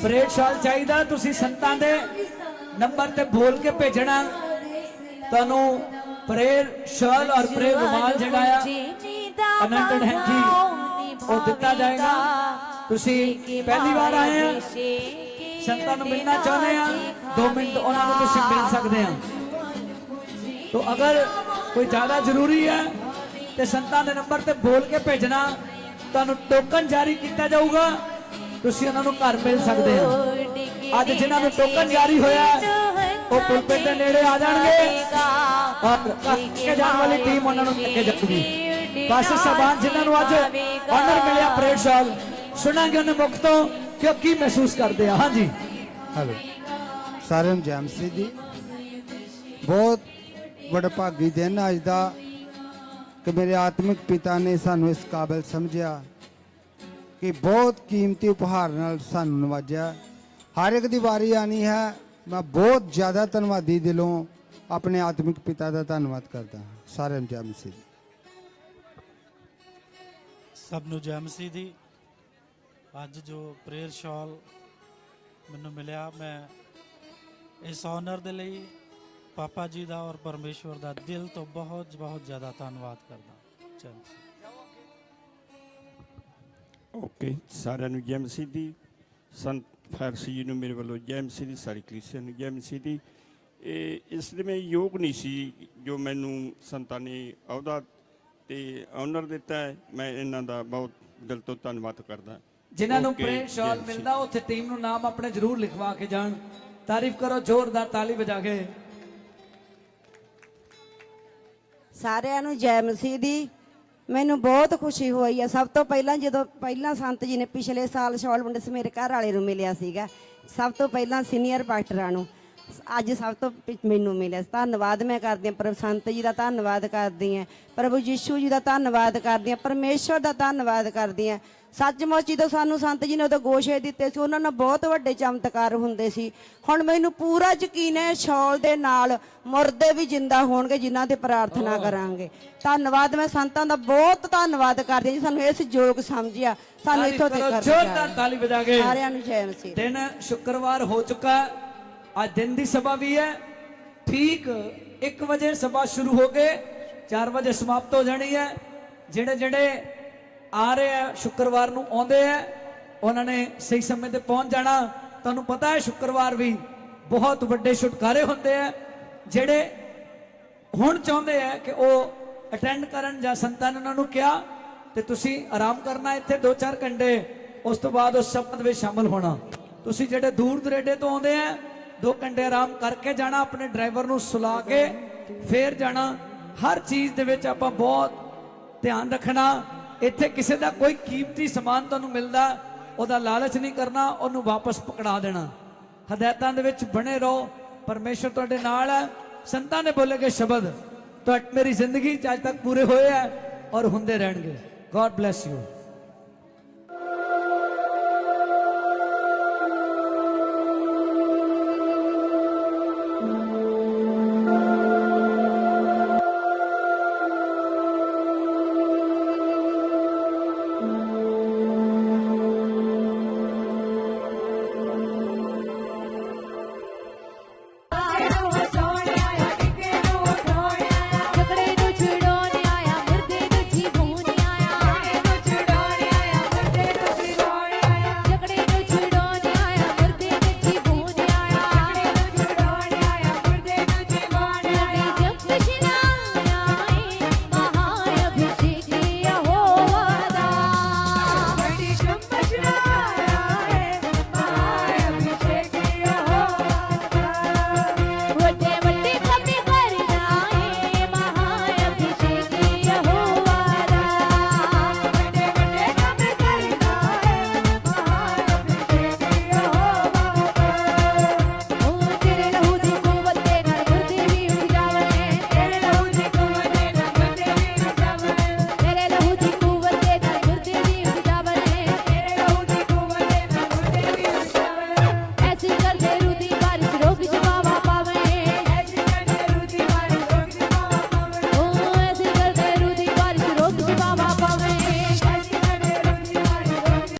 प्रेयर शॉल चाहिए तुसी संतां दे नंबर ते बोल के भेजना, तानू प्रेयर शॉल और प्रेयर रुमाल जगाया अनंतड हैंकी वो दिता जाएगा। तुसी पहली बार आए हैं, संतां नू मिलना चाहते हैं, 2 मिनट उन्होंने तुसी मिल सकते हैं। तो अगर कोई ज्यादा जरूरी है तो संतां दे नंबर ते बोल के भेजना, तुहानू टोकन जारी किया जाऊगा, तुसी उन्होंने घर मिल सकते हैं। अज जिन्होंने टोकन जारी होया वो पुलपिट के नेड़े आ जाएंगे और के जाने वाली टीम उन्होंने लेके जाएगी। बस साहबान जिन्होंने अज ऑनर मिलिया प्रेयर शॉल सुनांगे उन्हें मुख तो क्यों की महसूस करते हैं। हाँ जी हेलो सारे जैमसी जी, बहुत बड़ा भागी दिन अज का कि मेरे आत्मिक पिता ने सानू इस काबिल समझिया कि बहुत कीमती उपहार नाल सानू नवाजा। हर एक दी वारी आनी है, मैं बहुत ज़्यादा धन्नवादी दिलों अपने आत्मिक पिता का धन्नवाद करता हाँ। सारे जय मसीह जी। सबनू जय मसीह दी। अज जो प्रेयर शॉल मैनू मिलिया, मैं इस ऑनर दे लई ਪਾਪਾ ਜੀ ਦਾ ਔਰ ਪਰਮੇਸ਼ਵਰ ਦਾ ਦਿਲ ਤੋਂ ਬਹੁਤ ਬਹੁਤ ਜ਼ਿਆਦਾ ਧੰਨਵਾਦ ਕਰਦਾ। ਚਲ ਓਕੇ, ਸਾਰਿਆਂ ਨੂੰ ਜੈ ਮਸੀਹ ਦੀ। ਸੰਤ ਫਾਰਸੀ ਜੀ ਨੂੰ ਮੇਰੇ ਵੱਲੋਂ ਜੈ ਮਸੀਹ ਦੀ, ਸਾਰੀ ਕਲੀਸਿਆ ਨੂੰ ਜੈ ਮਸੀਹ ਦੀ। ਇਹ ਇਸ ਲਈ ਮੈਂ ਯੋਗ ਨਹੀਂ ਸੀ ਜੋ ਮੈਨੂੰ ਸੰਤਾਂ ਨੇ ਅਹੁਦਾ ਤੇ ਆਨਰ ਦਿੱਤਾ ਹੈ। ਮੈਂ ਇਹਨਾਂ ਦਾ ਬਹੁਤ ਦਿਲ ਤੋਂ ਧੰਨਵਾਦ ਕਰਦਾ। ਜਿਨ੍ਹਾਂ ਨੂੰ ਓਕੇ, ਪ੍ਰੇਮ ਸ਼ਾਲ ਜੈ ਮਸੀਹ। ਮਿਲਦਾ ਉੱਥੇ ਟੀਮ ਨੂੰ ਨਾਮ ਆਪਣੇ ਜ਼ਰੂਰ ਲਿਖਵਾ ਕੇ ਜਾਣ। ਤਾਰੀਫ ਕਰੋ ਜ਼ੋਰਦਾਰ ਤਾਲੀ ਵਜਾ ਕੇ। ਸਾਰਿਆਂ ਨੂੰ ਜੈ ਮਸੀਹ ਦੀ। ਮੈਨੂੰ ਬਹੁਤ ਖੁਸ਼ੀ ਹੋਈ ਹੈ। ਸਭ ਤੋਂ ਪਹਿਲਾਂ ਜਦੋਂ ਸੰਤ ਜੀ ਨੇ ਪਿਛਲੇ ਸਾਲ ਸ਼ਾਲ ਵੰਡੇ ਸੀ, ਮੇਰੇ ਘਰ ਵਾਲੇ ਨੂੰ ਮਿਲਿਆ ਸੀਗਾ। ਸਭ ਤੋਂ ਪਹਿਲਾਂ ਸੀਨੀਅਰ ਪਾਸਟਰਾਂ ਨੂੰ, ਅੱਜ ਸਭ ਤੋਂ ਮੈਨੂੰ ਮਿਲਿਆ। ਧੰਨਵਾਦ ਮੈਂ ਕਰਦੀ ਹਾਂ, ਪ੍ਰਭੂ ਸੰਤ ਜੀ ਦਾ ਧੰਨਵਾਦ ਕਰਦੀ ਹਾਂ, ਪ੍ਰਭੂ ਯੀਸ਼ੂ ਜੀ ਦਾ ਧੰਨਵਾਦ ਕਰਦੀ ਹਾਂ, ਪਰਮੇਸ਼ਵਰ ਦਾ ਧੰਨਵਾਦ ਕਰਦੀ ਹਾਂ। ਸੱਚਮੁੱਚ ਜਦੋਂ ਸਾਨੂੰ ਸੰਤ ਜੀ ਨੇ ਉਦੋਂ ਗੋਸ਼ੇ ਦਿੱਤੇ ਸੀ, ਉਹਨਾਂ ਨਾਲ ਬਹੁਤ ਵੱਡੇ ਚਮਤਕਾਰ ਹੁੰਦੇ ਸੀ। ਹੁਣ ਮੈਨੂੰ ਪੂਰਾ ਯਕੀਨ ਹੈ ਸ਼ਾਲ ਦੇ ਨਾਲ ਮੁਰਦੇ ਵੀ ਜਿੰਦਾ ਹੋਣਗੇ ਜਿਨ੍ਹਾਂ ਤੇ ਪ੍ਰਾਰਥਨਾ ਕਰਾਂਗੇ। ਧੰਨਵਾਦ, ਮੈਂ ਸੰਤਾਂ ਦਾ ਬਹੁਤ ਧੰਨਵਾਦ ਕਰਦੀ ਹਾਂ ਜੀ, ਸਾਨੂੰ ਇਸ ਯੋਗ ਸਮਝਿਆ, ਸਾਨੂੰ ਇੱਥੋਂ ਤੱਕ ਜ਼ੋਰਦਾਰ ਤਾਲੀ ਵਜਾ ਕੇ। ਸਾਰਿਆਂ ਨੂੰ ਜੈ ਮਸੀਹ। ਦਿਨ ਸ਼ੁੱਕਰਵਾਰ ਹੋ ਚੁੱਕਾ। ਅੱਜ ਦਿਨ ਦੀ ਸਭਾ ਵੀ ਹੈ। ਠੀਕ 1 ਵਜੇ ਸਭਾ ਸ਼ੁਰੂ ਹੋ ਕੇ 4 ਵਜੇ ਸਮਾਪਤ ਹੋ ਜਾਣੀ ਹੈ। ਜਿਹੜੇ ਆ ਰਹੇ ਆ ਸ਼ੁੱਕਰਵਾਰ ਨੂੰ ਆਉਂਦੇ ਆ, ਉਹਨਾਂ ਨੇ ਸਹੀ ਸਮੇਂ ਤੇ ਪਹੁੰਚ ਜਾਣਾ। ਤੁਹਾਨੂੰ ਪਤਾ ਹੈ ਸ਼ੁੱਕਰਵਾਰ ਵੀ ਬਹੁਤ ਵੱਡੇ ਛੁਟਕਾਰੇ ਹੁੰਦੇ ਆ। ਜਿਹੜੇ ਹੁਣ ਚਾਹੁੰਦੇ ਆ ਕਿ ਉਹ ਅਟੈਂਡ ਕਰਨ ਜਾਂ ਸੰਤਾਂ ਨੇ ਉਹਨਾਂ ਨੂੰ ਕਿਹਾ ਤੇ ਤੁਸੀਂ ਆਰਾਮ ਕਰਨਾ ਇੱਥੇ 2-4 ਘੰਟੇ, ਉਸ ਤੋਂ ਬਾਅਦ ਉਸ ਸ਼ਬਦ ਵਿੱਚ ਸ਼ਾਮਲ ਹੋਣਾ। ਤੁਸੀਂ ਜਿਹੜੇ ਦੂਰ ਦਰੇਡੇ ਤੋਂ ਆਉਂਦੇ ਆ 2 ਘੰਟੇ ਆਰਾਮ ਕਰਕੇ ਜਾਣਾ, ਆਪਣੇ ਡਰਾਈਵਰ ਨੂੰ ਸੁਲਾ ਕੇ ਫੇਰ ਜਾਣਾ। ਹਰ ਚੀਜ਼ ਦੇ ਵਿੱਚ ਆਪਾਂ ਬਹੁਤ ਧਿਆਨ ਰੱਖਣਾ। ਇੱਥੇ ਕਿਸੇ ਦਾ ਕੋਈ ਕੀਮਤੀ ਸਮਾਨ ਤੁਹਾਨੂੰ ਮਿਲਦਾ, ਉਹਦਾ ਲਾਲਚ ਨਹੀਂ ਕਰਨਾ, ਉਹਨੂੰ ਵਾਪਸ ਪਕੜਾ ਦੇਣਾ। ਹਦਾਇਤਾਂ ਦੇ ਵਿੱਚ ਬਣੇ ਰਹੋ। ਪਰਮੇਸ਼ਰ ਤੁਹਾਡੇ ਨਾਲ ਹੈ। ਸੰਤਾਂ ਨੇ ਬੋਲੇ ਕਿ ਸ਼ਬਦ ਤੁਹਾਡੀ ਮੇਰੀ ਜ਼ਿੰਦਗੀ 'ਚ ਅੱਜ ਤੱਕ ਪੂਰੇ ਹੋਏ ਹੈ ਔਰ ਹੁੰਦੇ ਰਹਿਣਗੇ। God bless you.